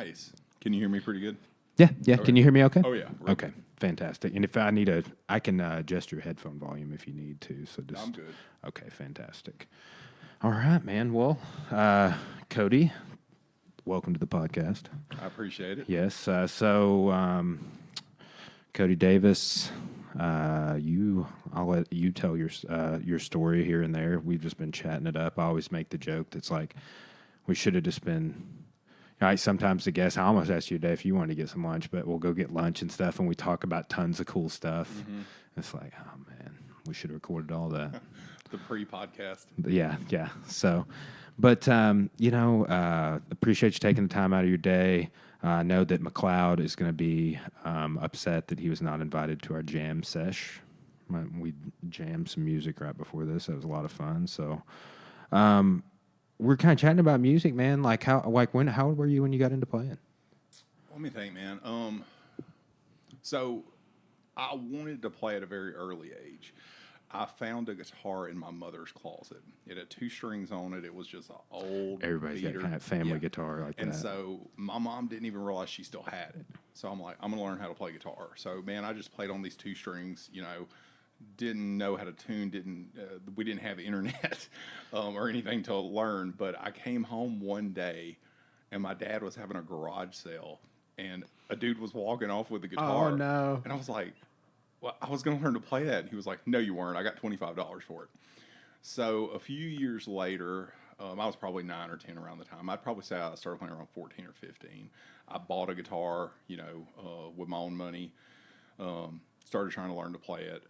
Nice. Can you hear me pretty good? Yeah. Okay. Can you hear me okay? Oh, yeah. Okay, fantastic. And if I need I can adjust your headphone volume if you need to. So just, I'm good. Okay, fantastic. All right, man. Well, Cody, welcome to the podcast. I appreciate it. Yes. Cody Davis, I'll let you tell your story here and there. We've just been chatting it up. I always make the joke that's like, we should have just been. Sometimes the guests, I almost asked you today if you wanted to get some lunch, but we'll go get lunch and stuff, and we talk about tons of cool stuff. Mm-hmm. It's like, oh man, we should have recorded all that. The pre-podcast. Yeah. So, but appreciate you taking the time out of your day. I know that McLeod is going to be upset that he was not invited to our jam sesh. We jammed some music right before this. That was a lot of fun. So, we're kind of chatting about music, man. How old were you when you got into playing? Let me think, man. So I wanted to play at a very early age. I found a guitar in my mother's closet. It had 2 strings on it. It was just an old Everybody's beater. got kind of family guitar like that. And so my mom didn't even realize she still had it. So I'm like, I'm going to learn how to play guitar. So, man, I just played on these 2 strings, didn't know how to tune, we didn't have internet or anything to learn. But I came home one day, and my dad was having a garage sale, and a dude was walking off with a guitar. Oh, no. And I was like, well, I was going to learn to play that. And he was like, no, you weren't. I got $25 for it. So a few years later, I was probably 9 or 10 around the time. I'd probably say I started playing around 14 or 15. I bought a guitar, with my own money. Started trying to learn to play it.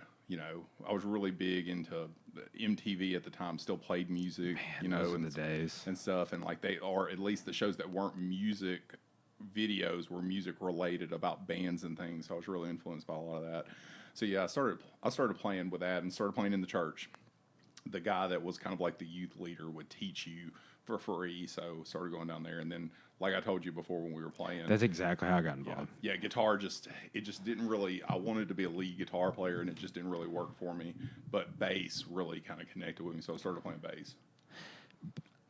I was really big into MTV at the time. Still played music, Man, those are the days and stuff. And at least the shows that weren't music videos were music related about bands and things. So I was really influenced by a lot of that. So yeah, I started playing with that and started playing in the church. The guy that was kind of like the youth leader would teach you for free. So started going down there, and then, like I told you before when we were playing, that's exactly how I got involved. Yeah, guitar just didn't really. I wanted to be a lead guitar player, and it just didn't really work for me. But bass really kind of connected with me, so I started playing bass.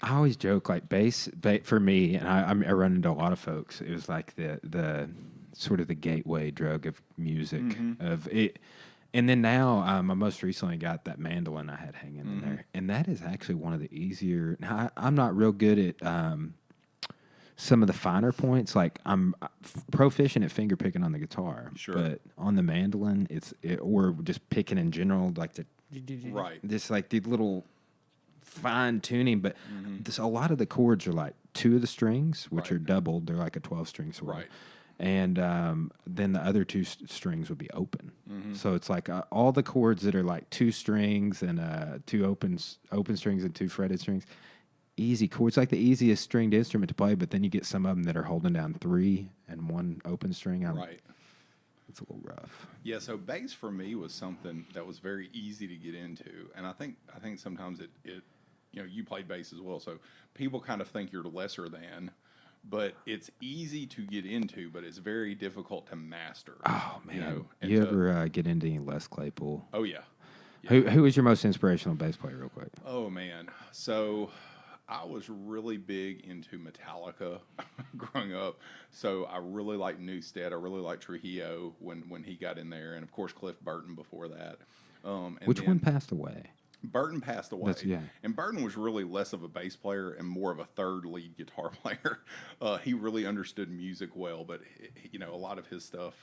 I always joke bass for me, and I run into a lot of folks. It was like the sort of the gateway drug of music of it. And then now, I most recently got that mandolin I had hanging in there, and that is actually one of the easier. Now, I'm not real good at some of the finer points. Like I'm proficient at finger picking on the guitar, sure, but on the mandolin, or just picking in general, like just like the little fine tuning. But a lot of the chords are like 2 of the strings, which are doubled. They're like a 12-string sword. Right. And then the other 2 strings would be open. So it's like all the chords that are like 2 strings and 2 open strings and 2 fretted strings. Easy chords, like the easiest stringed instrument to play. But then you get some of them that are holding down 3 and 1 open string. Right. It's a little rough. Yeah. So bass for me was something that was very easy to get into, and I think sometimes it you played bass as well, so people kind of think you're lesser than. But it's easy to get into, but it's very difficult to master. Oh, man. You ever get into any Les Claypool? Oh, yeah. Who was your most inspirational bass player, real quick? Oh, man. So I was really big into Metallica growing up. So I really liked Newsted. I really liked Trujillo when he got in there. And, of course, Cliff Burton before that. Which one passed away? Burton passed away. Yeah. And Burton was really less of a bass player and more of a third lead guitar player. He really understood music well, but a lot of his stuff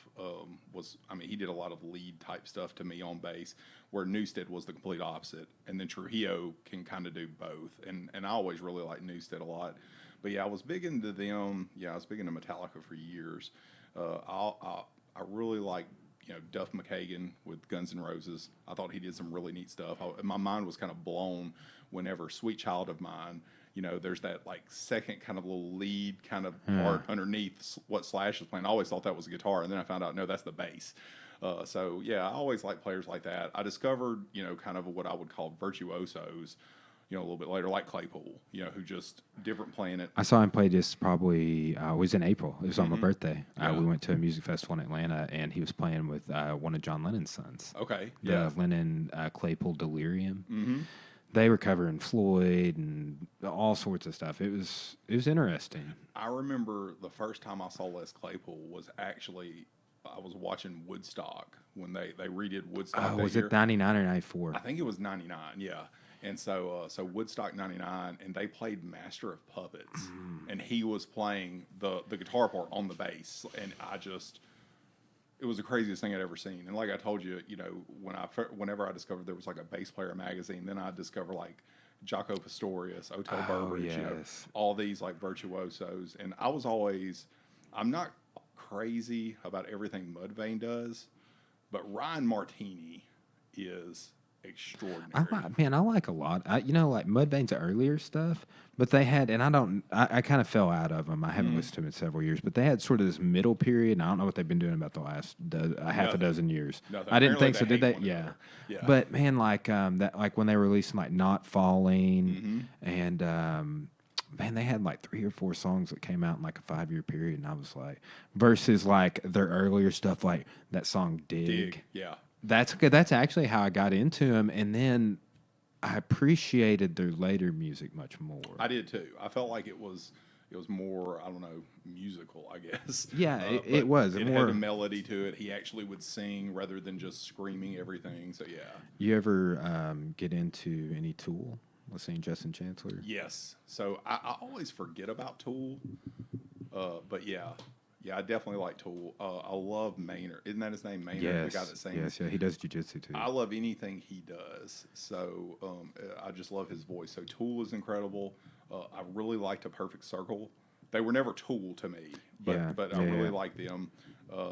he did a lot of lead type stuff to me on bass, where Newsted was the complete opposite. And then Trujillo can kind of do both. And I always really liked Newsted a lot. But yeah, I was big into them. Yeah, I was big into Metallica for years. I really liked Duff McKagan with Guns N' Roses. I thought he did some really neat stuff. My mind was kind of blown whenever Sweet Child of Mine, there's that like second kind of little lead kind of part underneath what Slash is playing. I always thought that was a guitar, and then I found out, no, that's the bass. So yeah, I always liked players like that. I discovered, kind of what I would call virtuosos, a little bit later, like Claypool, who just different playing it. I saw him play this probably, it was in April. It was on my birthday. We went to a music festival in Atlanta, and he was playing with one of John Lennon's sons. Okay. The Lennon Claypool Delirium. they were covering Floyd and all sorts of stuff. It was interesting. I remember the first time I saw Les Claypool was actually I was watching Woodstock when they redid Woodstock Oh, that was year. it 99 or 94? I think it was '99, yeah. And so Woodstock '99, and they played Master of Puppets, and he was playing the guitar part on the bass, and it was the craziest thing I'd ever seen. And like I told you, whenever I discovered there was like a bass player magazine, then I discovered like Jaco Pastorius, Otel Burbridge, Yes. all these like virtuosos. And I'm not crazy about everything Mudvayne does, but Ryan Martini is extraordinary. I like a lot. Like Mudvayne's earlier stuff, but they had, and I kind of fell out of them. I haven't listened to them in several years, but they had sort of this middle period, and I don't know what they've been doing about the last half a dozen years. Nothing. I didn't Apparently think so. they Did they? hate one Yeah. another. Yeah. But man, like when they were releasing like Not Falling, and man, they had like 3 or 4 songs that came out in like a 5-year period, and I was like, versus like their earlier stuff, like that song Dig. Yeah. That's good. That's actually how I got into them, and then I appreciated their later music much more. I did too. I felt like it was more, I don't know, musical, I guess. Yeah, But it was. It More, had a melody to it. He actually would sing rather than just screaming everything. So yeah. you ever get into any Tool? Listening to Justin Chancellor? Yes. So I always forget about Tool, but yeah. Yeah, I definitely like Tool. I love Maynard. Isn't that his name, Maynard? Yes. The guy that sings. Yes, yeah, he does jujitsu too. I love anything he does. So I just love his voice. So Tool is incredible. I really liked A Perfect Circle. They were never Tool to me, but I really like them.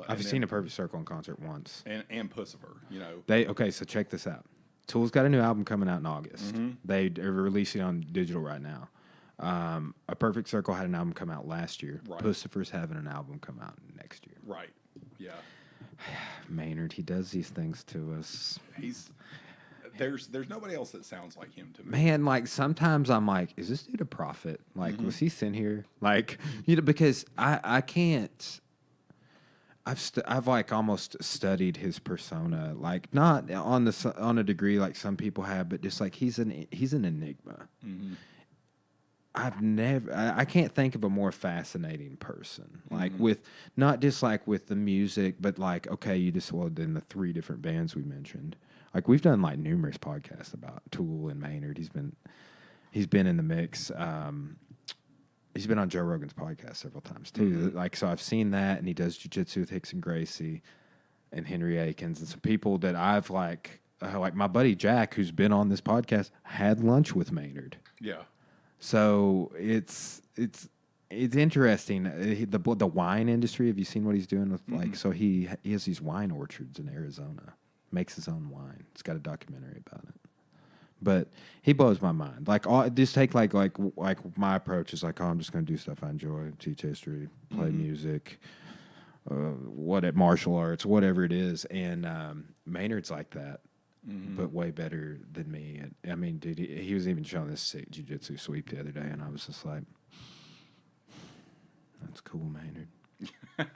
I've seen A Perfect Circle in concert once. And Pussifer, Okay, so check this out. Tool's got a new album coming out in August. They are releasing it on digital right now. A Perfect Circle had an album come out last year. Right. Pussifer's having an album come out next year. Right. Yeah. Maynard, he does these things to us. There's nobody else that sounds like him to me. Man, like sometimes I'm like, is this dude a prophet? Like, was he sent here? Like, because I can't. I've like almost studied his persona, like not on a degree like some people have, but just like he's an enigma. I can't think of a more fascinating person. Like with not just like with the music, but like in the 3 different bands we mentioned. Like we've done like numerous podcasts about Tool and Maynard. He's been in the mix. He's been on Joe Rogan's podcast several times too. Like so, I've seen that, and he does jiu-jitsu with Hickson Gracie and Henry Akins and some people that I've like my buddy Jack, who's been on this podcast, had lunch with Maynard. Yeah. So it's interesting. The wine industry. Have you seen what he's doing with like? So he has these wine orchards in Arizona. Makes his own wine. It's got a documentary about it. But he blows my mind. Like just take like my approach is like, I'm just going to do stuff I enjoy, teach history, play music, martial arts, whatever it is. And Maynard's like that. But way better than me. And, I mean, dude, he was even showing this sick jiu-jitsu sweep the other day, and I was just like, that's cool, Maynard. I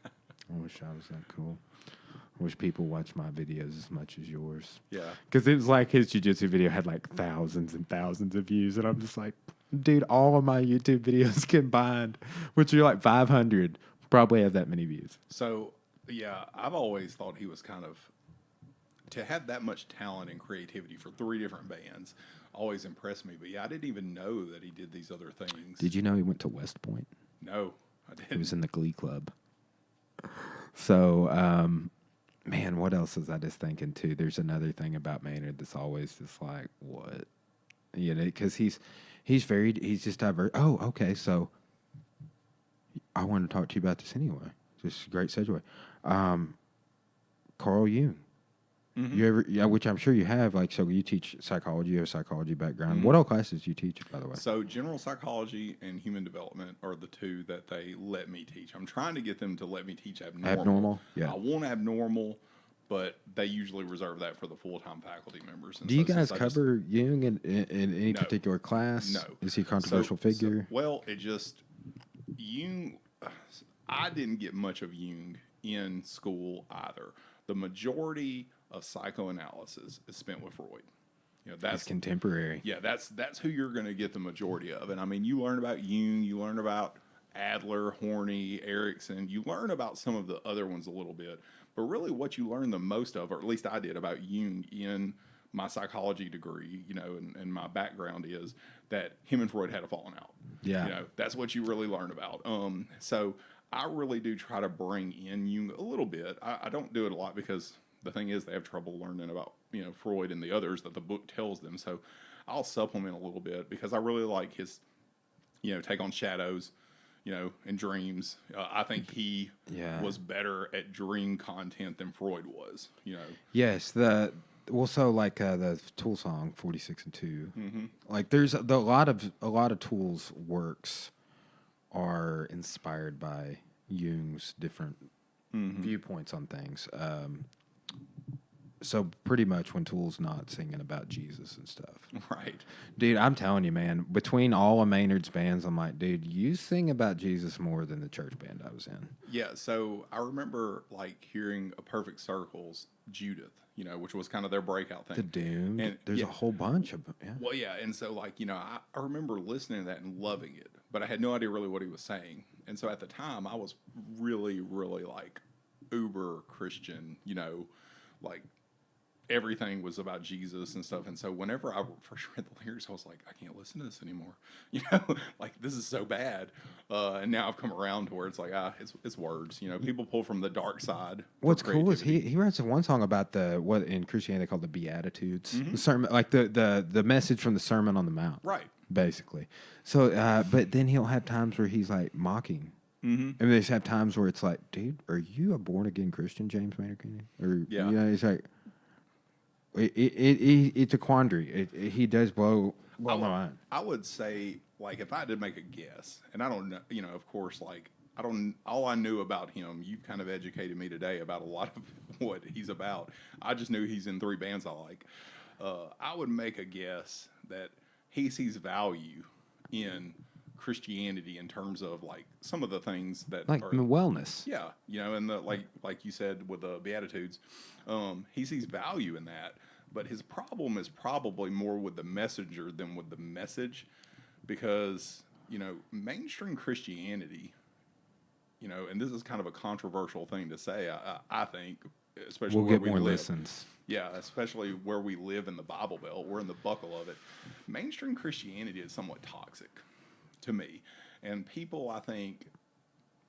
wish I was that cool. I wish people watch my videos as much as yours. Yeah. Because it was like his jiu-jitsu video had like thousands and thousands of views, and I'm just like, dude, all of my YouTube videos combined, which are like 500, probably have that many views. So, yeah, I've always thought he was kind of... To have that much talent and creativity for 3 different bands always impressed me. But yeah, I didn't even know that he did these other things. Did you know he went to West Point? No, I didn't. He was in the Glee Club. So, man, what else was I just thinking too? There's another thing about Maynard that's always just like, what? Because he's just diverse. Oh, okay. So I wanted to talk to you about this anyway. Just a great segue. Carl Jung. You ever, which I'm sure you have, like, so you teach psychology, you have a psychology background. What all classes do you teach, by the way? So general psychology and human development are the 2 that they let me teach. I'm trying to get them to let me teach abnormal. Abnormal? Yeah. I want abnormal, but they usually reserve that for the full-time faculty members. And do you guys cover Jung in any No. particular class? No. Is he a controversial figure? Jung, I didn't get much of Jung in school either. The majority of psychoanalysis is spent with Freud. You know, It's that's contemporary. yeah, that's who you're going to get the majority of. And I mean, you learn about Jung, you learn about Adler, Horney, Erickson, you learn about some of the other ones a little bit, but really what you learn the most of, or at least I did about Jung in my psychology degree, you know, and my background is that him and Freud had a falling out. Yeah. You know, that's what you really learn about. So I really do try to bring in Jung a little bit. I don't do it a lot because the thing is they have trouble learning about, you know, Freud and the others that the book tells them. So I'll supplement a little bit because I really like his, you know, take on shadows, you know, and dreams. I think he was better at dream content than Freud was, you know. Yes, also like the Tool song 46 and 2. Mm-hmm. Like there's a lot of Tool's works are inspired by Jung's different viewpoints on things. So pretty much when Tool's not singing about Jesus and stuff. Right. Dude, I'm telling you, man, between all of Maynard's bands, I'm like, dude, you sing about Jesus more than the church band I was in. Yeah, so I remember like hearing A Perfect Circle's Judith, you know, which was kind of their breakout thing. The Doomed. And there's a whole bunch of them. Yeah. Well, yeah, and so like, you know, I remember listening to that and loving it, but I had no idea really what he was saying. And so at the time I was really, really like uber Christian, you know, like everything was about Jesus and stuff. And so whenever I first read the lyrics, I was like, I can't listen to this anymore. You know, like this is so bad. And now I've come around to where it's like, it's words. You know, people pull from the dark side. What's cool is he writes one song about what in Christianity they call the Beatitudes, the sermon, like the message from the Sermon on the Mount, right? Basically. So, but then he'll have times where he's like mocking. Mm-hmm. And they just have times where it's like, dude, are you a born again Christian, James Maynard Keenan? Or you know, he's like. It's a quandary. He does blow my mind. I would say, like, if I had to make a guess, and I don't know, you know, of course, like, all I knew about him, you kind of educated me today about a lot of what he's about. I just knew he's in 3 bands I like. I would make a guess that he sees value in Christianity in terms of like some of the things that like wellness. Yeah, you know, and the like you said with the Beatitudes, he sees value in that. But his problem is probably more with the messenger than with the message, because you know mainstream Christianity, you know, and this is kind of a controversial thing to say. I think, especially we'll where get we more live. listens. Yeah, especially where we live in the Bible Belt, we're in the buckle of it. Mainstream Christianity is somewhat toxic to me, and people, I think,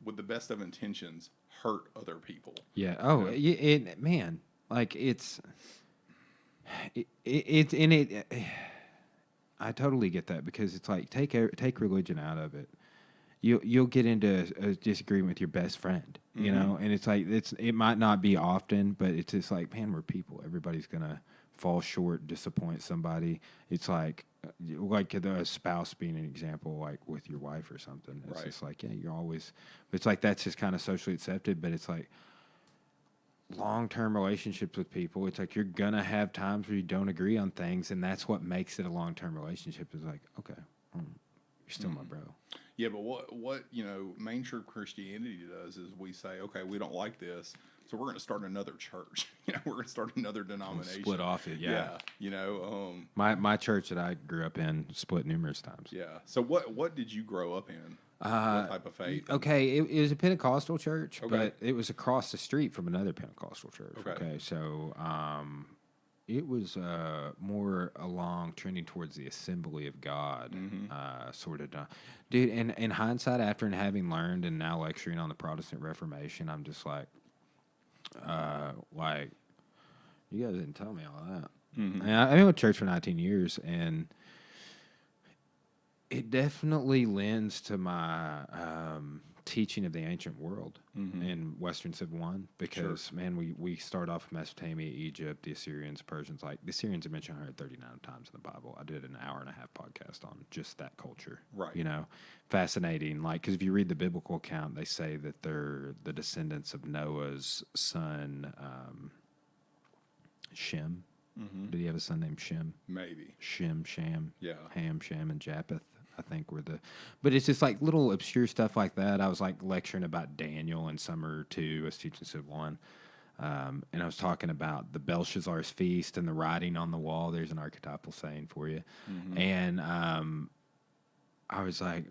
with the best of intentions, hurt other people. Yeah. Oh, man, like it's. I totally get that, because it's like take religion out of it. You'll get into a disagreement with your best friend, you know, and it's like it might not be often, but it's just like, man, we're people. Everybody's gonna fall short, disappoint somebody. It's like the spouse being an example, like with your wife or something. It's just like, yeah, you're always. It's like that's just kind of socially accepted, but it's like long-term relationships with people. It's like you're gonna have times where you don't agree on things, and that's what makes it a long-term relationship. Is like, okay, you're still my bro. Yeah, but what you know, mainstream Christianity does is we say, okay, we don't like this, so we're going to start another church. You know, we're going to start another denomination. Split off it, yeah. You know, my church that I grew up in split numerous times. Yeah. So what did you grow up in? What type of faith? Okay, it was a Pentecostal church, but it was across the street from another Pentecostal church. Okay, so it was more along trending towards the Assembly of God, sort of. Dude, in hindsight, after having learned and now lecturing on the Protestant Reformation, I'm just like, you guys didn't tell me all that. And I've been with church for 19 years, and it definitely lends to my teaching of the ancient world in Western Civ 1, because, man, we start off with Mesopotamia, Egypt, the Assyrians, Persians. Like, the Assyrians are mentioned 139 times in the Bible. I did an hour-and-a-half podcast on just that culture. Right. You know, fascinating. Like, because if you read the biblical account, they say that they're the descendants of Noah's son, Shem. Did he have a son named Shem? Maybe. Shem, Sham. Yeah. Ham, Shem, and Japheth. I think were but it's just like little obscure stuff like that. I was like lecturing about Daniel in summer 2. I was teaching Civ 1. And I was talking about the Belshazzar's feast and the writing on the wall. There's an archetypal saying for you. And I was like,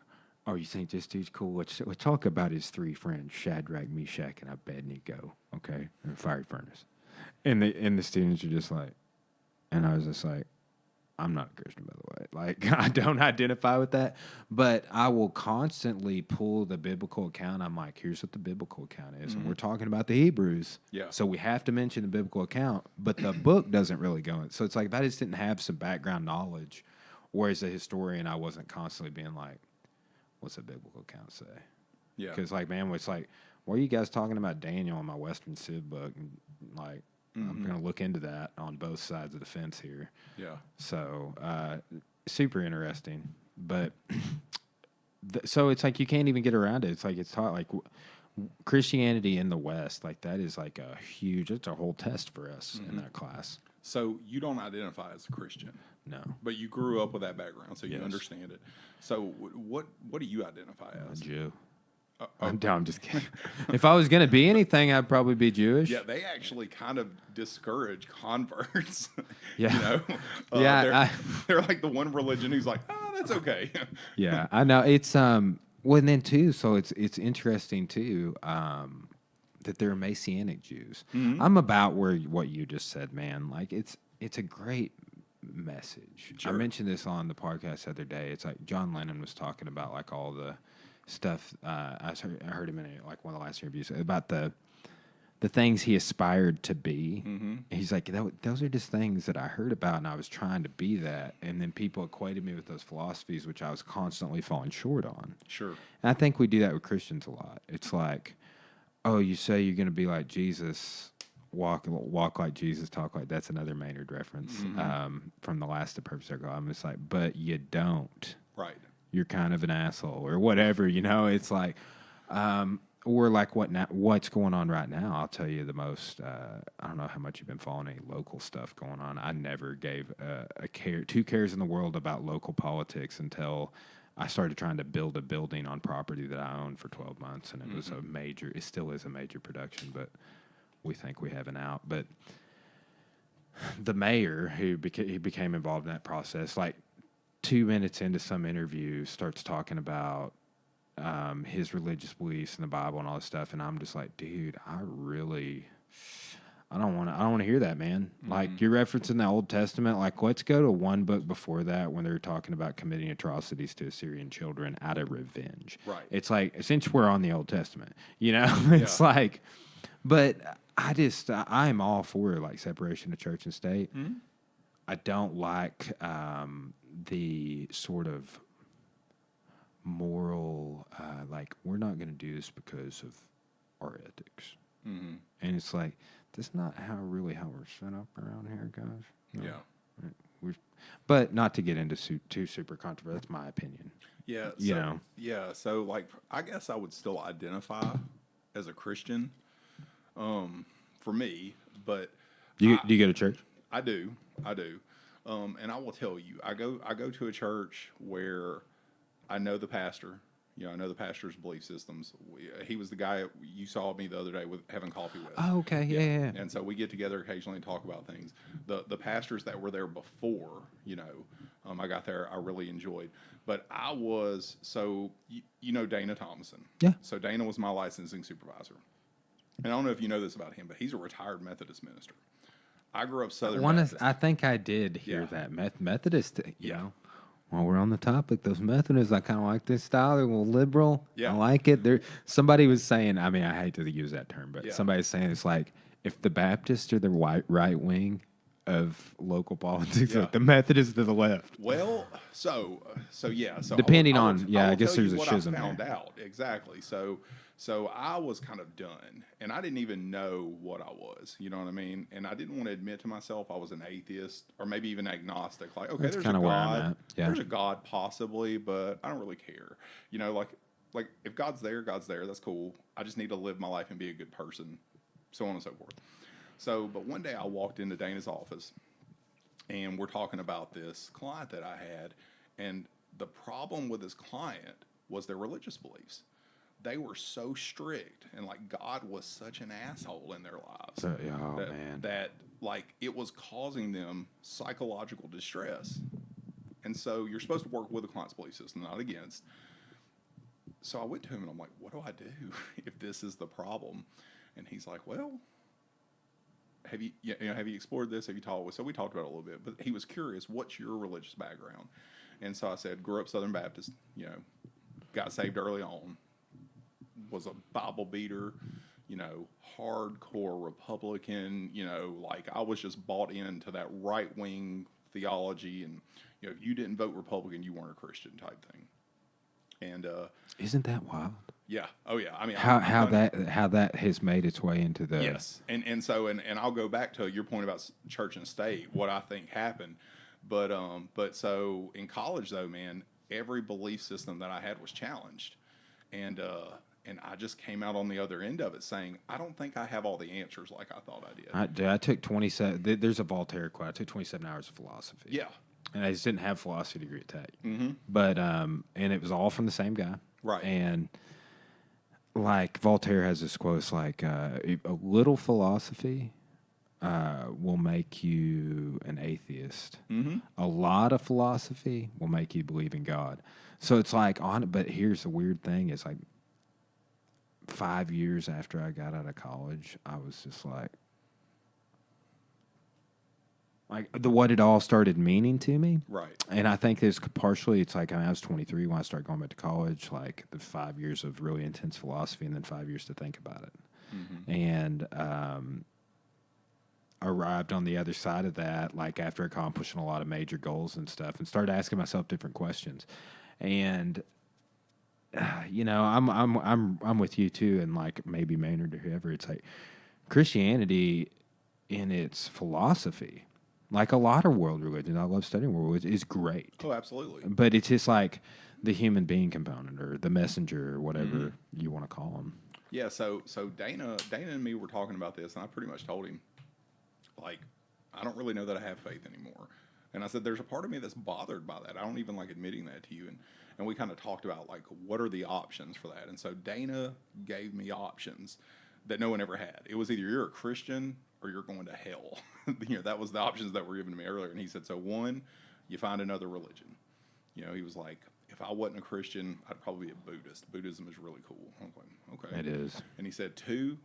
oh, you think this dude's cool? Let's talk about his three friends, Shadrach, Meshach, and Abednego, okay, in a fiery furnace. And the students are just like, and I was just like, I'm not a Christian, by the way. Like, I don't identify with that, but I will constantly pull the biblical account. I'm like, here's what the biblical account is. And we're talking about the Hebrews. Yeah. So we have to mention the biblical account, but the book doesn't really go in. So it's like, if I just didn't have some background knowledge, or as a historian, I wasn't constantly being like, what's the biblical account say? Yeah. Because, like, man, it's like, why are you guys talking about Daniel in my Western Civ book? And, like, I'm going to look into that on both sides of the fence here. Yeah. So, super interesting. But, so it's like you can't even get around it. It's like it's taught, like, Christianity in the West, like, that is like a huge, it's a whole test for us in that class. So you don't identify as a Christian. No. But you grew up with that background, so you Yes. understand it. So what do you identify A as? Jew. I'm just kidding. If I was going to be anything, I'd probably be Jewish. Yeah, they actually kind of discourage converts. Yeah. You know? Yeah, they're like the one religion who's like, oh, that's okay. Yeah, I know. It's well, and then too. So it's interesting too that they're Messianic Jews. I'm about what you just said, man. Like it's a great message. Sure. I mentioned this on the podcast the other day. It's like John Lennon was talking about like all the stuff. I heard him in like one of the last interviews about the things he aspired to be. He's like, those are just things that I heard about, and I was trying to be that. And then people equated me with those philosophies, which I was constantly falling short on. Sure. And I think we do that with Christians a lot. It's like, oh, you say you're going to be like Jesus, walk like Jesus, talk like. That's another Maynard reference from the last The Perfect Circle. I'm just like, but you don't. Right. You're kind of an asshole or whatever, you know. It's like, or like what's going on right now. I'll tell you the most. I don't know how much you've been following any local stuff going on. I never gave two cares in the world about local politics until I started trying to build a building on property that I owned for 12 months, and it was a major. It still is a major production, but we think we have an out. But the mayor who became involved in that process, like 2 minutes into some interview, starts talking about his religious beliefs in the Bible and all this stuff, and I'm just like, dude, I don't want to hear that, man. Like, you're referencing the Old Testament. Like, let's go to one book before that when they're talking about committing atrocities to Assyrian children out of revenge. Right. It's like, since we're on the Old Testament, you know, it's like, but I'm all for like separation of church and state. I don't like the sort of moral, like, we're not going to do this because of our ethics. And it's like, that's not how we're set up around here, guys. No. Yeah. But not to get into too super controversial. That's my opinion. Yeah. You know. Yeah. So, like, I guess I would still identify as a Christian for me, but Do you go to church? I do. And I will tell you, I go to a church where I know the pastor. You know, I know the pastor's belief systems. He was the guy you saw me the other day with having coffee with. Oh, okay. Yeah. And so we get together occasionally and talk about things. The pastors that were there before, you know, I got there, I really enjoyed. But I was, so, you know Dana Thomason. Yeah. So Dana was my licensing supervisor. And I don't know if you know this about him, but he's a retired Methodist minister. I grew up Southern Baptist. I think I did hear that. Methodist, you know. While we're on the topic, those Methodists, I kind of like this style. They're a little liberal. Yeah. I like it. Somebody was saying, I mean, I hate to use that term, but somebody's saying it's like if the Baptists are the right wing of local politics, like the Methodists to the left. Well, so yeah. So depending I on, I guess there's a schism there. I found out exactly. So I was kind of done, and I didn't even know what I was. You know what I mean? And I didn't want to admit to myself I was an atheist or maybe even agnostic. Like, okay, That's there's kind a of where I'm God. at. Yeah. There's a God possibly, but I don't really care. You know, like if God's there, God's there. That's cool. I just need to live my life and be a good person, so on and so forth. So, but one day I walked into Dana's office, and we're talking about this client that I had, and the problem with this client was their religious beliefs. they were so strict, and like God was such an asshole in their lives Man. that like it was causing them psychological distress. And so you're supposed to work with the client's belief system, not against. So I went to him and I'm like, what do I do if this is the problem? And he's like, well, have you explored this? Have you talked? So we talked about it a little bit, but he was curious, what's your religious background? And so I said, grew up Southern Baptist, got saved early on, was a Bible beater, hardcore Republican, like I was just bought into that right wing theology, and if you didn't vote Republican, you weren't a Christian type thing. And isn't that wild? Yeah. Oh yeah. I mean, how that has made its way into the yes. And so I'll go back to your point about church and state. What I think happened, but so in college though, man, every belief system that I had was challenged, and I just came out on the other end of it saying, I don't think I have all the answers like I thought I did. I took 27. There's a Voltaire quote. I took 27 hours of philosophy. Yeah. And I just didn't have a philosophy degree at Tech. Mm-hmm. But and it was all from the same guy. Right. And like Voltaire has this quote, it's like a little philosophy will make you an atheist. Mm-hmm. A lot of philosophy will make you believe in God. So it's like but here's the weird thing: it's like 5 years after I got out of college, I was just like what it all started meaning to me. Right. And I think there's partially, it's like I was 23 when I started going back to college, like the 5 years of really intense philosophy and then 5 years to think about it. Mm-hmm. And arrived on the other side of that, like after accomplishing a lot of major goals and stuff, and started asking myself different questions. And I'm with you too, and like maybe Maynard or whoever. It's like Christianity in its philosophy, like a lot of world religions, I love studying world religion, is great. Oh, absolutely. But it's just like the human being component or the messenger or whatever you want to call them. Yeah. So Dana and me were talking about this, and I pretty much told him, like, I don't really know that I have faith anymore. And I said, there's a part of me that's bothered by that. I don't even like admitting that to you. And we kind of talked about, like, what are the options for that? And so Dana gave me options that no one ever had. It was either you're a Christian or you're going to hell. That was the options that were given to me earlier. And he said, so one, you find another religion. He was like, if I wasn't a Christian, I'd probably be a Buddhist. Buddhism is really cool. I was like, okay. It is. And he said, two,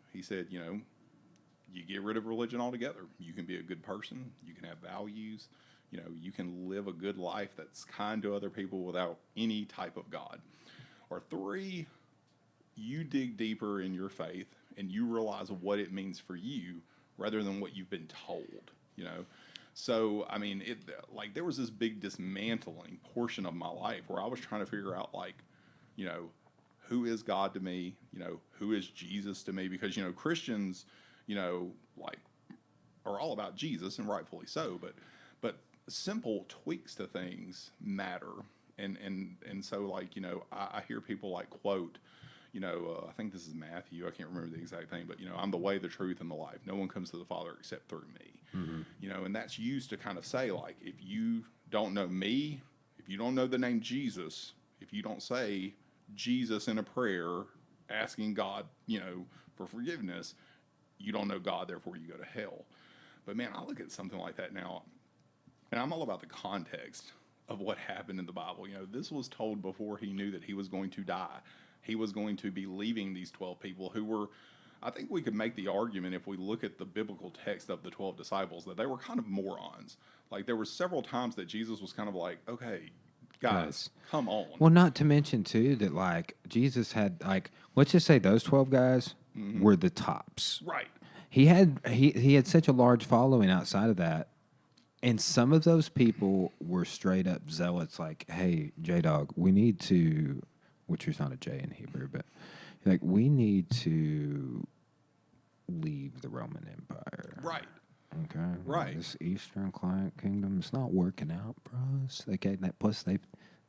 you get rid of religion altogether. You can be a good person. You can have values. You can live a good life that's kind to other people without any type of God. Or three, you dig deeper in your faith and you realize what it means for you rather than what you've been told, So, I mean, there was this big dismantling portion of my life where I was trying to figure out, like, who is God to me? Who is Jesus to me? Because, Christians, like, are all about Jesus, and rightfully so, but simple tweaks to things matter. And so, like, I hear people, like, quote, I think this is Matthew. I can't remember the exact thing, but, I'm the way, the truth, and the life. No one comes to the Father except through me. Mm-hmm. And that's used to kind of say, like, if you don't know me, if you don't know the name Jesus, if you don't say Jesus in a prayer asking God, for forgiveness, you don't know God, therefore you go to hell. But, man, I look at something like that now, and I'm all about the context of what happened in the Bible. This was told before he knew that he was going to die. He was going to be leaving these 12 people who were, I think we could make the argument if we look at the biblical text of the 12 disciples, that they were kind of morons. Like, there were several times that Jesus was kind of like, okay, guys, come on. Well, not to mention, too, that, like, Jesus had, like, let's just say those 12 guys were the tops. Right. He had such a large following outside of that. And some of those people were straight up zealots, like, hey, J-Dog, we need to, which is not a J in Hebrew, but like, we need to leave the Roman Empire. Right. Okay. Right. This Eastern client kingdom, it's not working out, bros. Plus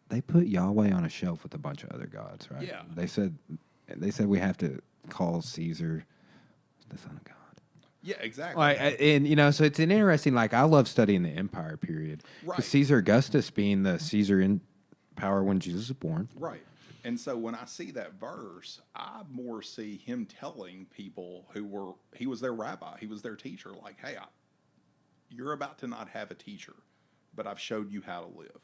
they put Yahweh on a shelf with a bunch of other gods, right? Yeah. They said we have to call Caesar the son of God. Yeah, exactly. And so it's an interesting. Like, I love studying the Empire period. Right. Caesar Augustus being the Caesar in power when Jesus was born. Right. And so when I see that verse, I more see him telling people he was their rabbi, he was their teacher, like, hey, you're about to not have a teacher, but I've showed you how to live.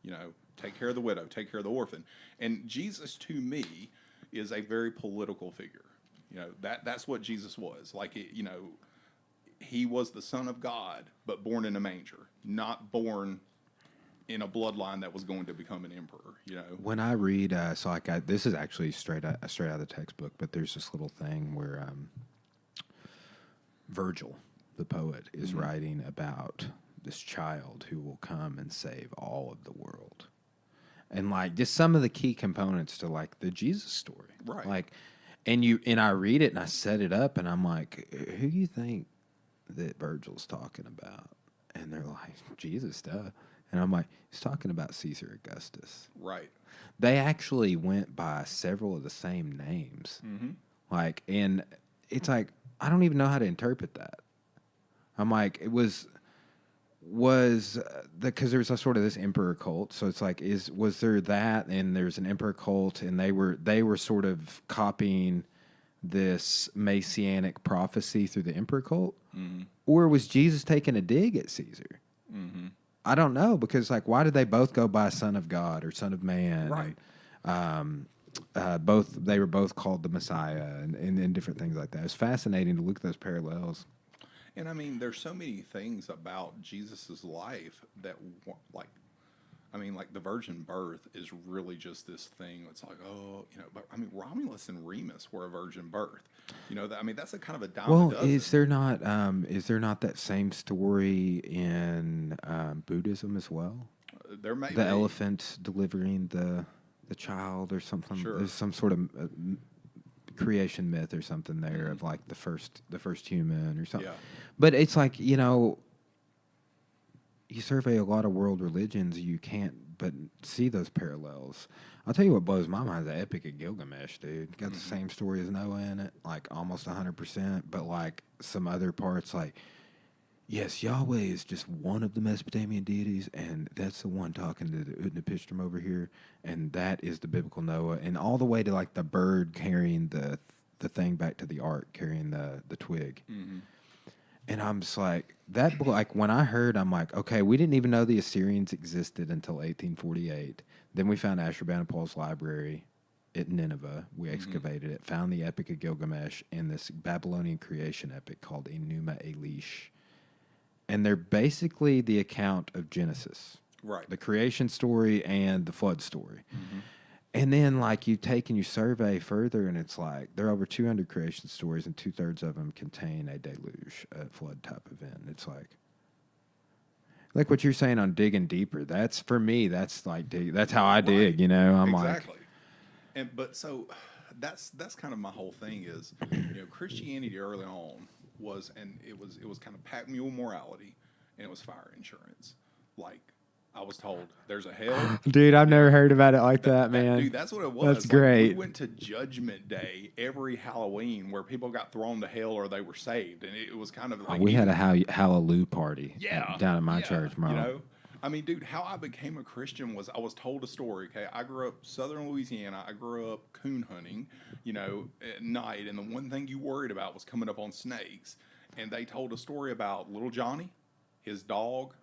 You know, take care of the widow, take care of the orphan. And Jesus, to me, is a very political figure. You know, that's what Jesus was. Like, you know, he was the Son of God, but born in a manger, not born in a bloodline that was going to become an emperor. You know, When I read, so like this is actually straight out of the textbook, but there's this little thing where Virgil, the poet, is writing about this child who will come and save all of the world, and like just some of the key components to like the Jesus story, right? Like, and I read it and I set it up, and I'm like, who do you think that Virgil's talking about? And they're like, Jesus, duh. And I'm like, he's talking about Caesar Augustus. Right. They actually went by several of the same names. Mm-hmm. Like, and it's like, I don't even know how to interpret that. I'm like, it was because there's a sort of this emperor cult. So it's like, was there that, and there's an emperor cult, and they were sort of copying this messianic prophecy through the emperor cult, or was Jesus taking a dig at Caesar? Mm-hmm. I don't know, because like, why did they both go by Son of God or Son of Man? Right. And, they were both called the Messiah, and different things like that. It's fascinating to look at those parallels. And I mean, there's so many things about Jesus's life that, like, I mean, like the virgin birth is really just this thing. It's like, oh, you know, but I mean, Romulus and Remus were a virgin birth. You know, I mean, that's a kind of a dime a dozen. Is there not that same story in Buddhism as well? There may The be. elephant delivering the child or something. Sure. There's some sort of creation myth or something there of like the first human or something. Yeah. But it's like, you know, you survey a lot of world religions, you can't but see those parallels. I'll tell you what blows my mind is the Epic of Gilgamesh, dude. Got the same story as Noah in it, like almost 100%, but like some other parts, like, yes, Yahweh is just one of the Mesopotamian deities, and that's the one talking to the Utnapishtim over here, and that is the biblical Noah, and all the way to like the bird carrying the thing back to the ark, carrying the twig. Mm-hmm. And I'm just like, like when I heard, I'm like, okay, we didn't even know the Assyrians existed until 1848. Then we found Ashurbanipal's library at Nineveh. We excavated it, found the Epic of Gilgamesh and this Babylonian creation epic called Enuma Elish. And they're basically the account of Genesis. Right. The creation story and the flood story. Mm-hmm. And then, like, you take and you survey further, and it's like there are over 200 creation stories, and 2/3 of them contain a deluge, a flood type event. It's like what you're saying on digging deeper. That's for me. That's like that's how I dig. You know, I'm exactly. But so that's kind of my whole thing is, you know, Christianity early on was, and it was kind of pack mule morality, and it was fire insurance. Like, I was told there's a hell. Dude, I've never heard about it like that, man. Dude, that's what it was. That's like, great. We went to Judgment Day every Halloween where people got thrown to hell or they were saved, and it was kind of like we had a hallelujah party down at my yeah, church, bro. You know, I mean, dude, how I became a Christian was I was told a story. Okay, I grew up Southern Louisiana. I grew up coon hunting, you know, at night, and the one thing you worried about was coming up on snakes. And they told a story about little Johnny, his dog,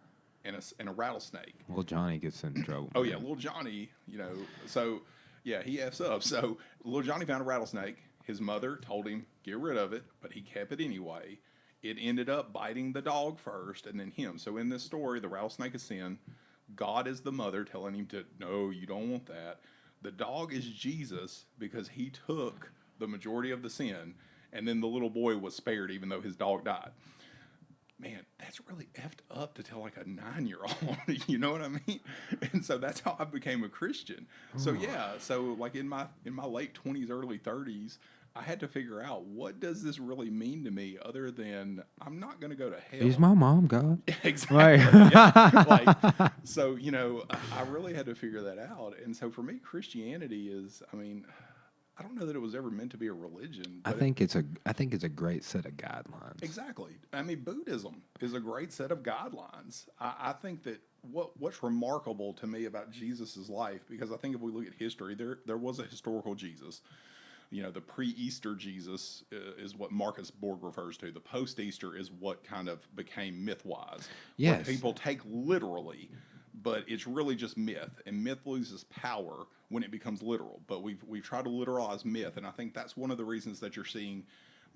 and a rattlesnake. Well, Johnny gets in trouble. Oh, yeah, little Johnny, you know, so, yeah, he F's up. So, little Johnny found a rattlesnake. His mother told him, get rid of it, but he kept it anyway. It ended up biting the dog first and then him. So, in this story, the rattlesnake is sin. God is the mother telling him to, no, you don't want that. The dog is Jesus because he took the majority of the sin, and then the little boy was spared even though his dog died. Man, that's really effed up to tell like a 9-year-old, you know what I mean? And so that's how I became a Christian. So yeah, so like in my late 20s, early 30s, I had to figure out, what does this really mean to me other than I'm not going to go to hell. Is my mom God? Exactly. Right. Yeah. Like, so, you know, I really had to figure that out. And so for me, Christianity is, I mean, I don't know that it was ever meant to be a religion. I think it's a great set of guidelines. Exactly. I mean, Buddhism is a great set of guidelines. I think that what's remarkable to me about Jesus's life, because I think if we look at history, there was a historical Jesus. You know, the pre-Easter Jesus is what Marcus Borg refers to. The post-Easter is what kind of became myth-wise. Yes. What people take literally, but it's really just myth. And myth loses power when it becomes literal. But we've tried to literalize myth, and I think that's one of the reasons that you're seeing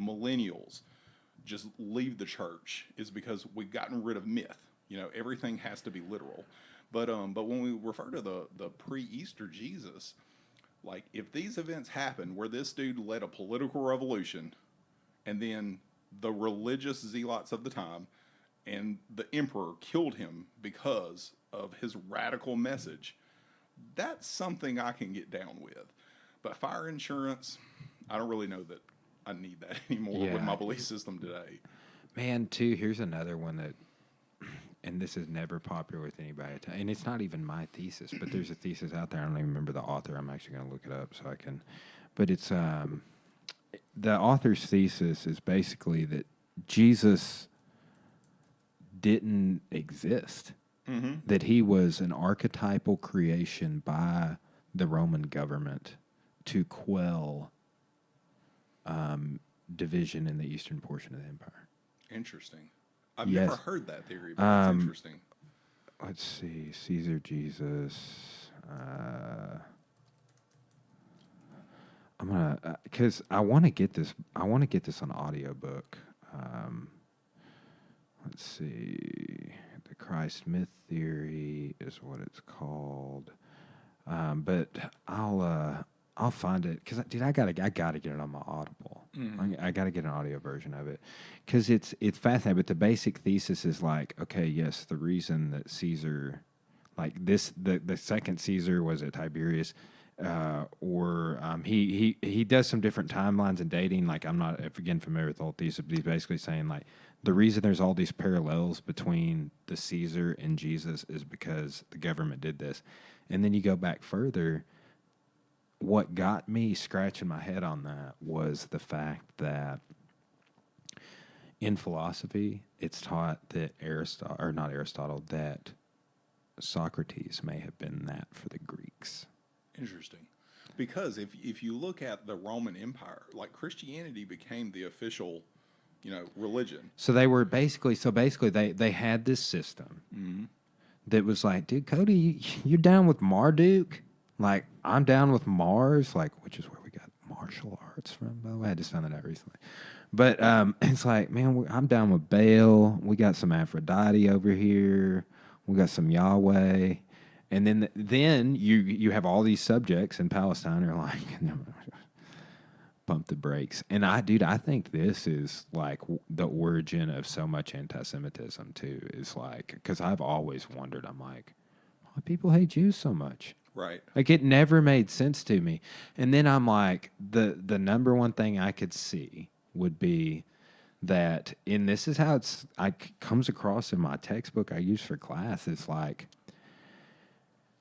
millennials just leave the church, is because we've gotten rid of myth. You know, everything has to be literal. But when we refer to the pre-Easter Jesus, like, if these events happen where this dude led a political revolution, and then the religious zealots of the time and the emperor killed him because of his radical message, that's something I can get down with. But fire insurance, I don't really know that I need that anymore with my belief system today. Man, too, here's another one that, and this is never popular with anybody, and it's not even my thesis, but there's a thesis out there. I don't even remember the author. I'm actually going to look it up so I can, but it's, the author's thesis is basically that Jesus didn't exist, that he was an archetypal creation by the Roman government to quell division in the eastern portion of the empire. Interesting. I've never heard that theory, but that's interesting. Let's see, Caesar Jesus. I'm gonna, because I want to get this. I want to get this on audiobook. Let's see, the Christ myth theory is what it's called. But I'll find it, because dude, I gotta get it on my Audible. I gotta get an audio version of it, because it's fascinating. But the basic thesis is like, okay, yes, the reason that Caesar, like this, the second Caesar, was it Tiberius, or he does some different timelines and dating. Like, I'm not, again, familiar with all these, but he's basically saying like the reason there's all these parallels between the Caesar and Jesus is because the government did this. And then you go back further. What got me scratching my head on that was the fact that in philosophy, it's taught that that Socrates may have been that for the Greeks. Interesting. Because if you look at the Roman Empire, like, Christianity became the official, religion. So they were basically they had this system that was like, dude, Cody, you're down with Marduk? Like, I'm down with Mars, like, which is where we got martial arts from, by the way. I just found that out recently. But it's like, man, I'm down with Baal. We got some Aphrodite over here. We got some Yahweh. And then you have all these subjects in Palestine are like, pump the brakes. And I think this is like the origin of so much anti-Semitism too. Is like, because I've always wondered, I'm like, why people hate Jews so much? Right. Like, it never made sense to me. And then I'm like, the number one thing I could see would be that, and this is how it comes across in my textbook I use for class. It's like,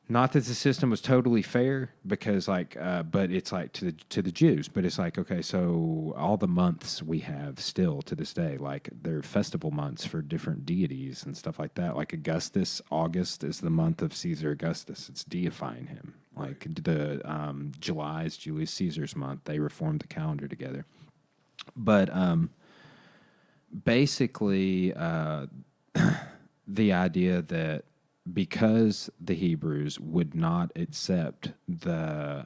not that the system was totally fair, because like, but it's like to the Jews. But it's like, okay, so all the months we have still to this day, like, they're festival months for different deities and stuff like that. Like August is the month of Caesar Augustus. It's deifying him. Like, the July is Julius Caesar's month. They reformed the calendar together. But basically, the idea that because the Hebrews would not accept the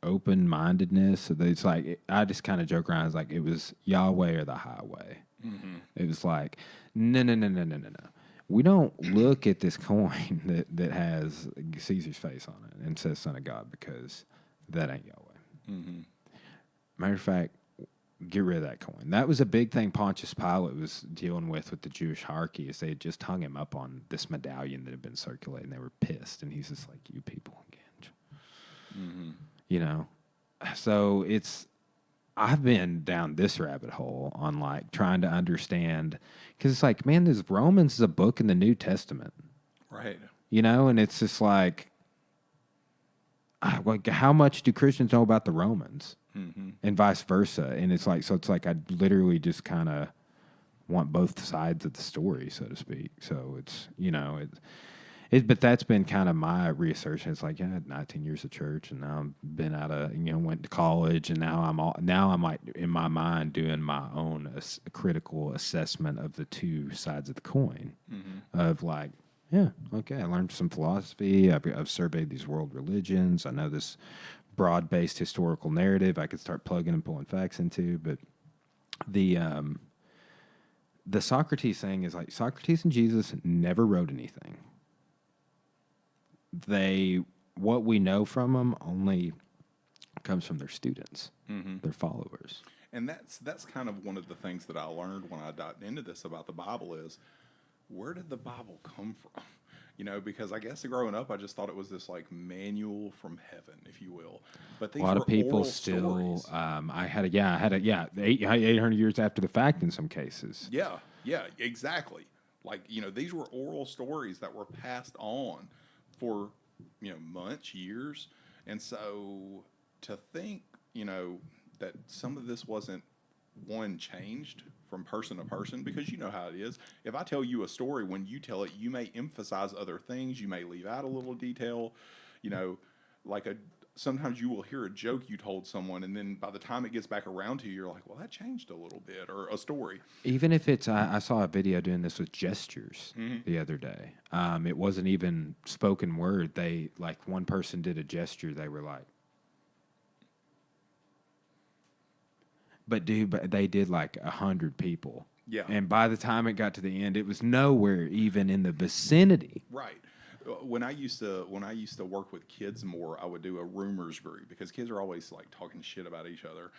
open-mindedness, it's like, I just kind of joke around. It's like, it was Yahweh or the highway. It was like, no. We don't look at this coin that has Caesar's face on it and says Son of God, because that ain't Yahweh. Matter of fact, get rid of that coin. That was a big thing Pontius Pilate was dealing with the Jewish hierarchy, is they had just hung him up on this medallion that had been circulating. They were pissed, and he's just like, you people again. So I've been down this rabbit hole on like trying to understand, because it's like, man, this Romans is a book in the New Testament. Right. And it's just like how much do Christians know about the Romans? And vice versa. And it's like, I literally just kind of want both sides of the story, so to speak. So it's, but that's been kind of my research. It's like, yeah, I had 19 years of church, and now I've been out of, went to college, and now I'm like in my mind doing my own critical assessment of the two sides of the coin, of like, yeah, okay, I learned some philosophy. I've surveyed these world religions. I know this broad-based historical narrative I could start plugging and pulling facts into, but the Socrates thing is like Socrates and Jesus never wrote anything. What we know from them only comes from their students, their followers. And that's kind of one of the things that I learned when I dived into this about the Bible is, where did the Bible come from? Because I guess growing up, I just thought it was this like manual from heaven, if you will. But these A lot were of people oral still. stories. I had 800 years after the fact in some cases. Yeah, exactly. Like, these were oral stories that were passed on for, months, years. And so to think, that some of this wasn't changed from person to person, because you know how it is. If I tell you a story, when you tell it, you may emphasize other things. You may leave out a little detail, like sometimes you will hear a joke you told someone, and then by the time it gets back around to you, you're like, well, that changed a little bit, or a story. Even if it's, I saw a video doing this with gestures the other day. It wasn't even spoken word. They, like, one person did a gesture. They were like, but they did like 100 people. Yeah. And by the time it got to the end, it was nowhere even in the vicinity. Right. When I used to work with kids more, I would do a rumors group, because kids are always like talking shit about each other.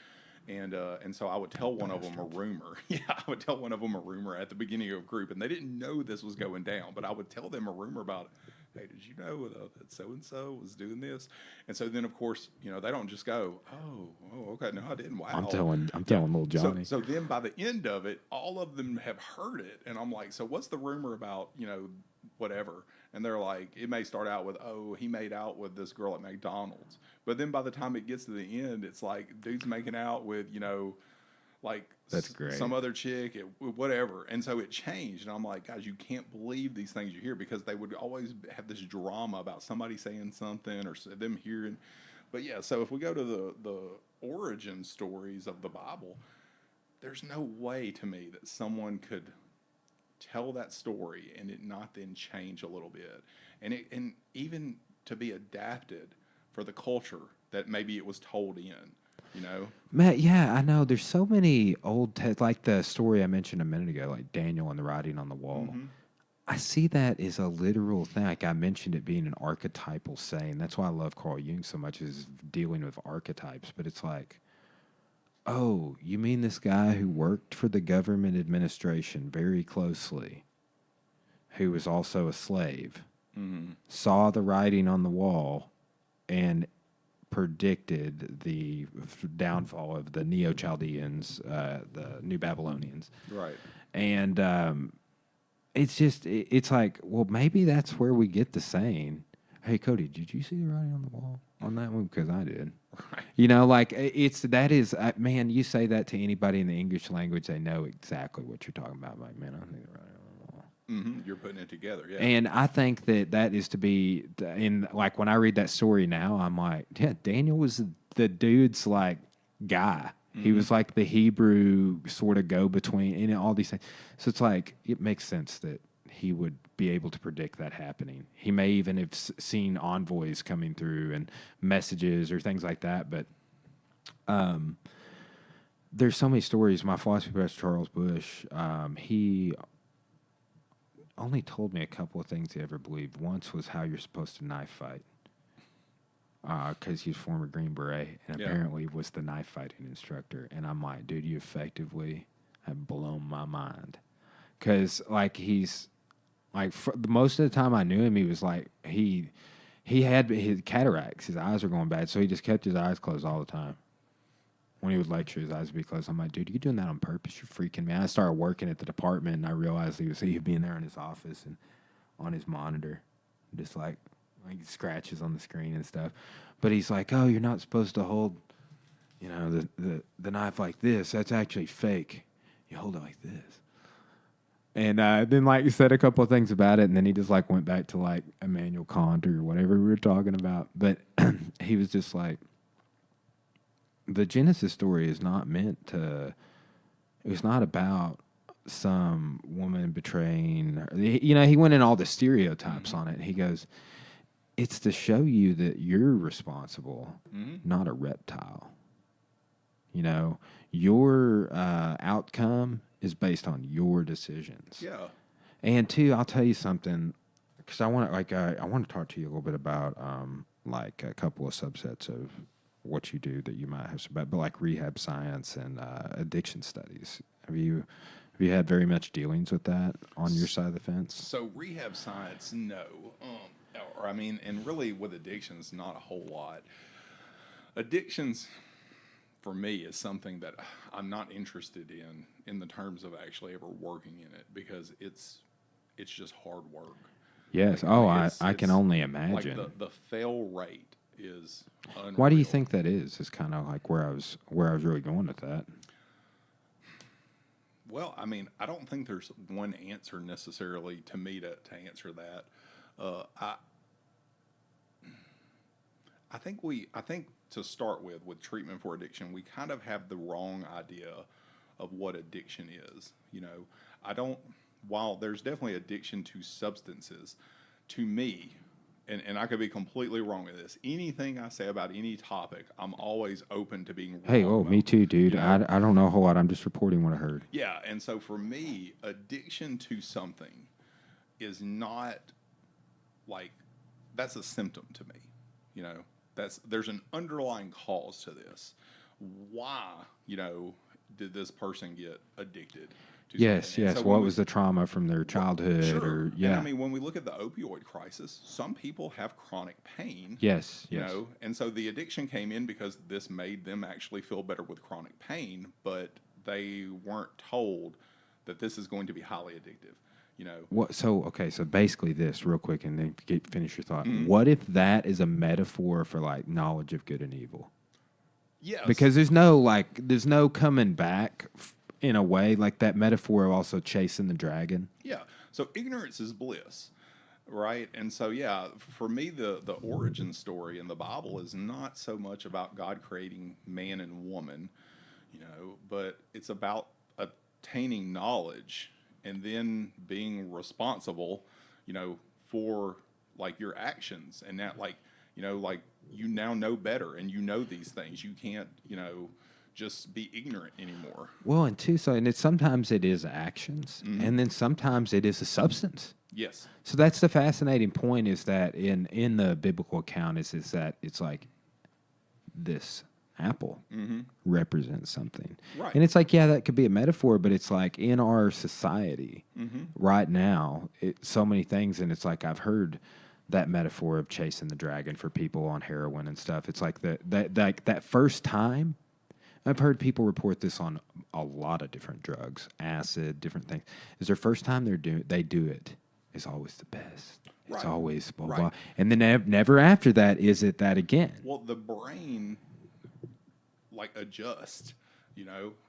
And so I would tell one of them a rumor. Yeah, I would tell one of them a rumor at the beginning of a group, and they didn't know this was going down, but I would tell them a rumor about, hey, did you know that so-and-so was doing this? And so then, of course, they don't just go, oh, okay, no, I didn't. Wow. I'm telling little Johnny. So then by the end of it, all of them have heard it, and I'm like, so what's the rumor about, whatever? And they're like, it may start out with, oh, he made out with this girl at McDonald's. But then by the time it gets to the end, it's like, dude's making out with, like that's great. Some other chick, whatever. And so it changed. And I'm like, guys, you can't believe these things you hear, because they would always have this drama about somebody saying something or them hearing. But yeah, so if we go to the origin stories of the Bible, there's no way to me that someone could tell that story and it not then change a little bit, and even to be adapted for the culture that maybe it was told in. Matt, yeah, I know. There's so many like the story I mentioned a minute ago, like Daniel and the writing on the wall. I see that as a literal thing. Like I mentioned it being an archetypal saying. That's why I love Carl Jung so much, is dealing with archetypes. But it's like, oh, you mean this guy who worked for the government administration very closely, who was also a slave, saw the writing on the wall and predicted the downfall of the Neo-Chaldeans, the New Babylonians. Right. And it's like, well, maybe that's where we get the saying, hey, Cody, did you see the writing on the wall on that one? Because I did. Right. Like man, you say that to anybody in the English language, they know exactly what you're talking about. Like, man, I think the writing on the wall. You're putting it together, yeah. And I think that is to be in, like, when I read that story now, I'm like, yeah, Daniel was the dude's like guy. He was like the Hebrew sort of go between, and all these things. So it's like, it makes sense that he would be able to predict that happening. He may even have seen envoys coming through and messages or things like that. But there's so many stories. My philosophy professor, Charles Bush, he only told me a couple of things he ever believed. Once was how you're supposed to knife fight, because he's former Green Beret and apparently was the knife fighting instructor. And I'm like, dude, you effectively have blown my mind. Because, like, he's, like, most of the time I knew him, he was like, he had his cataracts. His eyes were going bad, so he just kept his eyes closed all the time. When he would lecture, his eyes would be closed. I'm like, dude, you doing that on purpose? You're freaking me out. I started working at the department, and I realized he'd be in there in his office and on his monitor, just like scratches on the screen and stuff. But he's like, oh, you're not supposed to hold, the knife like this. That's actually fake. You hold it like this. And then like said a couple of things about it, and then he just like went back to like Immanuel Kant or whatever we were talking about. But he was just like, the Genesis story is not meant to. It was not about some woman betraying. You know, he went in all the stereotypes on it. He goes, it's to show you that you're responsible, not a reptile. You know, your outcome is based on your decisions. Yeah. And two, I'll tell you something, because I want to I want to talk to you a little bit about like a couple of subsets of what you do that you might have some, but like rehab science and addiction studies. Have you had very much dealings with that on your side of the fence? So rehab science, no. Or I mean, and really with addictions, not a whole lot. Addictions, for me, is something that I'm not interested in the terms of actually ever working in it, because it's just hard work. Yes. Like, I can only like imagine. the fail rate is unreal. Why do you think that is? Is kind of like where I was really going with that. Well, I mean, I don't think there's one answer necessarily to me to answer that. Uh, I I think to start with treatment for addiction, we kind of have the wrong idea of what addiction is. You know, I don't. While there's definitely addiction to substances, to me, and I could be completely wrong with this. Anything I say about any topic, I'm always open to being wrong. Hey, oh, about. me too, dude. You know? I don't know a whole lot. I'm just reporting what I heard. Yeah, and so for me, addiction to something is not like, that's a symptom to me. You know, there's an underlying cause to this. Why, did this person get addicted to Yes, something? And yes. so What was the trauma from their childhood? sure. Or yeah. And I mean, when we look at the opioid crisis, some people have chronic pain. Yes, You yes. know, and so the addiction came in because this made them actually feel better with chronic pain, but they weren't told that this is going to be highly addictive. You know, What? So okay. So basically, this real quick, and then finish your thought. Mm-hmm. What if that is a metaphor for like knowledge of good and evil? yes, Because there's no coming back in a way, like that metaphor of also chasing the dragon. yeah. So ignorance is bliss, right? And so yeah, for me, the origin story in the Bible is not so much about God creating man and woman, but it's about attaining knowledge and then being responsible, for like your actions, and that like you now know better, and you know these things. You can't, just be ignorant anymore. Well, and two, so and it's sometimes it is actions, Mm-hmm. and then sometimes it is a substance. Yes. So that's the fascinating point, is that in the biblical account is that it's like this apple represents something. Right. And it's like, yeah, that could be a metaphor, but it's like in our society right now, so many things, and it's like I've heard that metaphor of chasing the dragon for people on heroin and stuff. It's like that first time. I've heard people report this on a lot of different drugs, acid, different things. Is their first time they do it is always the best. It's Right. always blah Right. blah, and then never after that is it that again. Well, the brain like adjusts,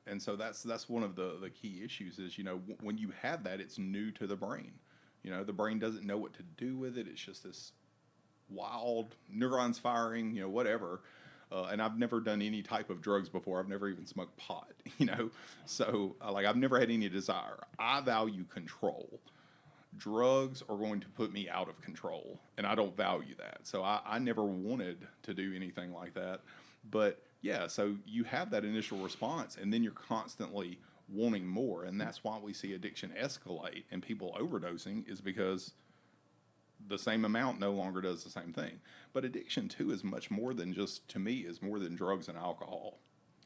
and so that's one of the key issues is, when you have that, it's new to the brain. The brain doesn't know what to do with it. It's just this wild neurons firing, whatever. And I've never done any type of drugs before. I've never even smoked pot, So, I've never had any desire. I value control. Drugs are going to put me out of control, and I don't value that. So I never wanted to do anything like that. But, yeah, so you have that initial response, and then you're constantly wanting more. And that's why we see addiction escalate and people overdosing, is because the same amount no longer does the same thing. But addiction too is much more than just, to me, is more than drugs and alcohol.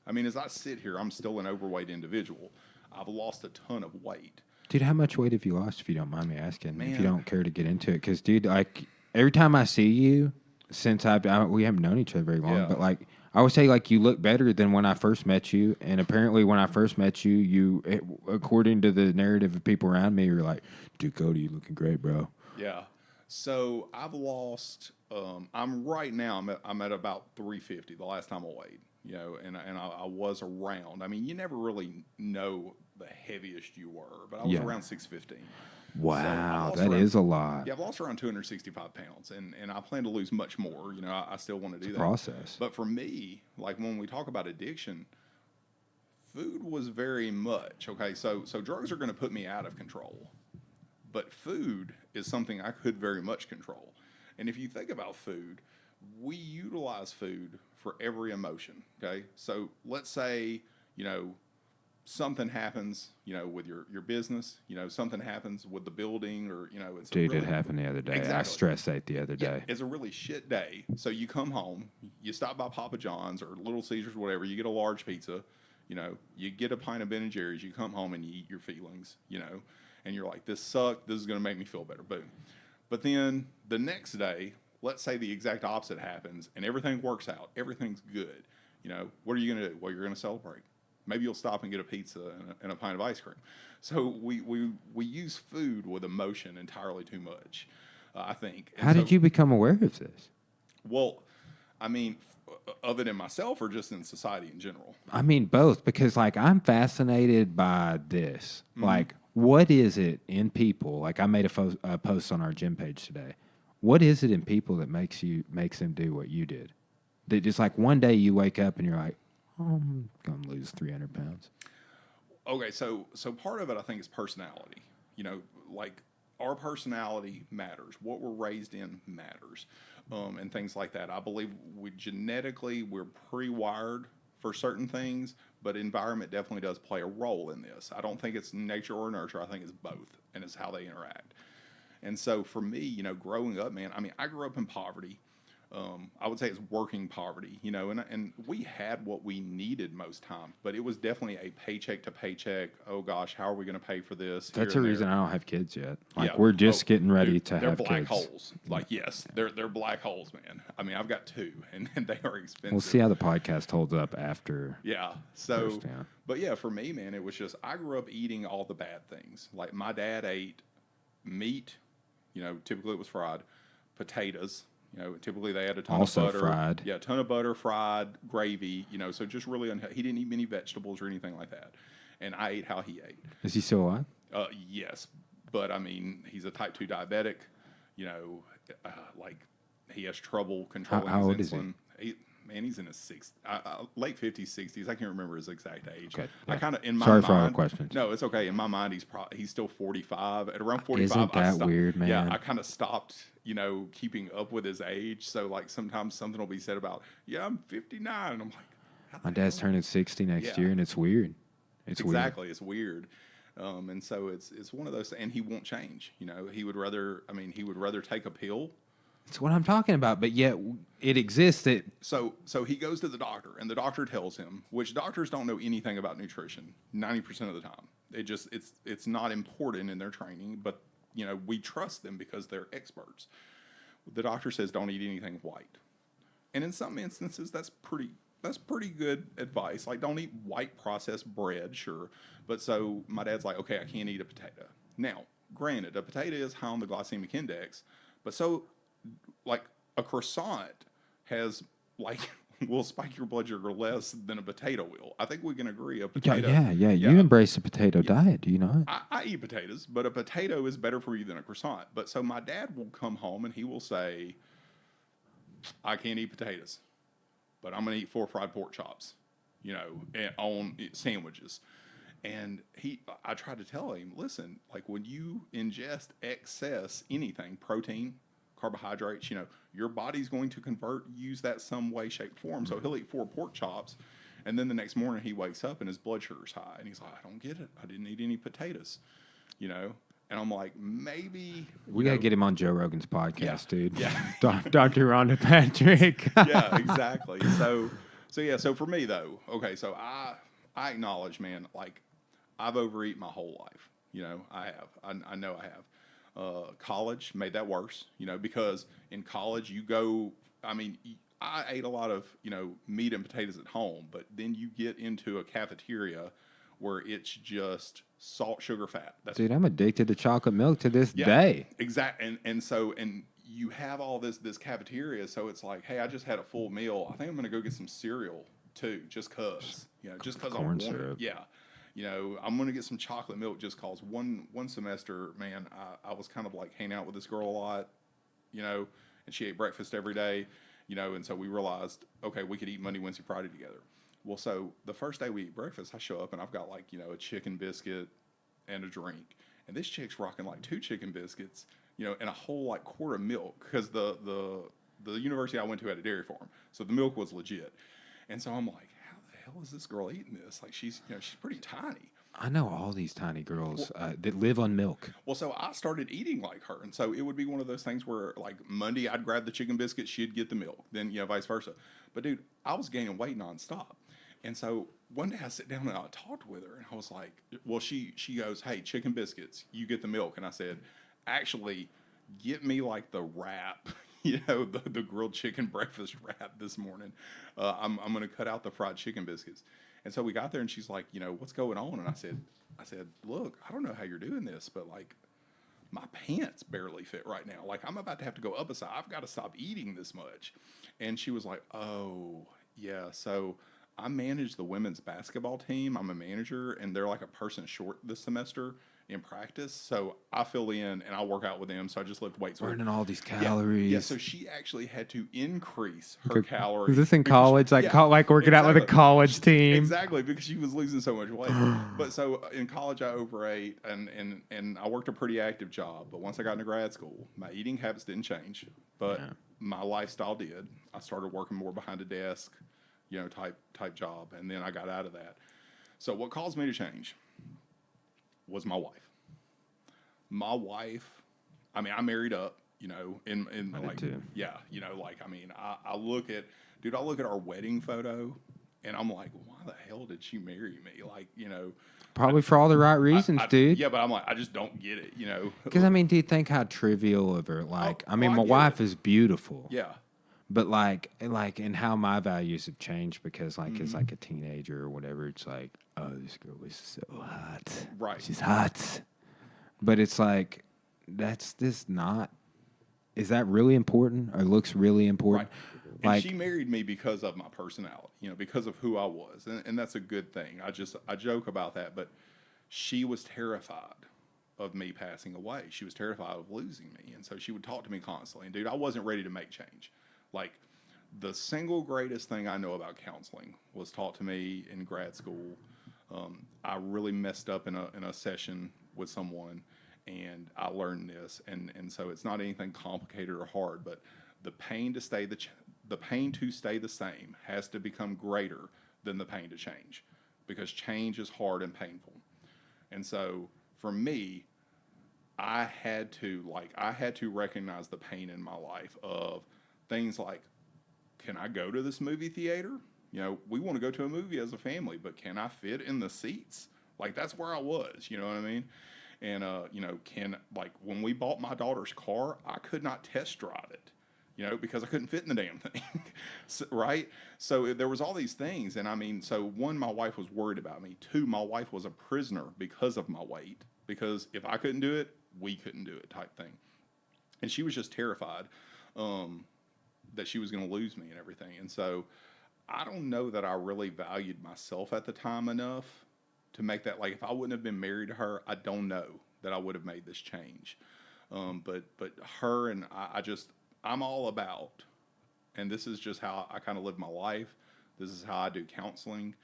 I mean, as I sit here, I'm still an overweight individual. I've lost a ton of weight. Dude, how much weight have you lost, if you don't mind me asking? Man. If you don't care to get into it, because dude, like every time I see you, since we haven't known each other very long, Yeah. but like I always say, like you look better than when I first met you, and apparently when I first met you, according to the narrative of people around me, you're like, dude, Cody, you looking great, bro. Yeah. So I've lost. I'm right now. I'm at about 350. The last time I weighed. and I was around. I mean, you never really know the heaviest you were, but I was around 615. Wow, So that is a lot. Yeah, I've lost around 265 pounds, and I plan to lose much more. I still want to do that. Process. But for me, like when we talk about addiction, food was very much okay. So drugs are going to put me out of control, but food is something I could very much control. And if you think about food, we utilize food for every emotion. Okay, so let's say you know something happens, with your business, something happens with the building, or it's Dude, it happened the other day. exactly. I stress ate the other day. It's a really shit day. So you come home, you stop by Papa John's or Little Caesars, whatever. You get a large pizza, you get a pint of Ben and Jerry's. You come home and you eat your feelings, and you're like, this sucked. This is going to make me feel better. Boom. But then the next day, let's say the exact opposite happens and everything works out. Everything's good. What are you going to do? Well, you're going to celebrate. Maybe you'll stop and get a pizza and a pint of ice cream. So we use food with emotion entirely too much, I think. And How did you become aware of this? Well, I mean, of it in myself or just in society in general? I mean, both, because like I'm fascinated by this. Like, what is it in people? Like, I made a post on our gym page today. What is it in people that makes them do what you did? That just like one day you wake up and you're like, I'm gonna lose 300 pounds. Okay, so part of it I think is personality. Like our personality matters. What we're raised in matters, and things like that. I believe we're pre-wired for certain things, but environment definitely does play a role in this. I don't think it's nature or nurture. I think it's both, and it's how they interact. And so for me, growing up, man, I mean, I grew up in poverty. I would say it's working poverty, and we had what we needed most times, but it was definitely a paycheck to paycheck. Oh gosh, how are we going to pay for this? That's the reason I don't have kids yet. Like Yeah. we're just getting ready to they're have black kids. holes. Like yes, they're black holes, man. I mean, I've got two, and they are expensive. We'll see how the podcast holds up after. Yeah. So, first, yeah. But yeah, for me, man, it was just I grew up eating all the bad things. Like my dad ate meat. Typically it was fried, potatoes. Typically they had a ton Also of butter. fried. Yeah, a ton of butter, fried, gravy, so just really he didn't eat many vegetables or anything like that. And I ate how he ate. Is he still alive? Yes. But, I mean, he's a type 2 diabetic, like he has trouble controlling how his old insulin. is he? Man, he's in his late 50s, 60s. I can't remember his exact age. Okay, I yeah. kind of, in my Sorry mind. for all the questions. No, it's okay. In my mind, he's still 45. At around 45, Isn't that weird, man? Yeah, I kind of stopped, keeping up with his age. So, like, sometimes something will be said about, yeah, I'm 59. And I'm like, how the My dad's hell? turning 60 next Yeah. year, and it's weird. It's Exactly. It's weird. And so it's one of those, and he won't change. He would rather take a pill. It's what I'm talking about, but yet it exists. So he goes to the doctor, and the doctor tells him, which doctors don't know anything about nutrition 90% of the time. It's not important in their training, but we trust them because they're experts. The doctor says don't eat anything white, and in some instances that's pretty good advice. Like don't eat white processed bread, sure, but so my dad's like, okay, I can't eat a potato. Now, granted, a potato is high on the glycemic index, but so like a croissant has like will spike your blood sugar less than a potato will. I think we can agree a potato. Yeah. You embrace the potato diet, do you not? I eat potatoes, but a potato is better for you than a croissant. But so my dad will come home and he will say, I can't eat potatoes, but I'm going to eat 4 fried pork chops, on sandwiches. And I tried to tell him, listen, like when you ingest excess anything, protein, carbohydrates, your body's going to use that some way, shape, form. So he'll eat 4 pork chops, and then the next morning he wakes up and his blood sugar's high, and he's like, I don't get it. I didn't eat any potatoes, And I'm like, maybe we gotta get him on Joe Rogan's podcast, dude. Yeah. Dr. Rhonda Patrick. Yeah, exactly. So for me though, okay, so I acknowledge, man, like I've overeaten my whole life. I have. I know I have. College made that worse, because in college I ate a lot of, meat and potatoes at home, but then you get into a cafeteria where it's just salt, sugar, fat. Dude, I'm addicted to chocolate milk to this day. Exactly. And you have all this cafeteria, so it's like, hey, I just had a full meal. I think I'm going to go get some cereal, 2, just cause, just cause I Corn want it. syrup. Yeah. I'm gonna get some chocolate milk just cause one semester, man, I was kind of like hanging out with this girl a lot, and she ate breakfast every day, and so we realized, okay, we could eat Monday, Wednesday, Friday together. Well, so the first day we eat breakfast, I show up and I've got like, a chicken biscuit and a drink. And this chick's rocking like 2 chicken biscuits, and a whole like quart of milk because the university I went to had a dairy farm. So the milk was legit. And so I'm like, how the hell is this girl eating this? Like she's pretty tiny. I know all these tiny girls that live on milk. Well, so I started eating like her, and so it would be one of those things where, like, Monday I'd grab the chicken biscuit, she'd get the milk, then vice versa. But dude, I was gaining weight nonstop, and so one day I sit down and I talked with her, and I was like, well, she goes, hey, chicken biscuits, you get the milk, and I said, actually, get me like the wrap. The grilled chicken breakfast wrap this morning. I'm going to cut out the fried chicken biscuits. And so we got there, and she's like, what's going on? And I said, look, I don't know how you're doing this, but like my pants barely fit right now. Like I'm about to have to go up a size. I've got to stop eating this much. And she was like, oh yeah. So I manage the women's basketball team. I'm a manager, and they're like a person short this semester in practice. So I fill in and I work out with them. So I just lift weights. Burning all these calories. Yeah. So she actually had to increase her calories. Is this in college? Like working out with a college team. Exactly, because she was losing so much weight. But so in college I overate, and I worked a pretty active job. But once I got into grad school, my eating habits didn't change, but my lifestyle did. I started working more behind a desk, type job, and then I got out of that. So what caused me to change was my wife. My wife, I mean, I married up, in like, too. yeah, I mean, I look at our wedding photo, and I'm like, why the hell did she marry me? Like, Probably for all the right reasons, dude. Yeah, but I'm like, I just don't get it, Because, I mean, do you think how trivial of her, like, my wife is beautiful. Yeah. But, like, and how my values have changed because, like, as, like, a teenager or whatever, it's like, oh, this girl is so hot. Right. She's hot. But it's like, that's just not, is that really important or looks really important? Right. Like, and she married me because of my personality, because of who I was. And that's a good thing. I joke about that, but she was terrified of me passing away. She was terrified of losing me. And so she would talk to me constantly. And dude, I wasn't ready to make change. Like, the single greatest thing I know about counseling was taught to me in grad school. I really messed up in a session with someone, and I learned this. And so it's not anything complicated or hard, but the pain to stay the same has to become greater than the pain to change, because change is hard and painful. And so for me, I had to recognize the pain in my life of things like, can I go to this movie theater? We want to go to a movie as a family, but can I fit in the seats? Like, that's where I was, you know what I mean? And, when we bought my daughter's car, I could not test drive it, because I couldn't fit in the damn thing, right? So there was all these things. And I mean, so one, my wife was worried about me. Two, my wife was a prisoner because of my weight, because if I couldn't do it, we couldn't do it type thing. And she was just terrified that she was going to lose me and everything. And so I don't know that I really valued myself at the time enough to make that, like, if I wouldn't have been married to her, I don't know that I would have made this change. But her and I'm all about, and this is just how I kind of live my life. This is how I do counseling.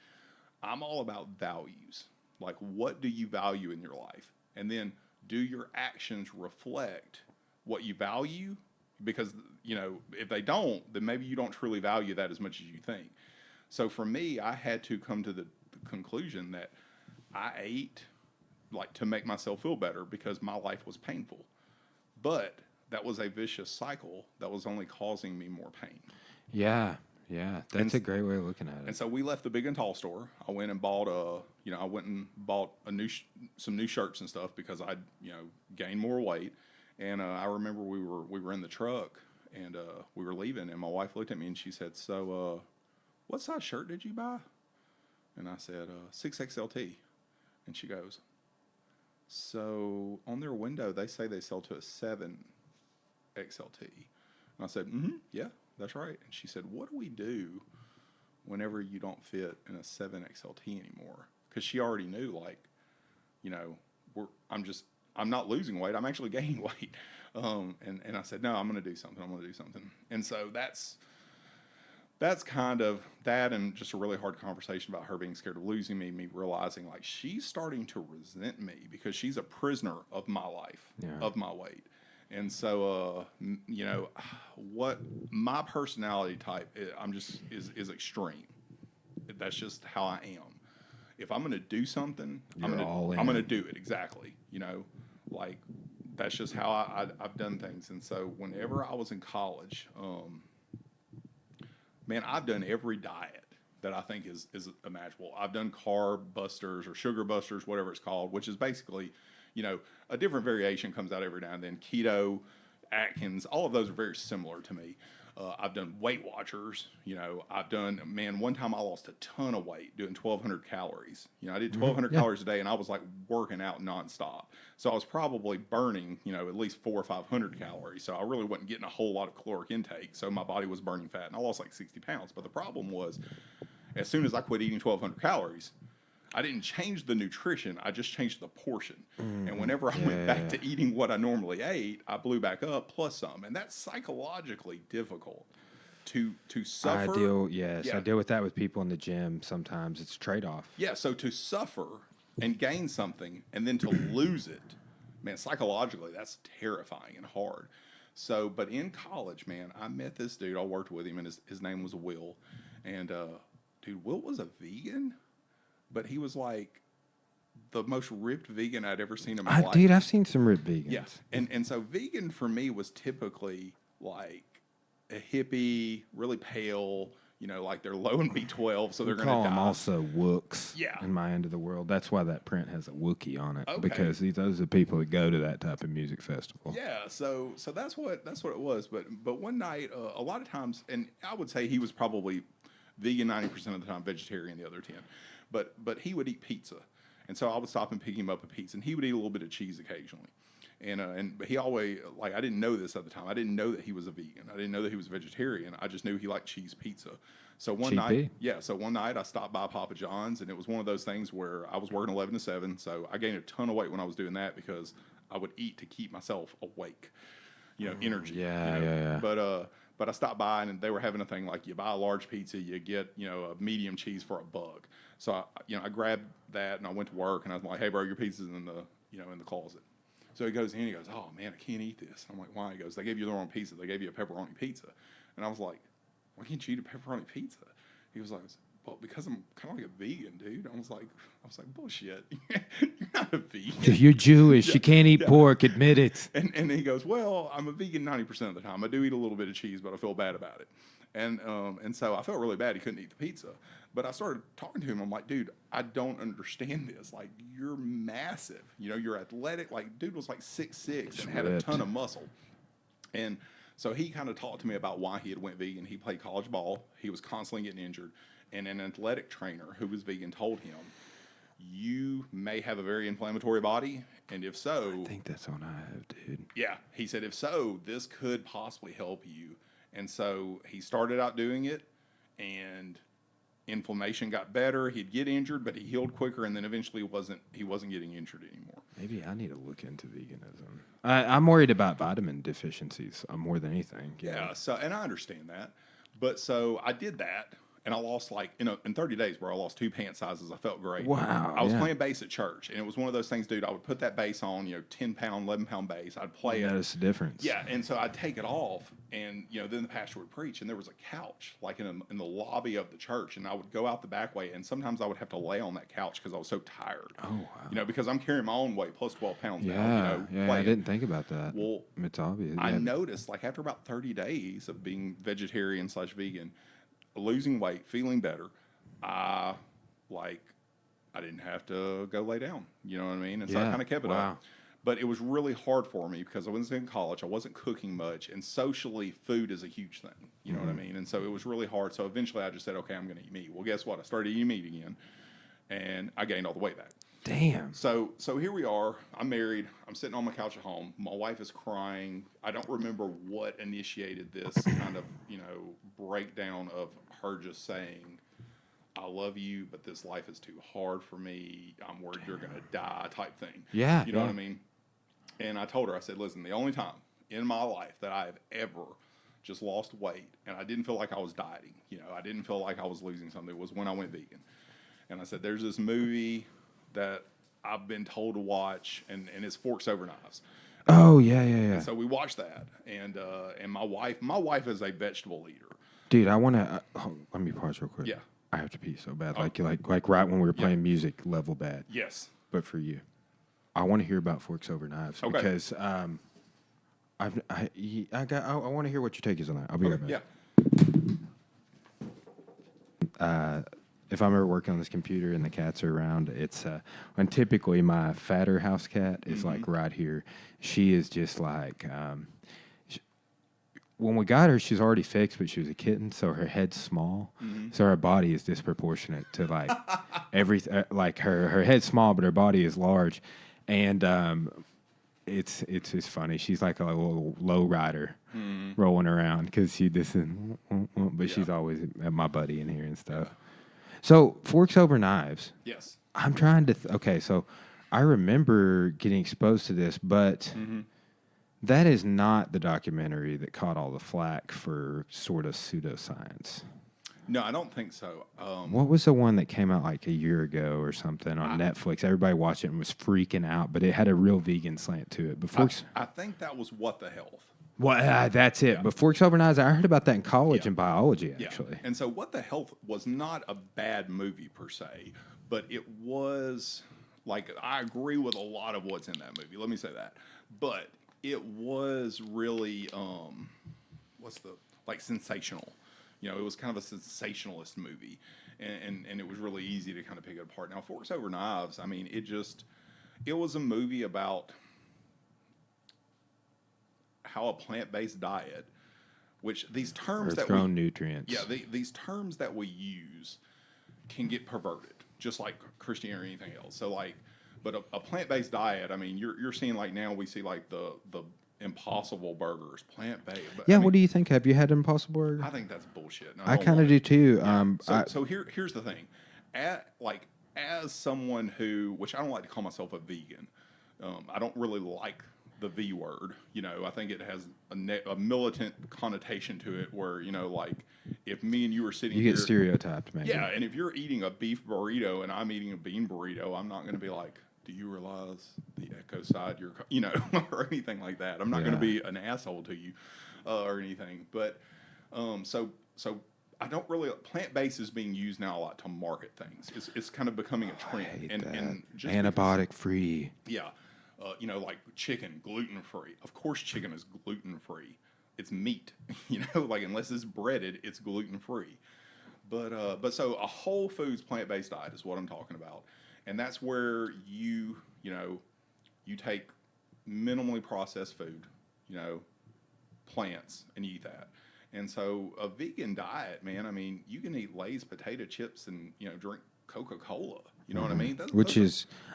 I'm all about values. Like, what do you value in your life? And then do your actions reflect what you value? Because, if they don't, then maybe you don't truly value that as much as you think. So for me, I had to come to the conclusion that I ate like to make myself feel better because my life was painful. But that was a vicious cycle that was only causing me more pain. Yeah. That's a great way of looking at it. And so we left the Big and Tall store. I went and bought some new shirts and stuff because I'd, gained more weight. And I remember we were in the truck, and we were leaving, and my wife looked at me and she said, so what size shirt did you buy? And I said, 6XLT. And she goes, so on their window, they say they sell to a 7XLT. And I said, yeah, that's right. And she said, what do we do whenever you don't fit in a 7XLT anymore? Because she already knew, like, you know, I'm not losing weight. I'm actually gaining weight. And I said, no, I'm going to do something. I'm going to do something. And so that's kind of that, and just a really hard conversation about her being scared of losing me realizing like she's starting to resent me because she's a prisoner of my life, of my weight. And so, you know, what my personality type, is extreme. That's just how I am. If I'm going to do something, I'm going to do it exactly. You know, like that's just how I've done things. And so, whenever I was in college, man, I've done every diet that I think is imaginable. I've done carb busters or sugar busters, whatever it's called, which is basically, you know, a different variation comes out every now and then. Keto, Atkins, all of those are very similar to me. I've done Weight Watchers. You know, man, one time I lost a ton of weight doing 1,200 calories. You know, I did 1,200 calories a day, and I was like working out nonstop. So I was probably burning, you know, at least 400 or 500 calories. So I really wasn't getting a whole lot of caloric intake. So my body was burning fat, and I lost like 60 pounds. But the problem was, as soon as I quit eating 1,200 calories, I didn't change the nutrition. I just changed the portion. And whenever I went back to eating what I normally ate, I blew back up plus some. And that's psychologically difficult to suffer. I deal with that with people in the gym sometimes. It's a trade-off. Yeah, so to suffer and gain something and then to lose it, man, psychologically, that's terrifying and hard. So, but in college, man, I met this dude. I worked with him, and his name was Will. And, dude, Will was a vegan. But he was like the most ripped vegan I'd ever seen in my life. Dude, I've seen some ripped vegans. Yeah. And so vegan for me was typically like a hippie, really pale, you know, like they're low in B12, so they're going to die. Call them also wooks Yeah. in my end of the world. That's why that print has a Wookiee on it. Okay. Because those are the people that go to that type of music festival. Yeah, so that's what it was. But one night, a lot of times, and I would say he was probably vegan 90% of the time, vegetarian the other 10. But he would eat pizza, and so I would stop and pick him up a pizza, and he would eat a little bit of cheese occasionally. But he always, like, I didn't know this at the time. I didn't know that he was a vegan. I didn't know that he was a vegetarian. I just knew he liked cheese pizza. So one night I stopped by Papa John's, and it was one of those things where I was working 11 to 7, so I gained a ton of weight when I was doing that because I would eat to keep myself awake, you know, energy. Yeah. But I stopped by, and they were having a thing like you buy a large pizza, you get, you know, a medium cheese for $1. So I grabbed that, and I went to work, and I was like, "Hey, bro, your pizza's in the closet." So he goes in, he goes, "Oh man, I can't eat this." I'm like, "Why?" He goes, "They gave you the wrong pizza. They gave you a pepperoni pizza." And I was like, "Why can't you eat a pepperoni pizza?" He was like, "Well, because I'm kind of like a vegan, dude." I was like, "Bullshit. You're not a vegan. You're Jewish. You can't eat pork. Admit it." And he goes, "Well, I'm a vegan 90% of the time. I do eat a little bit of cheese, but I feel bad about it." And so I felt really bad he couldn't eat the pizza. But I started talking to him. I'm like, "Dude, I don't understand this. Like, you're massive. You know, you're athletic. Like, dude was like 6'6" and had a ton of muscle." And so he kind of talked to me about why he had went vegan. He played college ball. He was constantly getting injured. And an athletic trainer who was vegan told him, "You may have a very inflammatory body, and if so..." I think that's what I have, dude. Yeah. He said, "If so, this could possibly help you." And so he started out doing it, and inflammation got better. He'd get injured, but he healed quicker, and then eventually he wasn't getting injured anymore. Maybe I need to look into veganism. I'm worried about vitamin deficiencies more than anything. Yeah. So, and I understand that, but so I did that. And I lost like in 30 days, bro. I lost 2 pant sizes. I felt great. Wow. I was playing bass at church, and it was one of those things, dude. I would put that bass on, 10-pound, 11-pound bass. I'd play it. Notice the difference. Yeah, and so I'd take it off, and then the pastor would preach, and there was a couch like in the lobby of the church, and I would go out the back way, and sometimes I would have to lay on that couch because I was so tired. Oh wow. Because I'm carrying my own weight plus 12 pounds now. Yeah, I didn't think about that. Well, it's obvious. I noticed like after about 30 days of being vegetarian/vegan. Losing weight, feeling better, I didn't have to go lay down. You know what I mean? And so I kind of kept it up. But it was really hard for me because I wasn't in college. I wasn't cooking much. And socially, food is a huge thing. You know what I mean? And so it was really hard. So eventually I just said, okay, I'm going to eat meat. Well, guess what? I started eating meat again. And I gained all the weight back. Damn. So here we are. I'm married. I'm sitting on my couch at home. My wife is crying. I don't remember what initiated this kind of, breakdown of her just saying, I love you, but this life is too hard for me. I'm worried you're going to die type thing. Yeah. You know what I mean? And I told her, I said, listen, the only time in my life that I have ever just lost weight and I didn't feel like I was dieting, I didn't feel like I was losing something, was when I went vegan. And I said, there's this movie that I've been told to watch, and it's Forks Over Knives. Oh, yeah. And so we watched that, and my wife is a vegetable eater. Dude, I want to. Let me pause real quick. Yeah. I have to pee so bad, like right when we were playing music, level bad. Yes. But for you, I want to hear about Forks Over Knives because I want to hear what your take is on that. I'll be right back. Yeah. If I'm ever working on this computer and the cats are around, it's when typically my fatter house cat is like right here. She is just like when we got her, she's already fixed, but she was a kitten, so her head's small, so her body is disproportionate to like like her head's small, but her body is large, and it's just funny. She's like a little low rider rolling around because but she's always my buddy in here and stuff. So, Forks Over Knives. Yes. I'm trying to... okay, so I remember getting exposed to this, but that is not the documentary that caught all the flack for sort of pseudoscience. No, I don't think so. What was the one that came out like a year ago or something on Netflix? Everybody watched it and was freaking out, but it had a real vegan slant to it. But Forks... I think that was What the Health. Well, that's it. Yeah. But Forks Over Knives, I heard about that in college in biology, actually. And so What the Health was not a bad movie per se, but it was, like, I agree with a lot of what's in that movie. Let me say that. But it was really, sensational. It was kind of a sensationalist movie. And it was really easy to kind of pick it apart. Now, Forks Over Knives, I mean, it was a movie about how a plant-based diet, which these terms nutrients. Yeah, these terms that we use can get perverted, just like Christianity or anything else. So but a plant-based diet, I mean, you're seeing like now we see like the Impossible Burgers, plant-based. Yeah, what do you think? Have you had Impossible Burger? I think that's bullshit. I kind of do too. Yeah. So here's the thing, as someone who, which I don't like to call myself a vegan, I don't really like the V word. I think it has a militant connotation to it where, like if me and you were sitting here. You get stereotyped, man. Yeah, and if you're eating a beef burrito and I'm eating a bean burrito, I'm not going to be like, do you realize the ecocide you're, or anything like that. I'm not going to be an asshole to you or anything. But so I don't really, plant-based is being used now a lot to market things. It's kind of becoming a trend. And just antibiotic free. Yeah. Like chicken, gluten-free. Of course chicken is gluten-free. It's meat, like unless it's breaded, it's gluten-free. But so a whole foods plant-based diet is what I'm talking about. And that's where you take minimally processed food, plants, and eat that. And so a vegan diet, man, I mean, you can eat Lay's potato chips and, drink Coca-Cola. You know what I mean?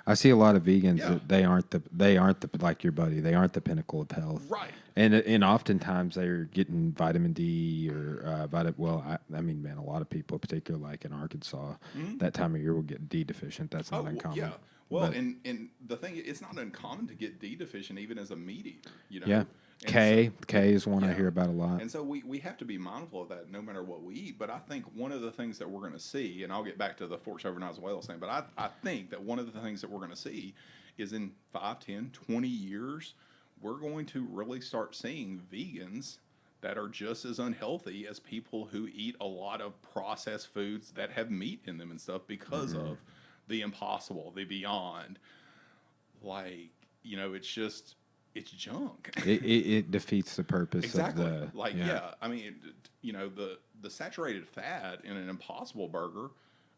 I see a lot of vegans that they aren't the like your buddy. They aren't the pinnacle of health. Right. And oftentimes they're getting vitamin D or I mean, man, a lot of people, particularly like in Arkansas, that time of year will get D deficient. That's not uncommon. Yeah. Well, and the thing, it's not uncommon to get D deficient even as a meat eater. Yeah. K is one I hear about a lot. And so we have to be mindful of that no matter what we eat. But I think one of the things that we're going to see, and I'll get back to the Forks Over Knives Whale thing, but I think that one of the things that we're going to see is in 5, 10, 20 years, we're going to really start seeing vegans that are just as unhealthy as people who eat a lot of processed foods that have meat in them and stuff because of the Impossible, the Beyond. Like, it's junk. It defeats the purpose of the... I mean, the saturated fat in an Impossible Burger,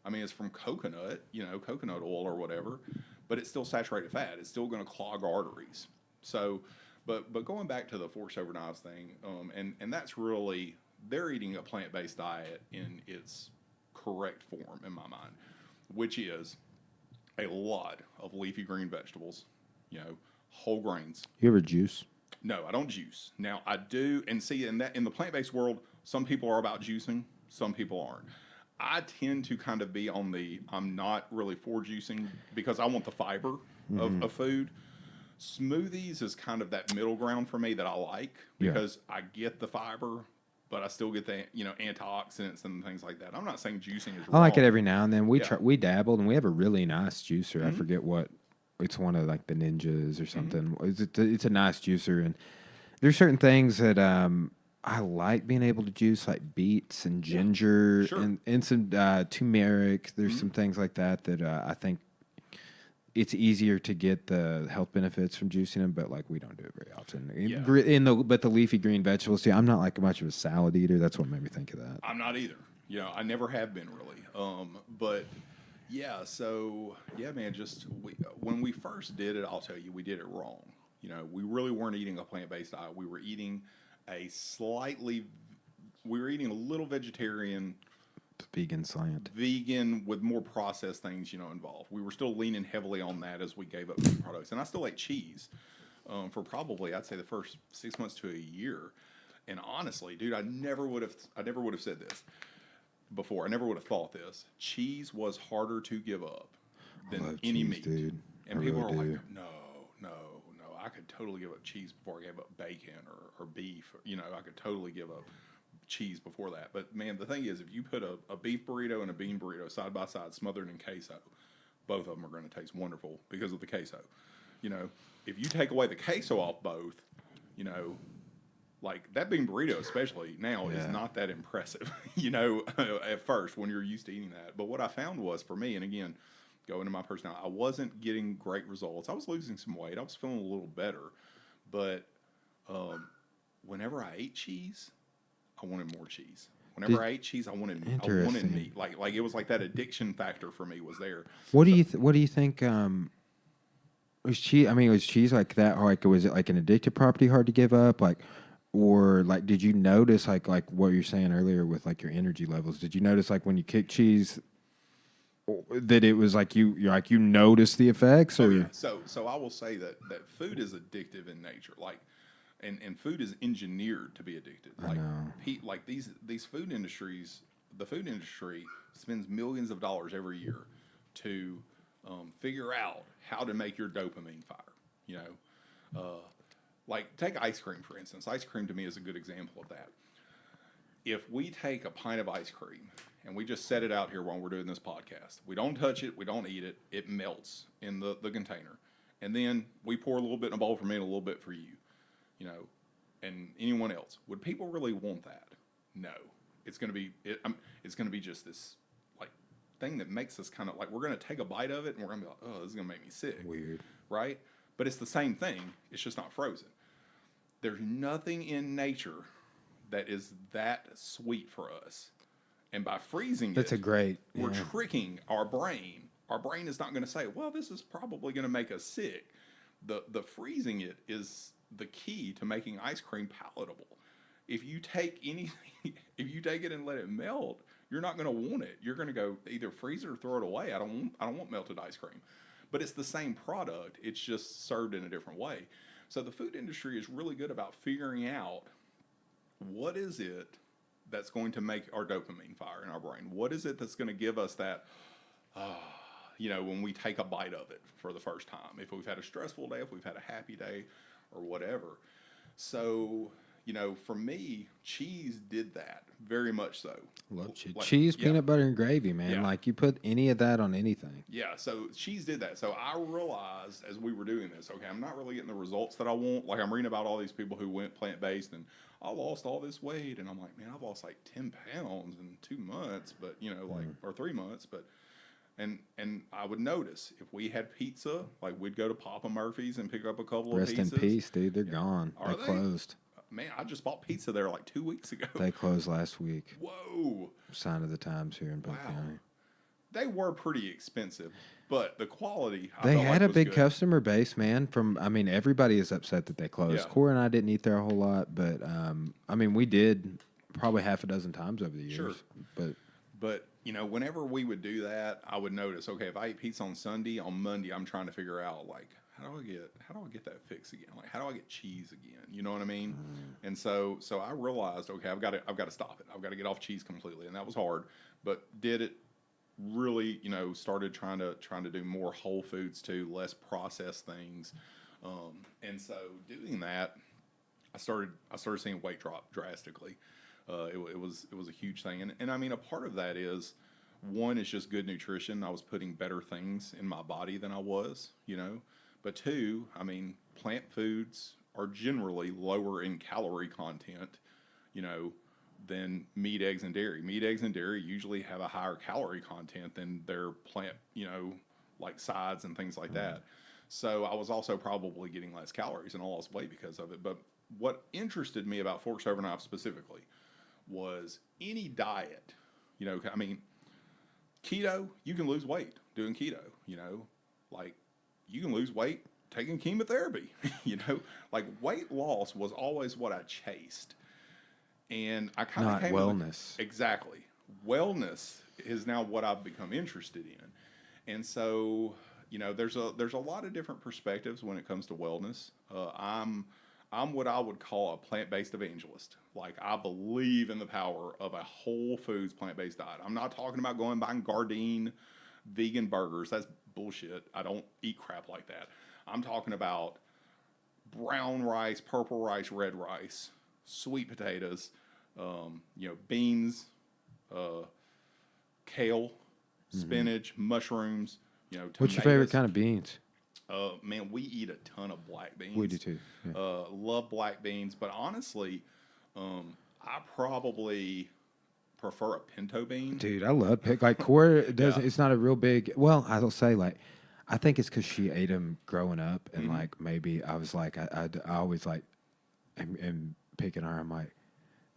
I mean, it's from coconut, coconut oil or whatever, but it's still saturated fat. It's still going to clog arteries. So, but going back to the Forks Over Knives thing, and that's really, they're eating a plant-based diet in its correct form, in my mind, which is a lot of leafy green vegetables, whole grains. You ever juice? No, I don't juice. Now I do, and see in the plant-based world, some people are about juicing, some people aren't. I tend to kind of be on I'm not really for juicing because I want the fiber of food. Smoothies is kind of that middle ground for me that I like because I get the fiber, but I still get the antioxidants and things like that. I'm not saying juicing is wrong. I like it every now and then. We dabbled, and we have a really nice juicer. I forget what it's one of like the Ninjas or something. It's a nice juicer, and there's certain things that I like being able to juice, like beets and ginger and some turmeric. There's some things like that I think it's easier to get the health benefits from juicing them, but like we don't do it very often. But the leafy green vegetables, I'm not like much of a salad eater. That's what made me think of that. I'm not either. I never have been really. But yeah, so yeah, man. When we first did it, I'll tell you, we did it wrong. We really weren't eating a plant-based diet. We were eating we were eating a little vegetarian. Vegan slant. Vegan with more processed things, involved. We were still leaning heavily on that as we gave up food products. And I still ate cheese for probably, I'd say, the first 6 months to a year. And honestly, dude, I never would have said this before. I never would have thought this. Cheese was harder to give up than any meat. Dude. And people are like, no. I could totally give up cheese before I gave up bacon or beef. I could totally give up cheese before that. But man, the thing is, if you put a beef burrito and a bean burrito side by side, smothered in queso, both of them are going to taste wonderful because of the queso. If you take away the queso off both, like that bean burrito especially now is not that impressive, at first when you're used to eating that. But what I found was, for me, and again, going into my personality, I wasn't getting great results. I was losing some weight. I was feeling a little better. But whenever I ate cheese, I wanted more cheese. Whenever I ate cheese, I wanted meat. Like it was like that addiction factor for me was there. What do you think? Was cheese? I mean, was cheese like that? Like, was it like an addictive property, hard to give up? Like, or like, did you notice like what you're saying earlier with like your energy levels? Did you notice like when you kick cheese that it was like you noticed the effects? Or yeah. So I will say that food is addictive in nature. Like. And food is engineered to be addicted. Like these food industries, the food industry spends millions of dollars every year to figure out how to make your dopamine fire. Like take ice cream for instance. Ice cream to me is a good example of that. If we take a pint of ice cream and we just set it out here while we're doing this podcast, we don't touch it, we don't eat it, it melts in the container, and then we pour a little bit in a bowl for me and a little bit for you. And anyone else. Would people really want that? No. It's going to be just this like thing that makes us kind of like, we're going to take a bite of it and we're going to be like, oh, this is going to make me sick. Weird. Right? But it's the same thing. It's just not frozen. There's nothing in nature that is that sweet for us. And by freezing we're tricking our brain. Our brain is not going to say, well, this is probably going to make us sick. The freezing it is the key to making ice cream palatable. If you take it and let it melt, you're not going to want it. You're going to go either freeze it or throw it away. I don't want melted ice cream. But it's the same product. It's just served in a different way. So the food industry is really good about figuring out what is it that's going to make our dopamine fire in our brain. What is it that's going to give us that when we take a bite of it for the first time, if we've had a stressful day, if we've had a happy day, or whatever. So, for me, cheese did that very much so. Love cheese. Cheese, peanut butter, and gravy, man. Yeah. Like, you put any of that on anything. Yeah, so cheese did that. So I realized as we were doing this, okay, I'm not really getting the results that I want. Like, I'm reading about all these people who went plant-based and I lost all this weight. And I'm like, man, I've lost like 10 pounds in 2 months, but, or 3 months. But And I would notice if we had pizza, like we'd go to Papa Murphy's and pick up a couple of pizzas. Rest in peace, dude. They're gone. They closed. Man, I just bought pizza there like 2 weeks ago. They closed last week. Whoa. Sign of the times here in Polk County. They were pretty expensive, but the quality, they had a big customer base, man. Everybody is upset that they closed. Yeah. Corey and I didn't eat there a whole lot, but we did probably half a dozen times over the years. Sure. But whenever we would do that, I would notice, okay, if I eat pizza on Sunday, on Monday, I'm trying to figure out like how do I get that fix again? Like how do I get cheese again? You know what I mean? And so I realized, okay, I've got to stop it. I've got to get off cheese completely, and that was hard, but did it really, started trying to do more whole foods too, less processed things, and so doing that, I started seeing weight drop drastically. It was a huge thing, and I mean a part of that is one is just good nutrition. I was putting better things in my body than I was, but two, I mean plant foods are generally lower in calorie content, you know, than meat, eggs, and dairy. Meat, eggs, and dairy usually have a higher calorie content than their plant, like sides and things like that. So I was also probably getting less calories and I lost weight because of it. But what interested me about forks over knives specifically was any diet. I mean, keto, you can lose weight doing keto, like you can lose weight taking chemotherapy, like weight loss was always what I chased. And I kind of Not came wellness. exactly. Wellness is now what I've become interested in. And so, there's a lot of different perspectives when it comes to wellness. I'm what I would call a plant-based evangelist. Like I believe in the power of a whole foods plant-based diet. I'm not talking about going buying Gardein vegan burgers. That's bullshit. I don't eat crap like that. I'm talking about brown rice, purple rice, red rice, sweet potatoes, beans, uh, kale, spinach, mushrooms, What's your favorite tomatoes. kind of beans? Man, we eat a ton of black beans. We do too. Yeah. Love black beans, but honestly, I probably prefer a pinto bean. Dude, I love pick like Cora doesn't. Yeah. It's not a real big. Well, I'll say like, I think it's because she ate them growing up, and Mm-hmm. like maybe I was like I always like, am picking her. I'm like,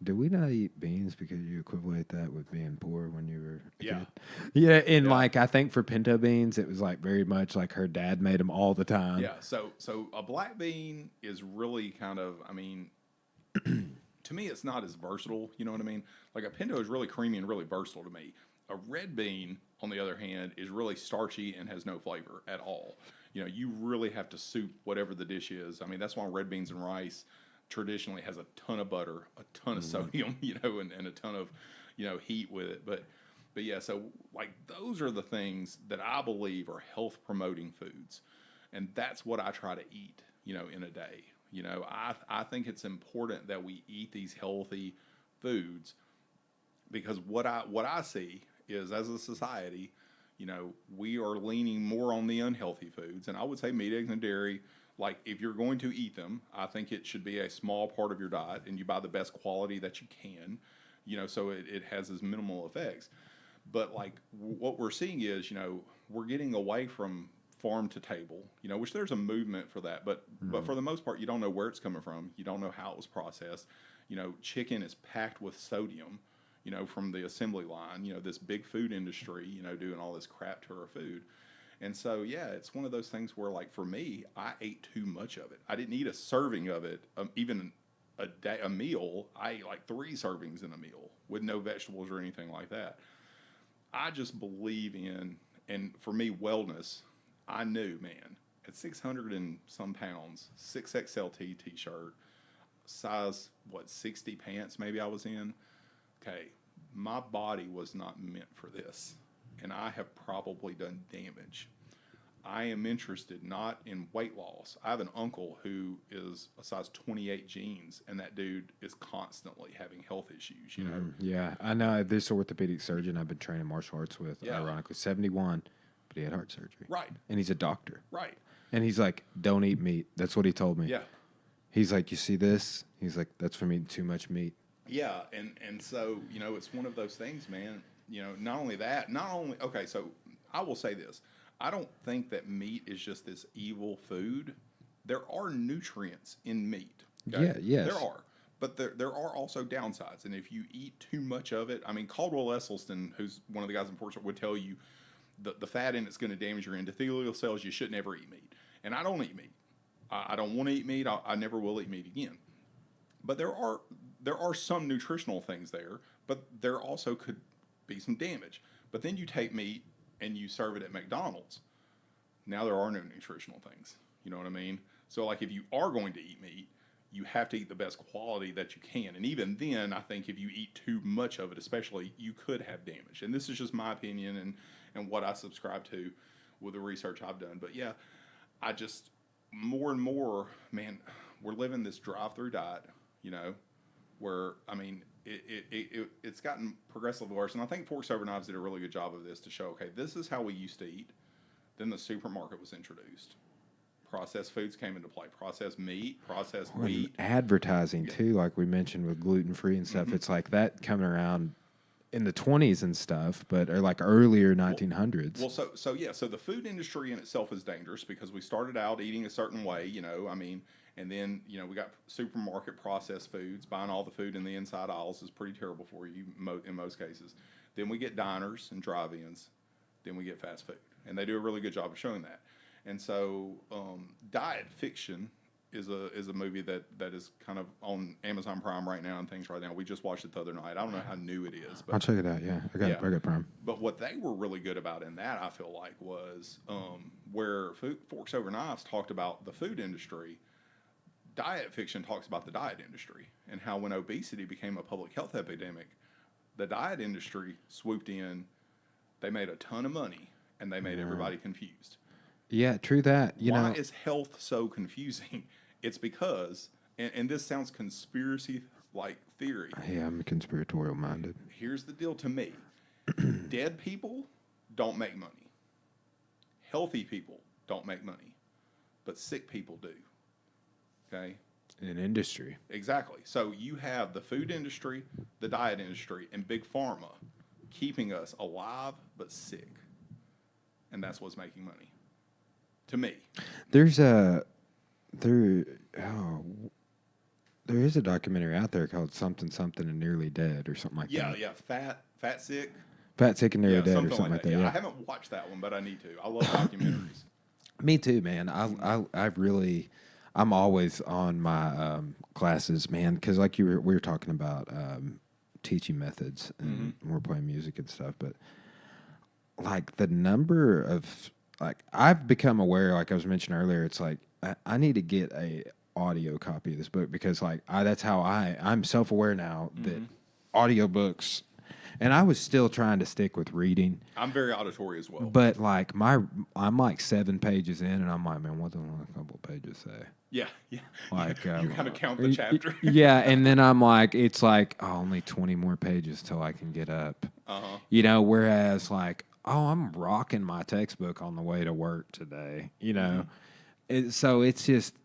do we not eat beans because you equivalent that with being poor when you were a Yeah. kid? Yeah, and Yeah. like I think for pinto beans, it was like very much like her dad made them all the time. Yeah, so a black bean is really kind of, I mean, to me, it's not as versatile. You know what I mean? Like a pinto is really creamy and really versatile to me. A red bean, on the other hand, is really starchy and has no flavor at all. You really have to soup whatever the dish is. I mean, that's why red beans and rice traditionally has a ton of butter, a ton of sodium, and a ton of, heat with it. But yeah, so like those are the things that I believe are health promoting foods. And that's what I try to eat, in a day. I think it's important that we eat these healthy foods because what I see is as a society, we are leaning more on the unhealthy foods. And I would say meat, eggs, and dairy, like if you're going to eat them, I think it should be a small part of your diet and you buy the best quality that you can, so it has as minimal effects. But like what we're seeing is, we're getting away from farm to table, which there's a movement for that, but for the most part, you don't know where it's coming from. You don't know how it was processed. Chicken is packed with sodium, from the assembly line. This big food industry, doing all this crap to our food. And so, yeah, it's one of those things where, like, for me, I ate too much of it. I didn't eat a serving of it, even a meal. I ate like 3 servings in a meal with no vegetables or anything like that. I just believe in, and for me, wellness. I knew, man, at 600 and some pounds, 6XLT t-shirt, size, 60 pants maybe I was in. Okay, my body was not meant for this. And I have probably done damage. I am interested not in weight loss. I have an uncle who is a size 28 jeans, and that dude is constantly having health issues. Yeah, I know this orthopedic surgeon I've been training martial arts with. Yeah. Ironically, 71, but he had heart surgery. Right. And he's a doctor. Right. And he's like, don't eat meat. That's what he told me. Yeah. He's like, you see this? He's like, that's from eating too much meat. Yeah, and so, it's one of those things, man. Not only that, okay, so I will say this. I don't think that meat is just this evil food. There are nutrients in meat. Okay? Yeah, yes. There are. But there are also downsides. And if you eat too much of it, I mean, Caldwell Esselstyn, who's one of the guys in Fortune, would tell you the fat in it's going to damage your endothelial cells. You shouldn't ever eat meat. And I don't eat meat. I don't want to eat meat. I never will eat meat again. But there are some nutritional things there, but there also could be some damage. But then you take meat and you serve it at McDonald's. Now there are no nutritional things. You know what I mean? So like if you are going to eat meat, you have to eat the best quality that you can. And even then, I think if you eat too much of it, especially, you could have damage. And this is just my opinion and what I subscribe to with the research I've done. But yeah, I just, more and more, man, we're living this drive-through diet, you know, where, I mean, it's gotten progressively worse. And I think Forks Over Knives did a really good job of this to show, okay, this is how we used to eat. Then the supermarket was introduced. Processed foods came into play. Processed meat, processed wheat. Advertising too, like we mentioned with gluten free and stuff. It's like that coming around in the 20s and stuff, but or like earlier 1900s. Well, so the food industry in itself is dangerous because we started out eating a certain way, you know. I mean, and then we got supermarket processed foods. Buying all the food in the inside aisles is pretty terrible for you in most cases. Then we get diners and drive-ins. Then we get fast food, and they do a really good job of showing that. And so, Diet Fiction is a movie that is kind of on Amazon Prime right now and things right now. We just watched it the other night. I don't know how new it is, but I'll check it out. Yeah, I got Prime. But what they were really good about in that, I feel like, was where Forks Over Knives talked about the food industry. Diet Fiction talks about the diet industry and how when obesity became a public health epidemic, the diet industry swooped in. They made a ton of money and they made everybody confused. Yeah, true that. Why is health so confusing? It's because, and this sounds conspiracy-like theory. Yeah, I'm conspiratorial minded. Here's the deal to me. Dead people don't make money. Healthy people don't make money. But sick people do. Okay? In an industry. Exactly. So you have the food industry, the diet industry, and big pharma keeping us alive but sick. And that's what's making money. To me. There is a documentary out there called Something and Nearly Dead or something like that. Yeah, fat sick. Fat Sick and Nearly Dead or something like that. Yeah. I haven't watched that one, but I need to. I love documentaries. Me too, man. I'm always on my classes, man, because like we were talking about teaching methods and we're playing music and stuff, but like the number of I've become aware, like I was mentioning earlier, it's like I need to get a audio copy of this book because that's how I'm self-aware now that audiobooks, and I was still trying to stick with reading. I'm very auditory as well. But I'm like 7 pages in and I'm like, man, what do a couple of pages say? Yeah. Like you kind of count the chapter. Yeah, and then I'm like, it's like, only 20 more pages till I can get up. Whereas like, I'm rocking my textbook on the way to work today, so it's just,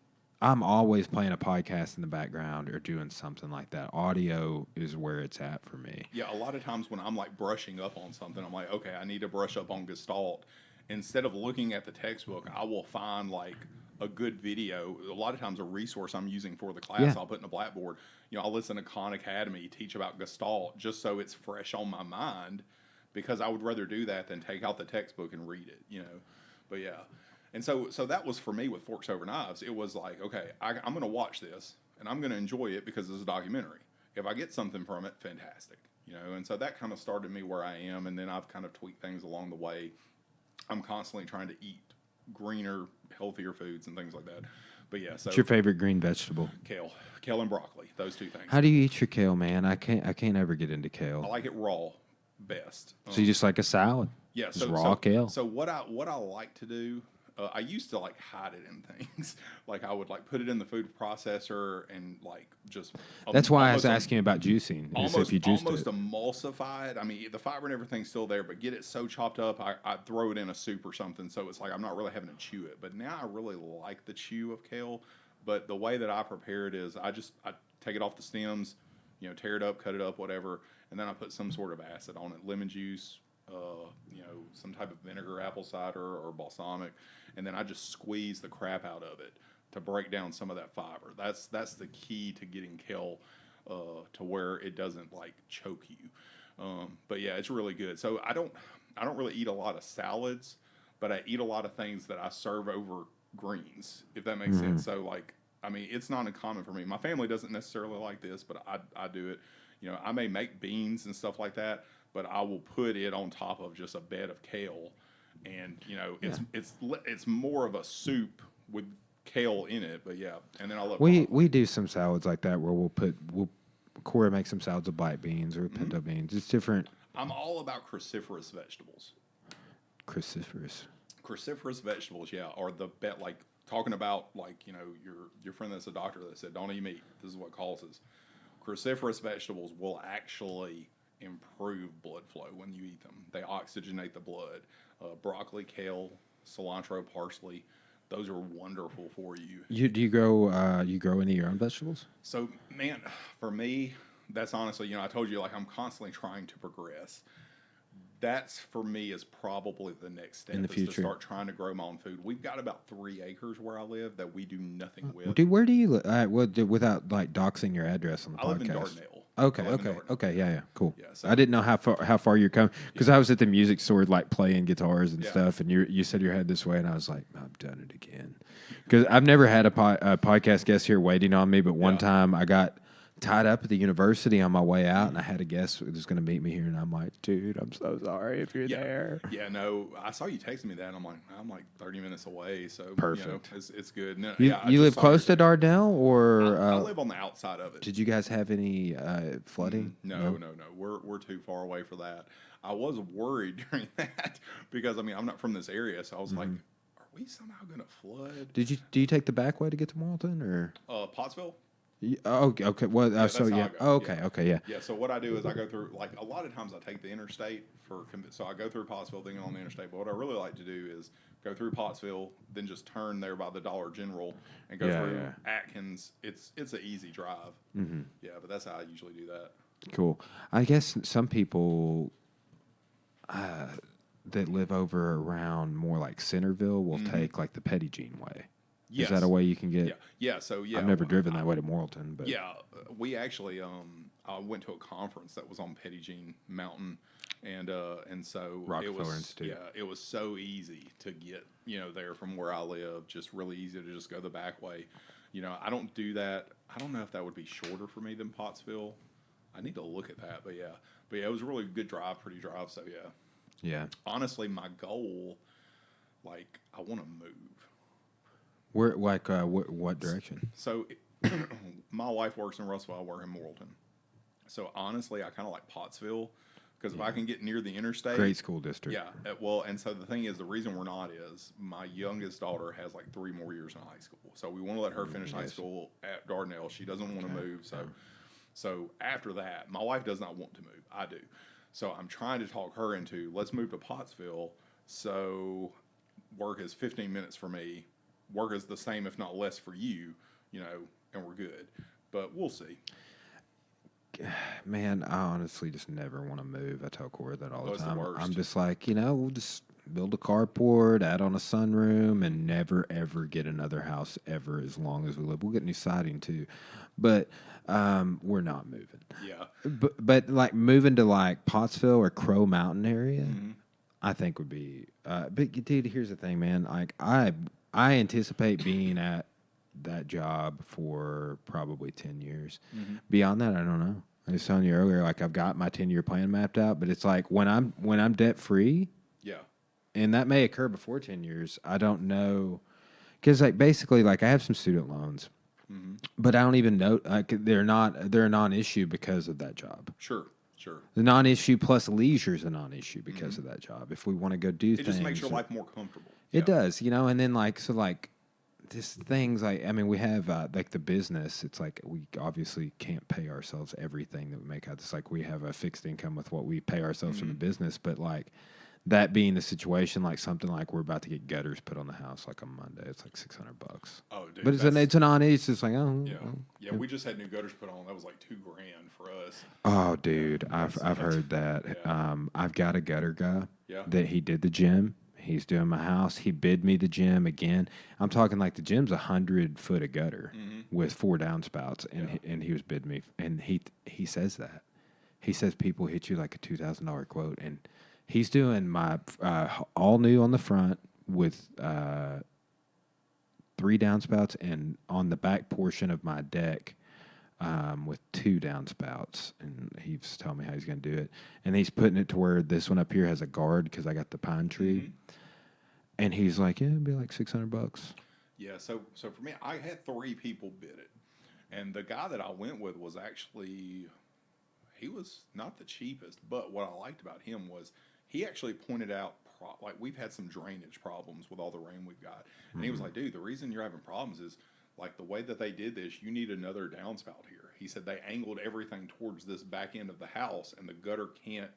I'm always playing a podcast in the background or doing something like that. Audio is where it's at for me. Yeah, a lot of times when I'm like brushing up on something, I'm like, okay, I need to brush up on Gestalt. Instead of looking at the textbook, I will find like a good video. A lot of times a resource I'm using for the class, I'll put in a Blackboard. I'll listen to Khan Academy teach about Gestalt just so it's fresh on my mind, because I would rather do that than take out the textbook and read it, But yeah. And so that was for me with Forks Over Knives. It was like, okay, I'm going to watch this, and I'm going to enjoy it because it's a documentary. If I get something from it, fantastic. And so that kind of started me where I am, and then I've kind of tweaked things along the way. I'm constantly trying to eat greener, healthier foods and things like that. But yeah, so what's your favorite green vegetable? Kale and broccoli, those two things. How do you eat your kale, man? I can't ever get into kale. I like it raw best. So you just like a salad? Yeah, just raw kale. So what I like to do, I used to like hide it in things. Like I would like put it in the food processor and like just. That's why I was asking about juicing. Almost if you emulsify it. I mean, the fiber and everything's still there, but get it so chopped up, I throw it in a soup or something. So it's like I'm not really having to chew it. But now I really like the chew of kale. But the way that I prepare it is I take it off the stems, tear it up, cut it up, whatever, and then I put some sort of acid on it, lemon juice. Some type of vinegar, apple cider, or balsamic, and then I just squeeze the crap out of it to break down some of that fiber. That's the key to getting kale to where it doesn't like choke you. But yeah, it's really good. So I don't really eat a lot of salads, but I eat a lot of things that I serve over greens, if that makes sense. So like, I mean, it's not uncommon for me. My family doesn't necessarily like this, but I do it. I may make beans and stuff like that, but I will put it on top of just a bed of kale, and it's more of a soup with kale in it. But yeah, and then I love We do some salads like that where we'll Corey makes some salads of black beans or pinto beans. It's different. I'm all about cruciferous vegetables. Cruciferous. Cruciferous vegetables, yeah, are the bet. Like talking about like your friend that's a doctor that said don't eat meat. This is what causes cruciferous vegetables will actually improve blood flow when you eat them. They oxygenate the blood. Broccoli, kale, cilantro, parsley. Those are wonderful for you. Do you grow any of your own vegetables? So, man, for me, that's honestly, I told you, like, I'm constantly trying to progress. That's, for me, is probably the next step In the is future. to start trying to grow my own food. We've got about 3 acres where I live that we do nothing with. Dude, where do you live? Without like doxing your address on the podcast. I live in Dardanelle. Okay, yeah, cool. Yeah, so I didn't know how far you're coming because I was at the music store like playing guitars and stuff, and you said you're headed this way, and I was like, I've done it again because I've never had a podcast guest here waiting on me, but one time I got tied up at the university on my way out, and I had a guest who was going to meet me here, and I'm like, dude, I'm so sorry if you're there. Yeah, no, I saw you texting me that, and I'm like 30 minutes away, so Perfect. It's good. No, You live close to Dardanelle, or I live on the outside of it. did you guys have any flooding? No. We're too far away for that. I was worried during that because I'm not from this area, so I was like, are we somehow going to flood? Do you take the back way to get to Morrilton, or Pottsville? okay. Well, that's how I go. Okay, yeah. Yeah, so what I do is I go through, like, a lot of times I take the interstate so I go through Pottsville, then on the interstate. But what I really like to do is go through Pottsville, then just turn there by the Dollar General and go through Atkins. It's an easy drive. Mm-hmm. Yeah, but that's how I usually do that. Cool. I guess some people that live over around more like Centerville will take like the Petty Jean way. Yes. Is that a way you can get? Yeah. So I've never driven that way to Morrilton, but we actually I went to a conference that was on Petty Jean Mountain, and so Rockefeller Institute. Yeah, it was so easy to get there from where I live. Just really easy to just go the back way. I don't do that. I don't know if that would be shorter for me than Pottsville. I need to look at that, but yeah, it was a really good drive, pretty drive. So yeah. Yeah. Honestly, my goal, like, I want to move. Where, like, what direction? So, my wife works in Russell. I work in Morrilton. So, honestly, I kind of like Pottsville because if I can get near the interstate. Great school district. Yeah. Well, and so the thing is, the reason we're not is my youngest daughter has like 3 more years in high school. So, we want to let her finish high school at Dardanelle. She doesn't want to move. So, after that, my wife does not want to move. I do. So, I'm trying to talk her into let's move to Pottsville. So, work is 15 minutes for me. Work is the same, if not less, for you, and we're good. But we'll see. Man, I honestly just never want to move. I tell Corey that all the time. The worst. I'm just like, we'll just build a carport, add on a sunroom, and never, ever get another house ever as long as we live. We'll get new siding, too. But we're not moving. Yeah. But like, moving to, like, Pottsville or Crow Mountain area, I think would be... but, dude, here's the thing, man. Like, I anticipate being at that job for probably 10 years. Mm-hmm. Beyond that, I don't know. I was telling you earlier, like I've got my 10-year plan mapped out, but it's like when I'm debt free, and that may occur before 10 years. I don't know, because like basically, like I have some student loans, but I don't even know like they're a non-issue because of that job. Sure. The non-issue plus leisure is a non-issue because of that job. If we want to go do things, it just makes your life more comfortable. It does, and then like just things like we have like the business. It's like we obviously can't pay ourselves everything that we make out. It's like we have a fixed income with what we pay ourselves from the business, but like that being the situation, like something like we're about to get gutters put on the house like on Monday. It's like $600. Oh, dude, but it's a non-issue. It's just like yeah. We just had new gutters put on. That was like $2,000 for us. Oh, dude, I've heard that. Yeah. I've got a gutter guy that he did the gym. He's doing my house. He bid me the gym again. I'm talking like the gym's 100 foot of gutter with 4 downspouts, and he was bid me. And he says that. He says people hit you like a $2,000 quote, and he's doing my all new on the front with 3 downspouts, and on the back portion of my deck, with 2 downspouts, and he was telling me how he's going to do it. And he's putting it to where this one up here has a guard because I got the pine tree. Mm-hmm. And he's like, yeah, it'd be like $600. Yeah, so for me, I had 3 people bid it, and the guy that I went with was actually, he was not the cheapest, but what I liked about him was he actually pointed out like we've had some drainage problems with all the rain we've got, and he was like, dude, the reason you're having problems is like the way that they did this, you need another downspout here. He said they angled everything towards this back end of the house, and the gutter can't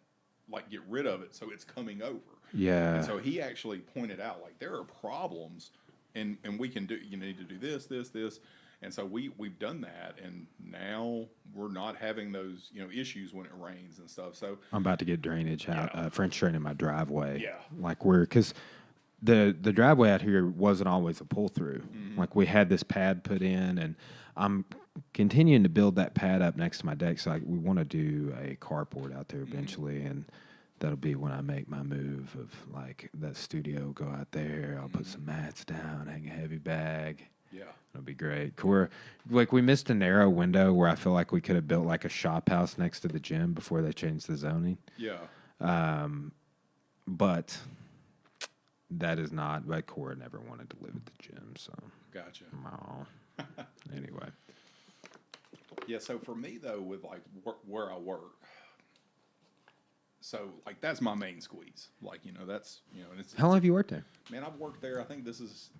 like get rid of it, so it's coming over. Yeah. And so he actually pointed out like there are problems, and we can do, you need to do this, this, this. And so we've done that, and now we're not having those, you know, issues when it rains and stuff. So I'm about to get drainage out, Yeah. French drain in my driveway. Yeah. Like because the driveway out here wasn't always a pull through. Mm-hmm. Like we had this pad put in, and I'm continuing to build that pad up next to my deck. So we want to do a carport out there eventually, and that'll be when I make my move of like that studio, go out there. I'll put some mats down, hang a heavy bag. yeah, It'll be great. We're like we missed a narrow window where I feel like we could have built like a shop house next to the gym before they changed the zoning. yeah, But that is not. But Cora never wanted to live at the gym, so gotcha. no. Anyway, Yeah, so for me though, with like where I work, so like that's my main squeeze. Like, you know, that's, you know, and it's how long have you worked there? man, I've worked there. I think this is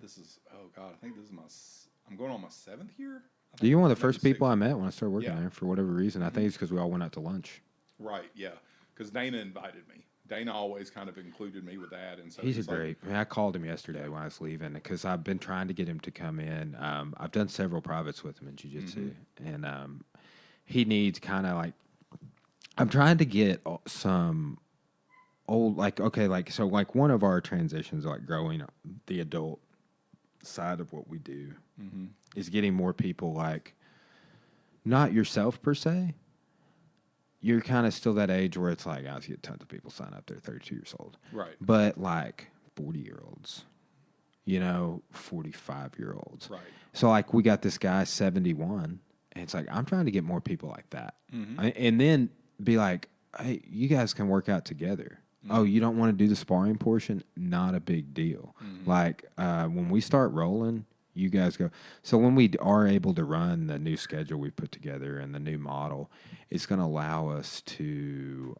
oh god, I think this is I'm going on my 7th year. You're one of the Maybe first people 6th. I met when I started working Yeah. there for whatever reason. I think it's because we all went out to lunch. Right, yeah, because Dana invited me. Dana always kind of included me with that, and so He's a it's like, great. I mean, I called him yesterday when I was leaving because I've been trying to get him to come in. I've done several privates with him in jiu-jitsu, and he needs kind of like. I'm trying to get some old like okay like so like one of our transitions like growing the adult side of what we do is getting more people like not yourself per se. You're kind of still that age where it's like I see tons of people sign up. They're 32 years old, right, but like 40-year-olds, you know, 45-year-olds. right, So like we got this guy 71, and it's like I'm trying to get more people like that, and then be like, hey, you guys can work out together. Oh, you don't want to do the sparring portion? Not a big deal. Like when we start rolling, you guys go. So when we are able to run the new schedule we put together and the new model, it's going to allow us to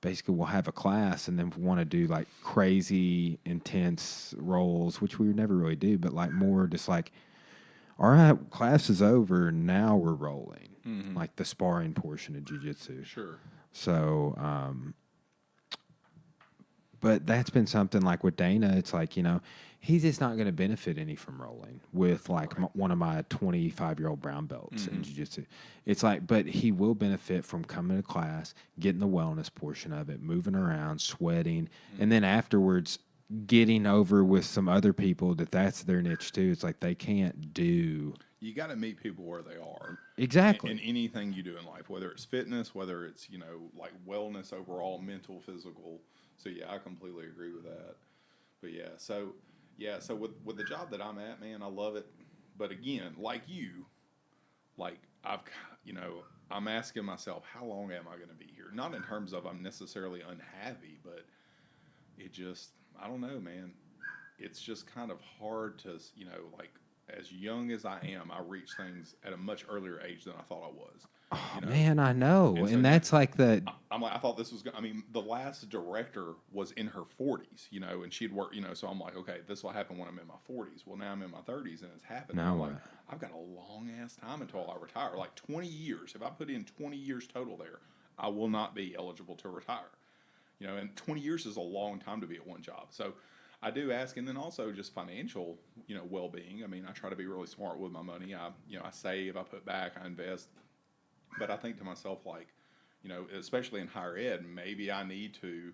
basically we'll have a class, and then we want to do like crazy intense rolls, which we would never really do, but like more just like, all right, class is over, now we're rolling, like the sparring portion of jiu-jitsu. sure, So, but that's been something like with Dana, it's like, you know, he's just not going to benefit any from rolling with like one of my 25-year-old brown belts in jiu-jitsu. It's like, but he will benefit from coming to class, getting the wellness portion of it, moving around, sweating, and then afterwards getting over with some other people that's their niche too. It's like they can't do. you got to meet people where they are. Exactly. In anything you do in life, whether it's fitness, whether it's, you know, like wellness overall, mental, physical. So yeah, I completely agree with that. But so with the job that I'm at, man, I love it. But again, like you, like you know, I'm asking myself, how long am I going to be here? Not in terms of I'm necessarily unhappy, but it just, I don't know, man. It's just kind of hard to, you know, like as young as I am, I reach things at a much earlier age than I thought I was. Oh, you know? man, I know. And so And that's like the. I'm like, I thought this was, I mean, the last director was in her 40s, you know, and she'd worked, you know, so I'm like, okay, this will happen when I'm in my 40s. Well, now I'm in my 30s and it's happened. Now I'm what? like, I've got a long ass time until I retire, like 20 years. If I put in 20 years total there, I will not be eligible to retire. You know, and 20 years is a long time to be at one job. So I do ask, and then also just financial, you know, well-being. I mean, I try to be really smart with my money. I save, I put back, I invest. But I think to myself, like, you know, especially in higher ed, maybe I need to,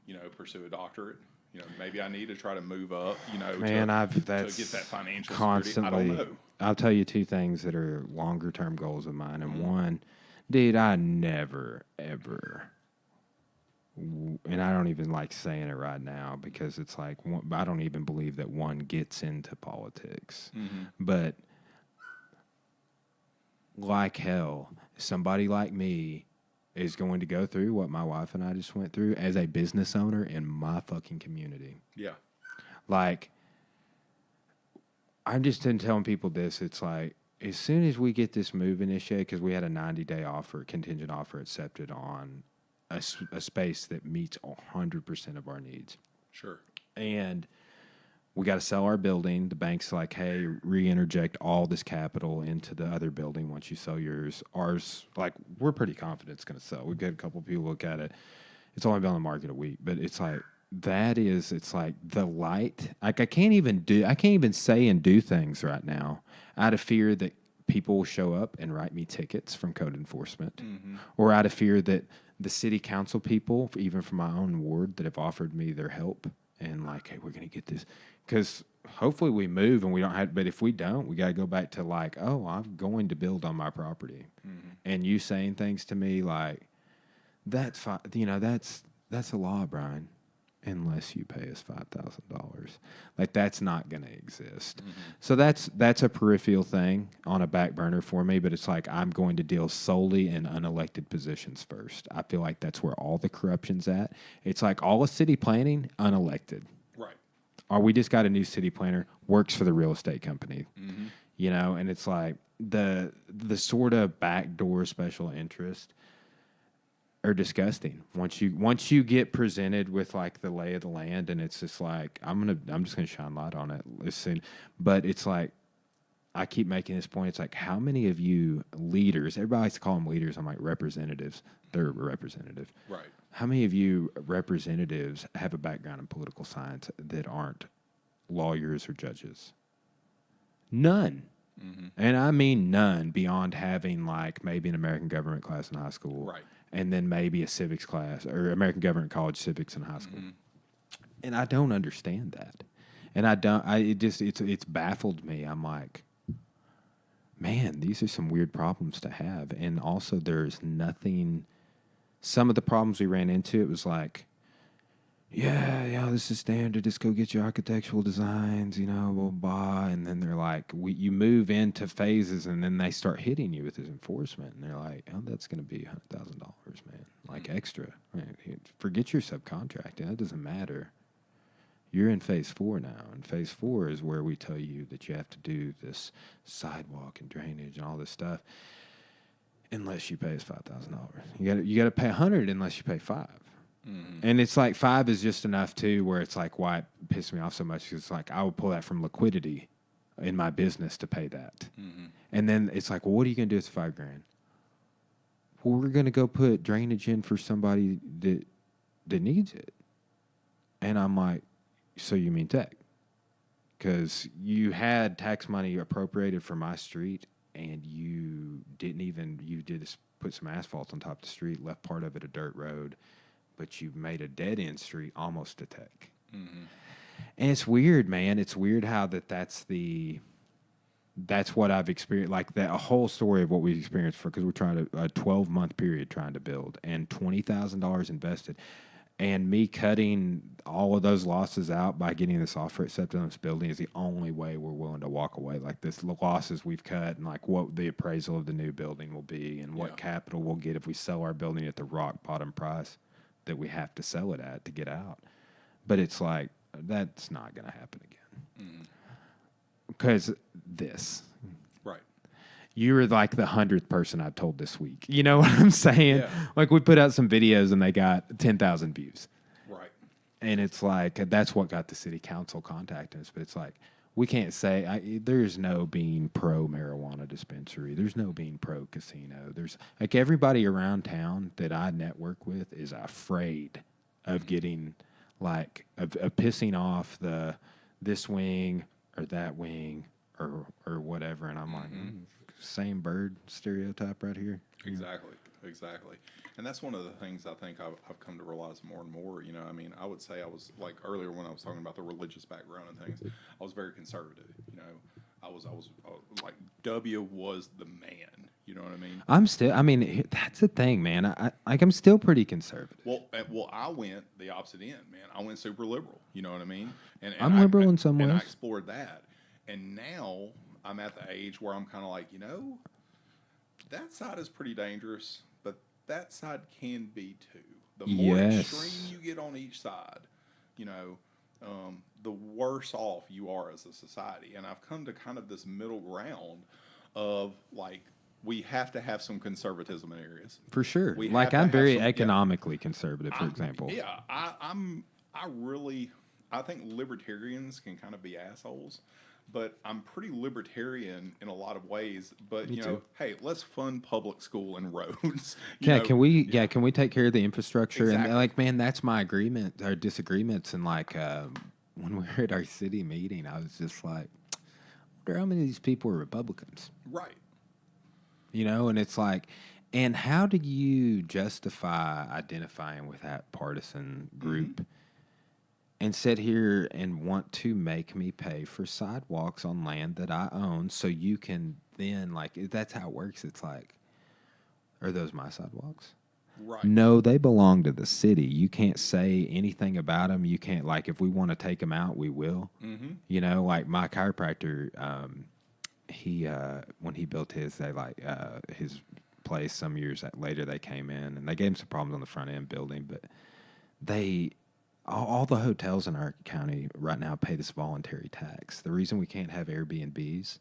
you know, pursue a doctorate. You know, maybe I need to try to move up, you know, Man, to that's get that financial constantly. security. I don't know. I'll tell you two things that are longer term goals of mine. And one, dude, I never, ever, and I don't even like saying it right now because it's like, I don't even believe that one gets into politics. But like hell, somebody like me is going to go through what my wife and I just went through as a business owner in my fucking community. Yeah. Like, I'm just telling people this. It's like, as soon as we get this move initiated, because we had a 90-day offer, contingent offer accepted on a space that meets 100% of our needs. Sure. And we got to sell our building. The bank's like, hey, re-interject all this capital into the other building once you sell yours. Ours, like, we're pretty confident it's going to sell. We've got a couple people look at it. It's only been on the market a week, but it's like, it's like the light. Like, I can't even say and do things right now out of fear that people will show up and write me tickets from code enforcement, or out of fear that the city council people, even from my own ward, that have offered me their help and like, hey, we're going to get this. Because hopefully we move and we don't have, but if we don't, we got to go back to like, oh, I'm going to build on my property. And you saying things to me like, that's fine. You know, that's a law, Brian, unless you pay us $5,000. Like, that's not going to exist. So that's a peripheral thing on a back burner for me, but it's like I'm going to deal solely in unelected positions first. I feel like that's where all the corruption's at. It's like all of city planning, unelected. Right. Or we just got a new city planner, works for the real estate company. You know, and it's like the sort of backdoor special interest are disgusting. Once you get presented with like the lay of the land, and it's just like I'm just gonna shine light on it as soon. But it's like I keep making this point. It's like, how many of you leaders? Everybody likes to call them leaders. I'm like, representatives. They're a representative. Right. How many of you representatives have a background in political science that aren't lawyers or judges? None. And I mean none, beyond having like maybe an American government class in high school. Right. And then maybe a civics class or American government college civics in high school. And I don't understand that. And it's baffled me. I'm like, man, these are some weird problems to have. And also there's nothing, some of the problems we ran into, it was like, yeah, this is standard. Just go get your architectural designs, you know, blah, blah. And then they're like, you move into phases, and then they start hitting you with this enforcement. And they're like, oh, that's going to be $100,000, man, like extra. Man, forget your subcontracting. That doesn't matter. You're in phase 4 now. And phase 4 is where we tell you that you have to do this sidewalk and drainage and all this stuff. Unless you pay us $5,000. You got to pay $100 unless you pay $5. And it's like 5 is just enough too, where it's like why it pissed me off so much. It's like I would pull that from liquidity in my business to pay that. And then it's like, well, what are you going to do with $5,000? Well, we're going to go put drainage in for somebody that needs it. And I'm like, so you mean tech? Because you had tax money appropriated for my street, and you did put some asphalt on top of the street, left part of it a dirt road, but you made a dead-end street almost a tech. And it's weird, man. It's weird how that's what I've experienced. Like that, a whole story of what we've experienced because we're trying to, a 12-month period trying to build, and $20,000 invested. And me cutting all of those losses out by getting this offer accepted on this building is the only way we're willing to walk away. Like this, the losses we've cut, and like what the appraisal of the new building will be, and what capital we'll get if we sell our building at the rock bottom price that we have to sell it at to get out. But it's like, that's not going to happen again. Because Right. You were like the 100th person I've told this week. You know what I'm saying? Yeah. Like we put out some videos and they got 10,000 views. Right. And it's like, that's what got the city council contacting us. But it's like, we can't say, there's no being pro marijuana dispensary. There's no being pro casino. There's like everybody around town that I network with is afraid of getting like, of pissing off this wing or that wing or whatever. And I'm like, same bird stereotype right here. Exactly. And that's one of the things I think I've come to realize more and more. You know, I mean, I would say I was like earlier when I was talking about the religious background and things, I was very conservative. You know, I was like W was the man. You know what I mean? That's the thing, man. I'm still pretty conservative. Well, I went the opposite end, man. I went super liberal. You know what I mean? And I'm liberal in some ways. And I explored that. And now I'm at the age where I'm kind of like, you know, that side is pretty dangerous, but that side can be too. The more extreme Yes, you get on each side, you know, the worse off you are as a society. And I've come to kind of this middle ground of like we have to have some conservatism in areas. for sure. We Like have to I'm have very some. Yeah, economically conservative, for I'm. example. Yeah, I really. I think libertarians can kind of be assholes, but I'm pretty libertarian in a lot of ways. But Me too. hey, let's fund public school and roads. Yeah, can we? Yeah, Yeah, can we take care of the infrastructure? And exactly. like, man, that's my agreement or disagreements. And like, when we were at our city meeting, I was just like, I wonder how many of these people are Republicans. Right. And it's like, and how do you justify identifying with that partisan Mm-hmm. group and sit here and want to make me pay for sidewalks on land that I own so you can then, like, that's how it works. It's like, are those my sidewalks? Right. No, they belong to the city. You can't say anything about them. You can't, like, if we want to take them out, we will. Mm-hmm. Like my chiropractor, he when he built his place some years later, they came in and they gave him some problems on the front end building, but they all the hotels in our county right now pay this voluntary tax. The reason we can't have Airbnbs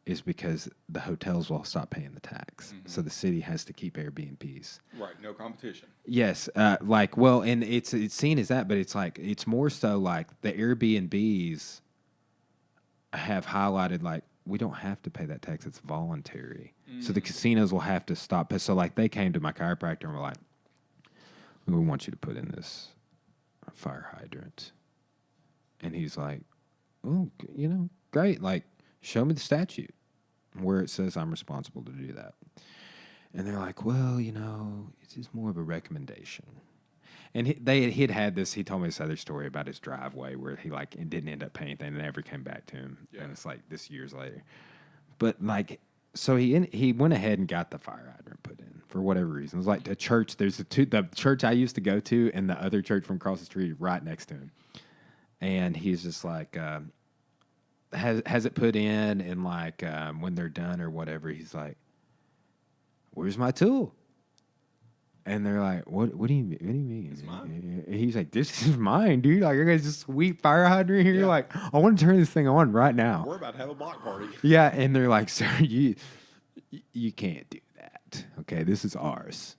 is because the hotels will stop paying the tax. Mm-hmm. So the city has to keep Airbnbs. Right. No competition. Yes, and it's seen as that, but it's like it's more so like the Airbnbs have highlighted like we don't have to pay that tax; it's voluntary. So the casinos will have to stop. So like they came to my chiropractor and were like, "We want you to put in this fire hydrant," and he's like, "Oh, great! Like, show me the statute where it says I'm responsible to do that." And they're like, "Well, it's just more of a recommendation." And he'd had this. He told me this other story about his driveway where he like it didn't end up paying anything. And it never came back to him. Yeah. And it's like this years later. But like, so he went ahead and got the fire hydrant put in for whatever reason. It was like the church. There's the church I used to go to, and the other church from across the street right next to him. And he's just like, has it put in, and like when they're done or whatever, he's like, "Where's my tool?" And they're like, "What do you mean? It's mine. And he's like, "This is mine, dude. Like, I got this sweet fire hydrant here. Yeah. Like, I want to turn this thing on right now." We're about to have a block party. Yeah, and they're like, "Sir, you can't do that. Okay, this is ours,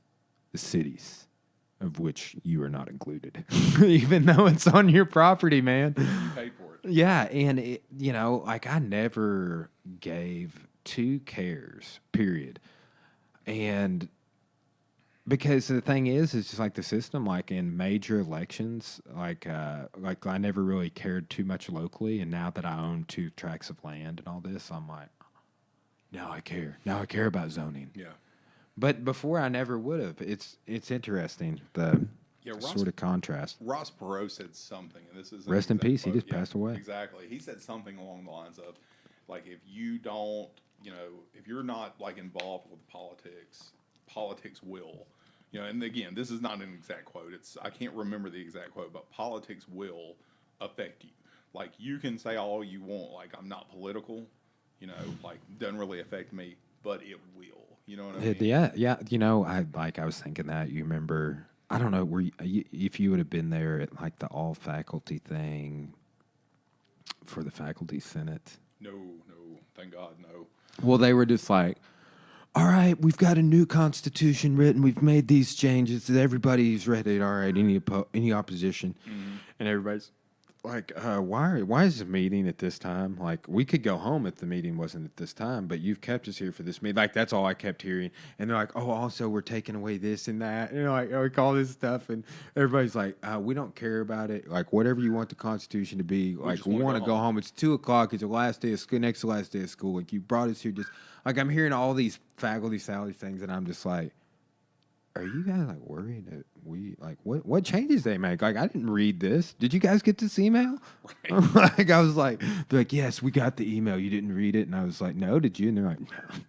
the city's, of which you are not included, even though it's on your property, man." You paid for it. Yeah, and like I never gave two cares, period, and. Because the thing is, it's just like the system. Like in major elections, like I never really cared too much locally, and now that I own 2 tracts of land and all this, I'm like, now I care. Now I care about zoning. Yeah. But before, I never would have. It's interesting the sort of contrast. Ross Perot said something, and this is Rest in peace. He just passed away. Exactly. He said something along the lines of, like, if you don't, if you're not like involved with politics will, and again, this is not an exact quote. I can't remember the exact quote, but politics will affect you. Like you can say all you want, like I'm not political, like doesn't really affect me, but it will. You know what I mean? Yeah. I was thinking that you remember. I don't know if you would have been there at like the all faculty thing for the faculty senate. No, thank God, no. Well, they were just like, "All right, we've got a new constitution written. We've made these changes. Everybody's read it. All right, any opposition?" Mm-hmm. And everybody's like, why is the meeting at this time? Like, we could go home if the meeting wasn't at this time, but you've kept us here for this meeting." Like, that's all I kept hearing. And they're like, "Oh, also, we're taking away this and that." And like all this stuff. And everybody's like, "We don't care about it. Like, whatever you want the Constitution to be. Like, we want to go home. It's 2:00. It's the last day of school, next to the last day of school. Like, you brought us here just..." Like, I'm hearing all these faculty salary things, and I'm just like, are you guys like worried that what changes they make? Like, I didn't read this. Did you guys get this email? Right. Like, I was like, they're like, "Yes, we got the email. You didn't read it." And I was like, "No, did you?" And they're like,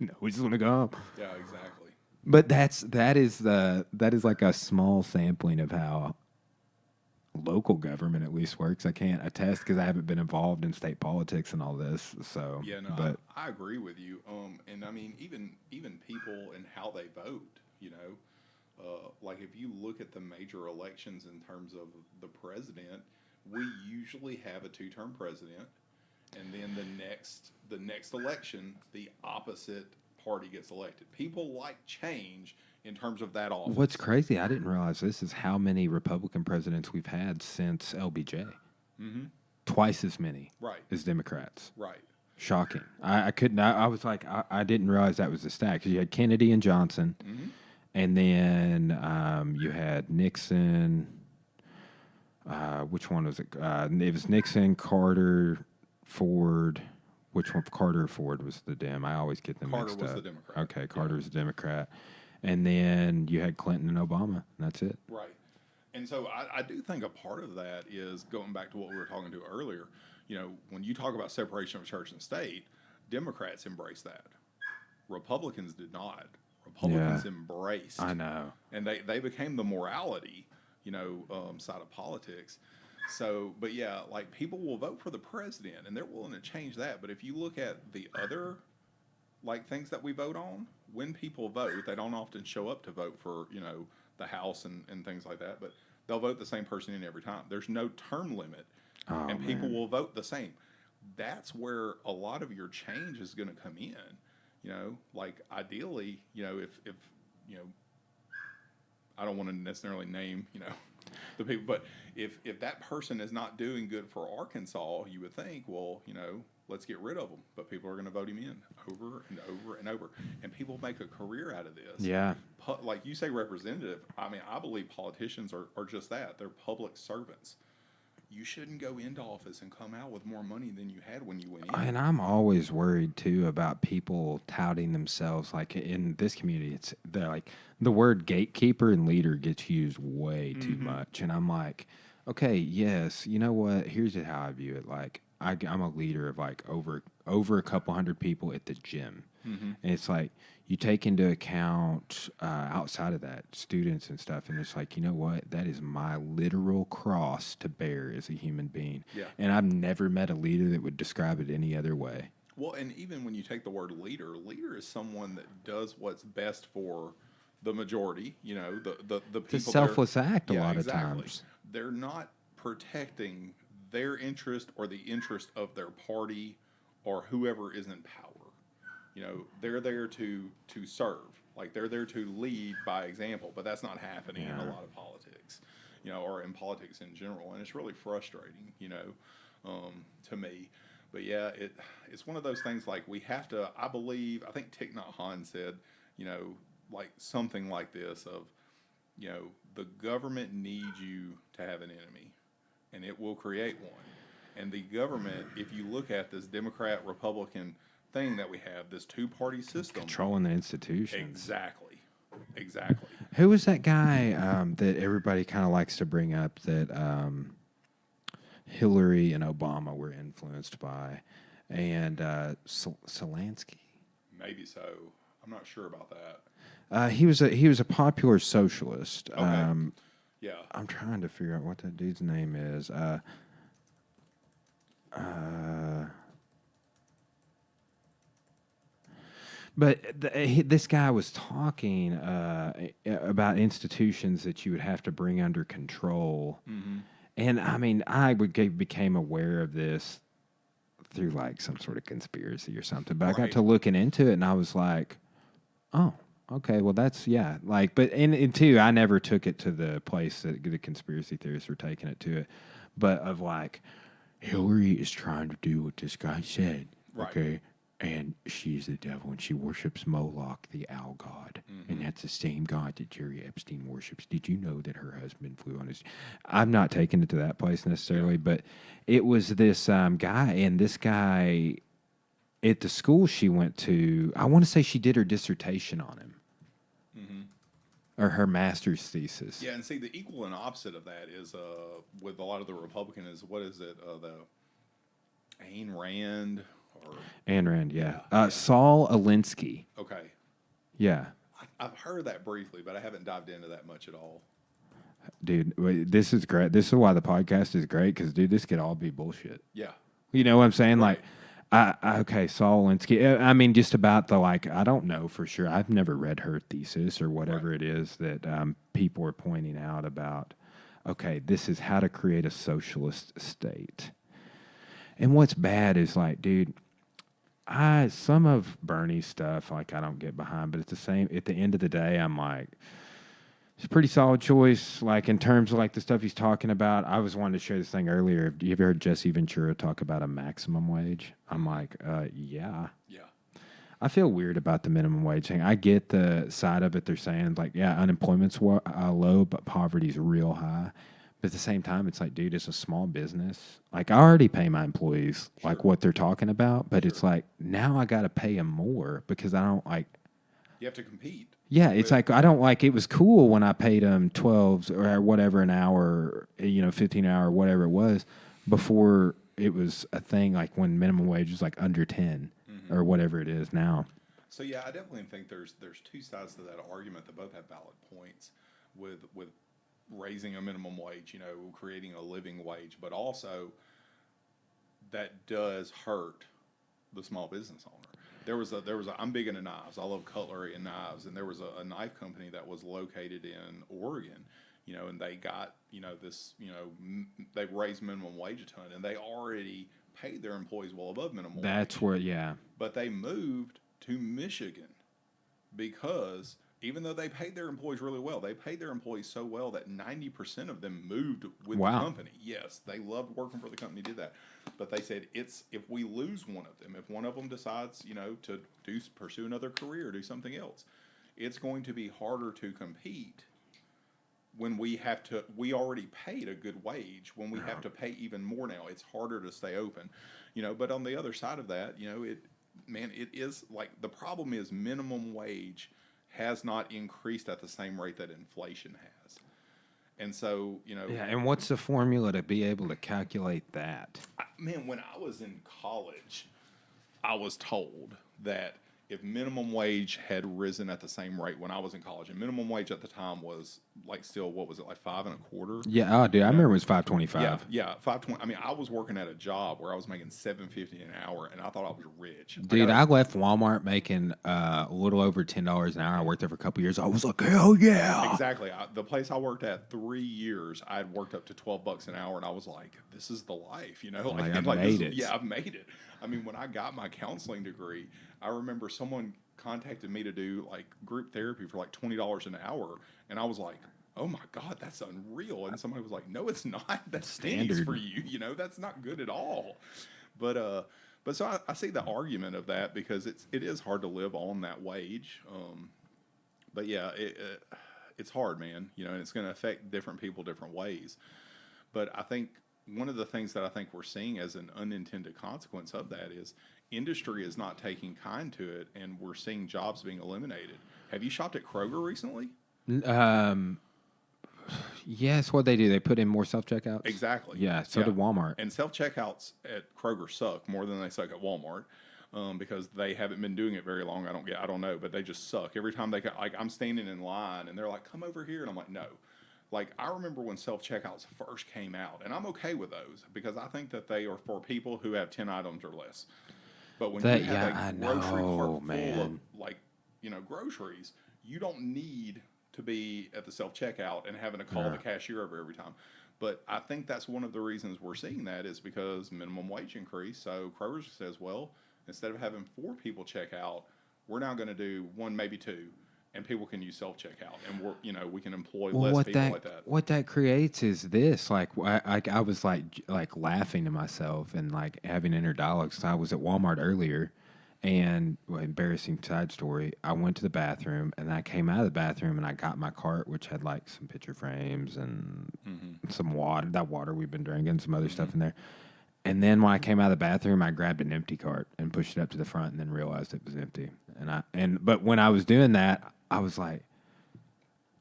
"No, we just want to go home." Yeah, exactly. But that is like a small sampling of how local government at least works. I can't attest because I haven't been involved in state politics and all this. So, Yeah, no, but I agree with you. And I mean, even people and how they vote, like if you look at the major elections in terms of the president, we usually have a two-term president, and then the next election, the opposite party gets elected. People like change in terms of that what's office. crazy, I didn't realize this is how many Republican presidents we've had since LBJ. Mm-hmm. Twice as many Right, as Democrats. right. Shocking. I couldn't. I was like, I didn't realize that was the stack. 'Cause you had Kennedy and Johnson, Mm-hmm. and then you had Nixon. Which one was it? It was Nixon, Carter, Ford. Which one? Carter or Ford was the Dem? I always get them Carter mixed was up. the Democrat. Okay, Carter was a Democrat, and then you had Clinton and Obama. And that's it. Right. And so I do think a part of that is going back to what we were talking to earlier. When you talk about separation of church and state, Democrats embrace that. Republicans did not. Republicans Yeah, embraced, I know. and they became the morality, side of politics. So, but yeah, like people will vote for the president, and they're willing to change that. But if you look at the other like things that we vote on, when people vote, they don't often show up to vote for, the House and things like that, but they'll vote the same person in every time. There's no term limit, Oh and people man. will vote the same. That's where a lot of your change is going to come in. Like ideally, if you know, I don't want to necessarily name, the people, but if that person is not doing good for Arkansas, you would think, well, let's get rid of them. But people are going to vote him in over and over and over, and people make a career out of this. Yeah. Like you say, representative. I mean, I believe politicians are just that. They're public servants. You shouldn't go into office and come out with more money than you had when you went in. And I'm always worried too about people touting themselves. Like in this community, they're like the word gatekeeper and leader gets used way too much, and I'm like, okay, yes, you know what? Here's how I view it. Like I'm a leader of like over a couple hundred people at the gym, and it's like you take into account outside of that students and stuff, and it's like, you know what? That is my literal cross to bear as a human being. Yeah. And I've never met a leader that would describe it any other way. Well, and even when you take the word leader is someone that does what's best for the majority. The people. It's a selfless act a Yeah, lot exactly. of times. They're not protecting their interest or the interest of their party or whoever is in power. They're there to serve. Like they're there to lead by example, but that's not happening in a lot of politics, or in politics in general, and it's really frustrating, to me. But yeah, it's one of those things like we have to. I think Thich Nhat Hanh said, like something like this of, the government needs you to have an enemy, and it will create one. And the government, if you look at this Democrat Republican thing that we have, this two-party system, Controlling the institutions. Exactly. Who was that guy that everybody kind of likes to bring up that Hillary and Obama were influenced by? And Solansky. Maybe so. I'm not sure about that. He was a popular socialist. Okay. Yeah. I'm trying to figure out what that dude's name is. But this guy was talking about institutions that you would have to bring under control. And I mean, became aware of this through like some sort of conspiracy or something. But I got Right. to looking into it, and I was like, oh, okay, well that's yeah. Like, but and two, I never took it to the place that the conspiracy theorists were taking it to it, but of like, Hillary is trying to do what this guy said, Right. okay, and she's the devil and she worships Moloch, the owl god, and that's the same god that Jerry Epstein worships. Did you know that her husband flew on his? I'm not taking it to that place necessarily, but it was this guy, and this guy at the school she went to, I want to say she did her dissertation on him. Or her master's thesis. Yeah, and see, the equal and opposite of that is with a lot of the Republican is, what is it, the Ayn Rand or Ayn Rand, yeah. Yeah. Saul Alinsky. okay. Yeah. I've heard that briefly, but I haven't dived into that much at all. Dude, this is great. This is why the podcast is great because, dude, this could all be bullshit. Yeah. You know what I'm saying? Right. Like, okay, Saul Alinsky. I mean, just about the like. I don't know for sure. I've never read her thesis or whatever it is that people are pointing out about. Okay, this is how to create a socialist state. And what's bad is like, dude, some of Bernie's stuff like I don't get behind, but it's the same. At the end of the day, I'm like. It's a pretty solid choice, like in terms of like the stuff he's talking about. I was wanting to share this thing earlier. Have you ever heard Jesse Ventura talk about a maximum wage? I'm like, yeah. Yeah. I feel weird about the minimum wage thing. I get the side of it. They're saying like, yeah, unemployment's low, but poverty's real high. But at the same time, it's like, dude, it's a small business. Like, I already pay my employees like what they're talking about, but it's like now I got to pay them more because I don't like. You have to compete. Yeah, it's like I don't like. It was cool when I paid them 12 or whatever an hour, 15 an hour, whatever it was, before it was a thing. Like when minimum wage was like under 10 or whatever it is now. So yeah, I definitely think there's two sides to that argument that both have valid points with raising a minimum wage, creating a living wage, but also that does hurt the small business owner. There was I'm big into knives. I love cutlery and knives. And there was a knife company that was located in Oregon, and they got, this, they've raised minimum wage a ton and they already paid their employees well above minimum wage. That's where, yeah. But they moved to Michigan because even though they paid their employees really well, they paid their employees so well that 90% of them moved with the company. Yes, they loved working for the company, did that. But they said if we lose one of them, if one of them decides, to pursue another career, do something else, it's going to be harder to compete when we already paid a good wage. When we have to pay even more now, it's harder to stay open, but on the other side of that, it is like the problem is minimum wage has not increased at the same rate that inflation has. And so, Yeah, and what's the formula to be able to calculate that? When I was in college, I was told that if minimum wage had risen at the same rate when I was in college, and minimum wage at the time was like still, what was it, like $5.25? Yeah, dude, I remember it was $5.25. Yeah, $5.20. I mean, I was working at a job where I was making $7.50 an hour, and I thought I was rich. Dude, I left Walmart making a little over $10 an hour. I worked there for a couple years. I was like, hell yeah! Exactly. The place I worked at 3 years, I had worked up to $12 an hour, and I was like, "This is the life," I've made it. Yeah, I've made it. I mean, when I got my counseling degree, I remember someone contacted me to do like group therapy for like $20 an hour, and I was like, "Oh my God, that's unreal!" And somebody was like, "No, it's not. That's standard for you. That's not good at all." But so I see the argument of that because it is hard to live on that wage. But yeah, it's hard, man. And it's going to affect different people different ways. But I think one of the things that I think we're seeing as an unintended consequence of that is industry is not taking kind to it, and we're seeing jobs being eliminated. Have you shopped at Kroger recently? Yes, what they do, they put in more self-checkouts. Exactly. Yeah, so did Walmart. And self-checkouts at Kroger suck more than they suck at Walmart. Because they haven't been doing it very long. I don't know, but they just suck. Every time I'm standing in line and they're like, "Come over here," and I'm like, "No." Like, I remember when self-checkouts first came out, and I'm okay with those because I think that they are for people who have 10 items or less. But when you have a grocery cart full of groceries, you don't need to be at the self-checkout and having to call the cashier over every time. But I think that's one of the reasons we're seeing that is because minimum wage increase. So Kroger says, well, instead of having 4 people check out, we're now going to do 1, maybe 2, and people can use self-checkout, and we can employ less people like that. What that creates is this, like I was like laughing to myself and like having inner dialogues. I was at Walmart earlier, and embarrassing side story. I went to the bathroom, and I came out of the bathroom, and I got my cart, which had like some picture frames and some water. That water we've been drinking, some other stuff in there. And then when I came out of the bathroom, I grabbed an empty cart and pushed it up to the front, and then realized it was empty. But when I was doing that, I was like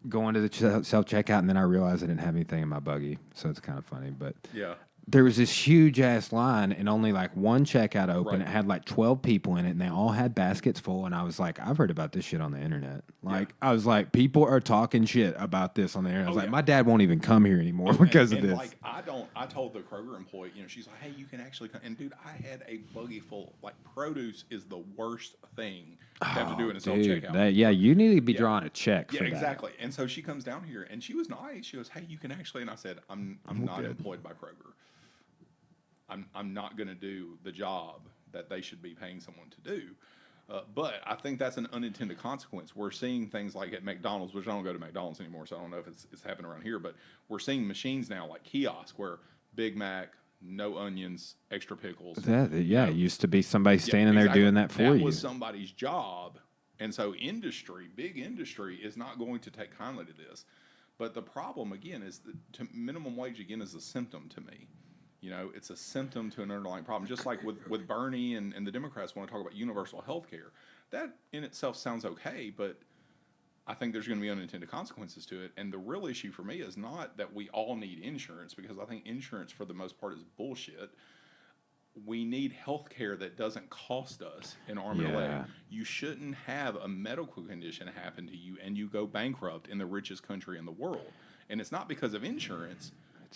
going to the self checkout, and then I realized I didn't have anything in my buggy, so it's kind of funny. But yeah, there was this huge ass line and only like one checkout open. Right. It had like 12 people in it and they all had baskets full. And I was like, I've heard about this shit on the internet. Like, I was like, people are talking shit about this on the internet. I was like, my dad won't even come here anymore because of this. Like, I told the Kroger employee, she's like, hey, you can actually come. And dude, I had a buggy full, like, produce is the worst thing to have to do in a self checkout. You need to be drawing a check for Yeah, that. exactly. And so she comes down here and she was nice. She goes, hey, you can actually, and I said, I'm not employed by Kroger. I'm not going to do the job that they should be paying someone to do. But I think that's an unintended consequence. We're seeing things like at McDonald's, which I don't go to McDonald's anymore, so I don't know if it's happening around here, but we're seeing machines now like kiosk where Big Mac, no onions, extra pickles. It used to be somebody standing there doing that for you. That was somebody's job. And so big industry is not going to take kindly to this. But the problem, again, is that minimum wage, again, is a symptom to me. It's a symptom to an underlying problem. Just like with Bernie and the Democrats want to talk about universal health care. That in itself sounds okay, but I think there's going to be unintended consequences to it. And the real issue for me is not that we all need insurance, because I think insurance for the most part is bullshit. We need health care that doesn't cost us an arm and a leg. You shouldn't have a medical condition happen to you and you go bankrupt in the richest country in the world. And it's not because of insurance.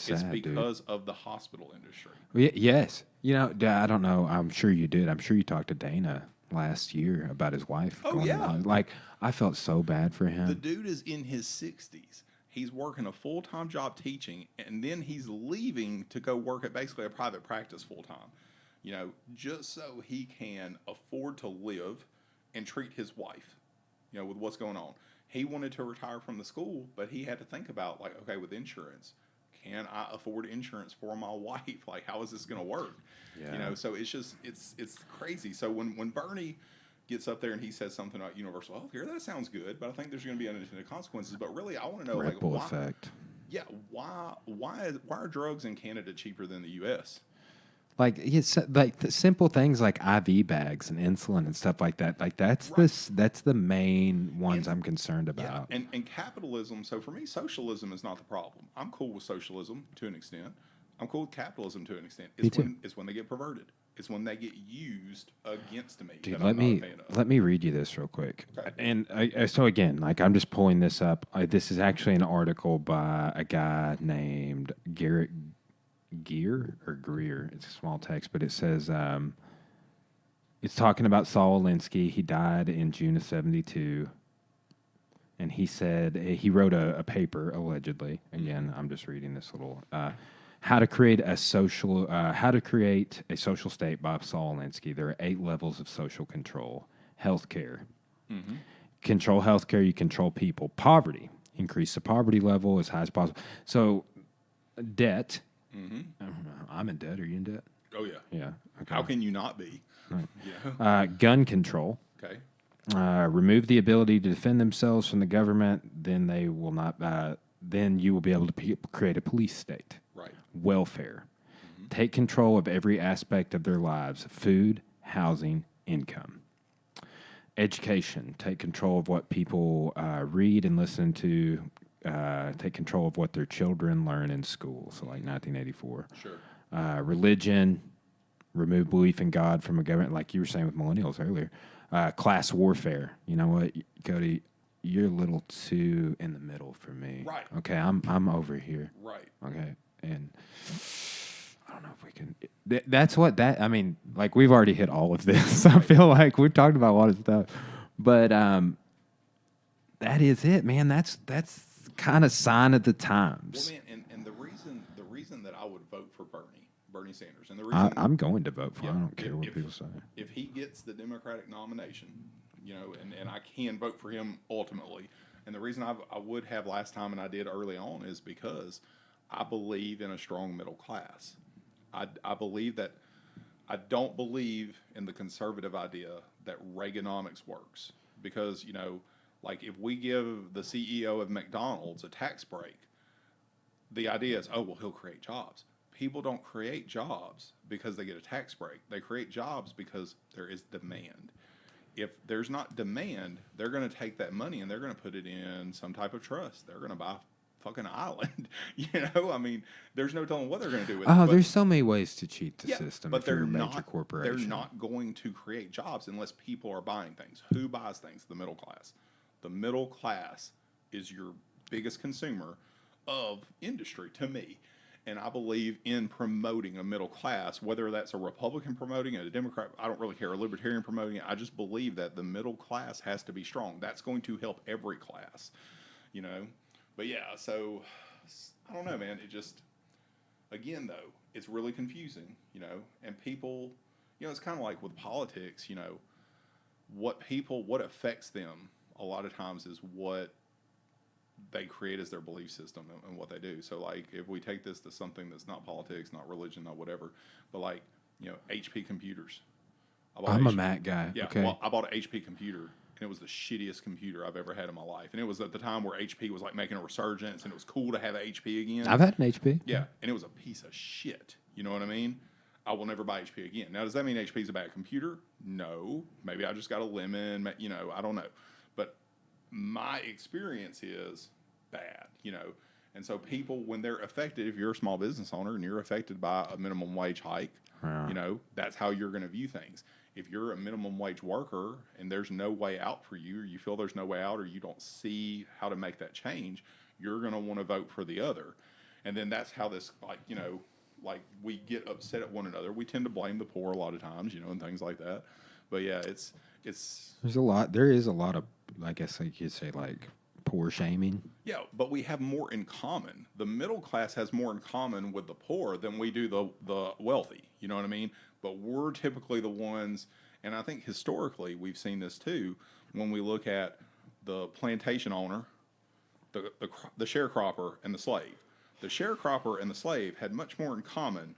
It's because of the hospital industry. Well, yes. I don't know. I'm sure you did. I'm sure you talked to Dana last year about his wife. Oh, yeah. Like, I felt so bad for him. The dude is in his 60s. He's working a full-time job teaching, and then he's leaving to go work at basically a private practice full-time, just so he can afford to live and treat his wife, with what's going on. He wanted to retire from the school, but he had to think about, like, okay, with insurance, can I afford insurance for my wife? Like, how is this going to work? Yeah. So it's just, it's crazy. So when Bernie gets up there and he says something about universal health care, that sounds good, but I think there's going to be unintended consequences. But really, I want to know, ripple like, why, effect. Yeah, why are drugs in Canada cheaper than the U.S.? Like, it's like the simple things like IV bags and insulin and stuff like that. Like, that's the main ones I'm concerned about. Yeah, and capitalism. So for me, socialism is not the problem. I'm cool with socialism to an extent. I'm cool with capitalism to an extent. It's when they get perverted. It's when they get used against me. Dude, let me read you this real quick. Okay. And so again, like, I'm just pulling this up. This is actually an article by a guy named Garrett Greer. It's a small text, but it says it's talking about Saul Alinsky. He died in June of '72, and he said he wrote a paper allegedly. Again, I'm just reading this little how to create a social state by Saul Alinsky. There are 8 levels of social control. Healthcare. Mm-hmm. Control healthcare. You control people. Poverty. Increase the poverty level as high as possible. So debt. Mm-hmm. I'm in debt. Are you in debt? Oh, yeah. Yeah. Okay. How can you not be? Right. Yeah. Gun control. Okay. Remove the ability to defend themselves from the government. Then they will not. Then you will be able to create a police state. Right. Welfare. Mm-hmm. Take control of every aspect of their lives: food, housing, income. Education. Take control of what people read and listen to. Take control of what their children learn in school. So, like 1984. Sure. Religion, remove belief in God from a government, like you were saying with millennials earlier. Class warfare. You know what, Cody? You're a little too in the middle for me. Right. Okay, I'm over here. Right. Okay, and I don't know if we can. That's what that. I mean, like, we've already hit all of this. I feel like we've talked about a lot of stuff, but that is it, man. That's kind of sign of the times. Well, man, and the reason that I would vote for Bernie Sanders, and the reason I'm going to vote for him. I don't care what people say. If he gets the Democratic nomination, and I can vote for him ultimately, and the reason I would have last time and I did early on is because I believe in a strong middle class. I believe that. I don't believe in the conservative idea that Reaganomics works, because like, if we give the CEO of McDonald's a tax break, the idea is, oh, well, he'll create jobs. People don't create jobs because they get a tax break. They create jobs because there is demand. If there's not demand, they're going to take that money and they're going to put it in some type of trust. They're going to buy fucking island. I mean, there's no telling what they're going to do with Oh, it. there's so many ways to cheat the Yeah, system but if you're they're a major not. corporation. They're not going to create jobs unless people are buying things. Who buys things? The middle class. The middle class is your biggest consumer of industry to me. And I believe in promoting a middle class, whether that's a Republican promoting it, a Democrat, I don't really care, a Libertarian promoting it. I just believe that the middle class has to be strong. That's going to help every class, you know? But yeah, so I don't know, man. It just, again, though, it's really confusing, and people, it's kind of like with politics, what affects them a lot of times is what they create as their belief system and what they do. So, like, if we take this to something that's not politics, not religion, not whatever, but like, HP computers. I'm a Mac guy. Yeah, Okay. well, I bought an HP computer, and it was the shittiest computer I've ever had in my life. And it was at the time where HP was like making a resurgence, and it was cool to have an HP again. I've had an HP. Yeah, and it was a piece of shit. You know what I mean? I will never buy HP again. Now, does that mean HP's a bad computer? No. Maybe I just got a lemon. I don't know. But my experience is bad. And so people, when they're affected, if you're a small business owner and you're affected by a minimum wage hike, that's how you're going to view things. If you're a minimum wage worker and there's no way out for you, or you feel there's no way out, or you don't see how to make that change, you're going to want to vote for the other. And then that's how this, like we get upset at one another. We tend to blame the poor a lot of times, and things like that. But yeah, it's there is a lot of, I guess like you'd say, like poor shaming. Yeah, but we have more in common. The middle class has more in common with the poor than we do the wealthy. You know what I mean? But we're typically the ones, and I think historically we've seen this too, when we look at the plantation owner, the sharecropper, and the slave. The sharecropper and the slave had much more in common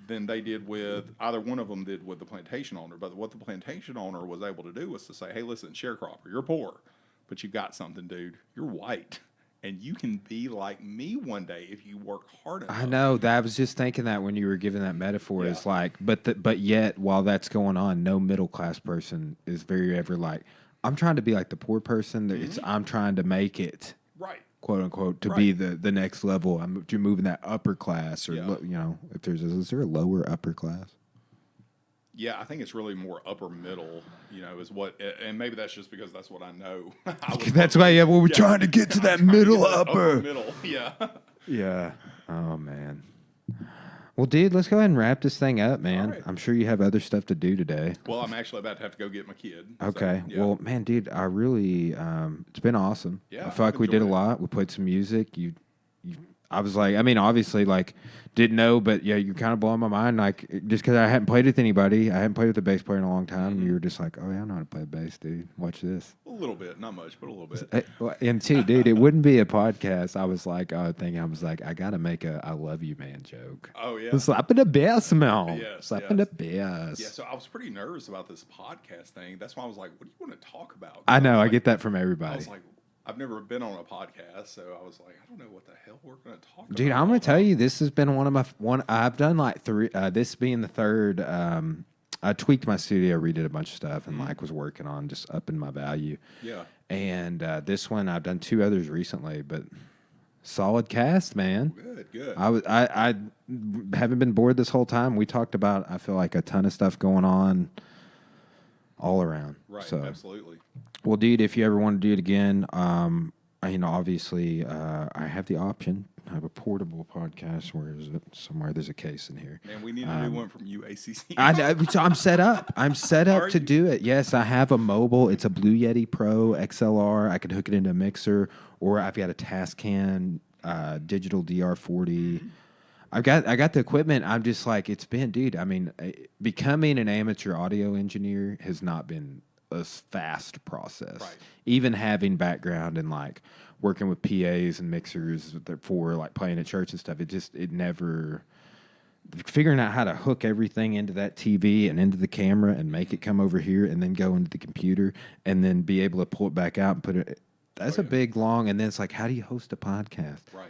than they did with, either one of them did with the plantation owner. But what the plantation owner was able to do was to say, hey, listen, sharecropper, you're poor, but you got something, dude. You're white. And you can be like me one day if you work hard enough. I know that. I was just thinking that when you were giving that metaphor. Yeah. It's like, but yet while that's going on, no middle class person is very ever like, I'm trying to be like the poor person. It's I'm trying to make it, right, quote unquote, to be the next level. You're moving that upper class, or if is there a lower upper class? Yeah, I think it's really more upper middle, is what, and maybe that's just because that's what I know. That's why, we're trying to get to that middle upper. Middle, yeah. Yeah. Oh, man. Well, dude, let's go ahead and wrap this thing up, man. Right. I'm sure you have other stuff to do today. Well, I'm actually about to have to go get my kid. Okay. So, yeah. Well, man, dude, I really, it's been awesome. Yeah. I feel like we did a lot. We played some music. I was like, I mean, obviously, like, didn't know, but yeah, you're kind of blowing my mind. Like, just because I hadn't played with anybody, I hadn't played with a bass player in a long time. And you were just like, oh, yeah, I know how to play bass, dude. Watch this. A little bit, not much, but a little bit. And too, dude, it wouldn't be a podcast. I was like, I was like, I got to make a I love you, man joke. Oh, yeah. Slapping the bass, man. Yes, slapping the bass. Yeah, so I was pretty nervous about this podcast thing. That's why I was like, what do you want to talk about? I know, I get that from everybody. I was like, I've never been on a podcast, so I was like, I don't know what the hell we're going to talk about. Dude, I'm going to tell you, this has been I've done like three, this being the third, I tweaked my studio, redid a bunch of stuff, and Mike was working on just upping my value. Yeah. And this one, I've done two others recently, but solid cast, man. Good. I haven't been bored this whole time. We talked about, I feel like, a ton of stuff going on all around. Right, so, absolutely. Well, dude, if you ever want to do it again, obviously, I have the option. I have a portable podcast. Where is it? Somewhere there's a case in here. Man, we need to do one from UACC. So I'm set up. I'm set up to do it. Yes, I have a mobile. It's a Blue Yeti Pro XLR. I could hook it into a mixer, or I've got a Tascam digital DR40. I got the equipment. I'm just like, it's been, dude. I mean, becoming an amateur audio engineer has not been a fast process. Right. Even having background in like working with PAs and mixers for like playing at church and stuff, it never figuring out how to hook everything into that TV and into the camera and make it come over here and then go into the computer and then be able to pull it back out and put it. That's a big long. And then it's like, how do you host a podcast? Right.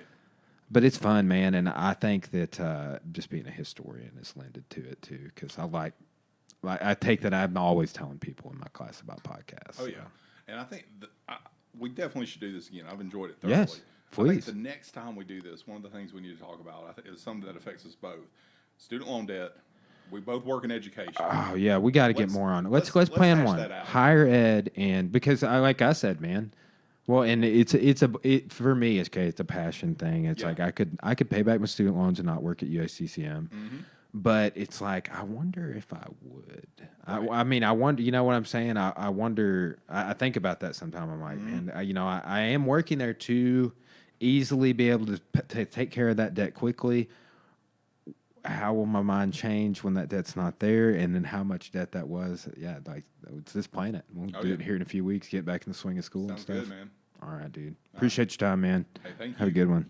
But it's fun, man, and I think that just being a historian has lended to it too, because I take that I'm always telling people in my class about podcasts. Oh, yeah. And I think we definitely should do this again. I've enjoyed it thoroughly. Yes, I think Please. the next time we do this, one of the things we need to talk about, I think, is something that affects us both. Student loan debt. We both work in education. Oh yeah, we got to get Let's more on it. let's Plan hash one. that out. Higher ed, and because like I said, man. Well, and it for me, it's a passion thing. It's Yeah. like I could pay back my student loans and not work at USCCM. Mm-hmm. But it's like I wonder if I would. Right. I mean, I wonder. You know what I'm saying? I wonder. I think about that sometime. I'm like, Mm-hmm. man, I am working there to easily be able to take care of that debt quickly. How will my mind change when that debt's not there, and then how much debt that was? Yeah, like let's just plan it. We'll do it here in a few weeks. Get back in the swing of school and Sounds stuff. good, man. All right, dude. Appreciate your time, man. Hey, thank you. Have a good one.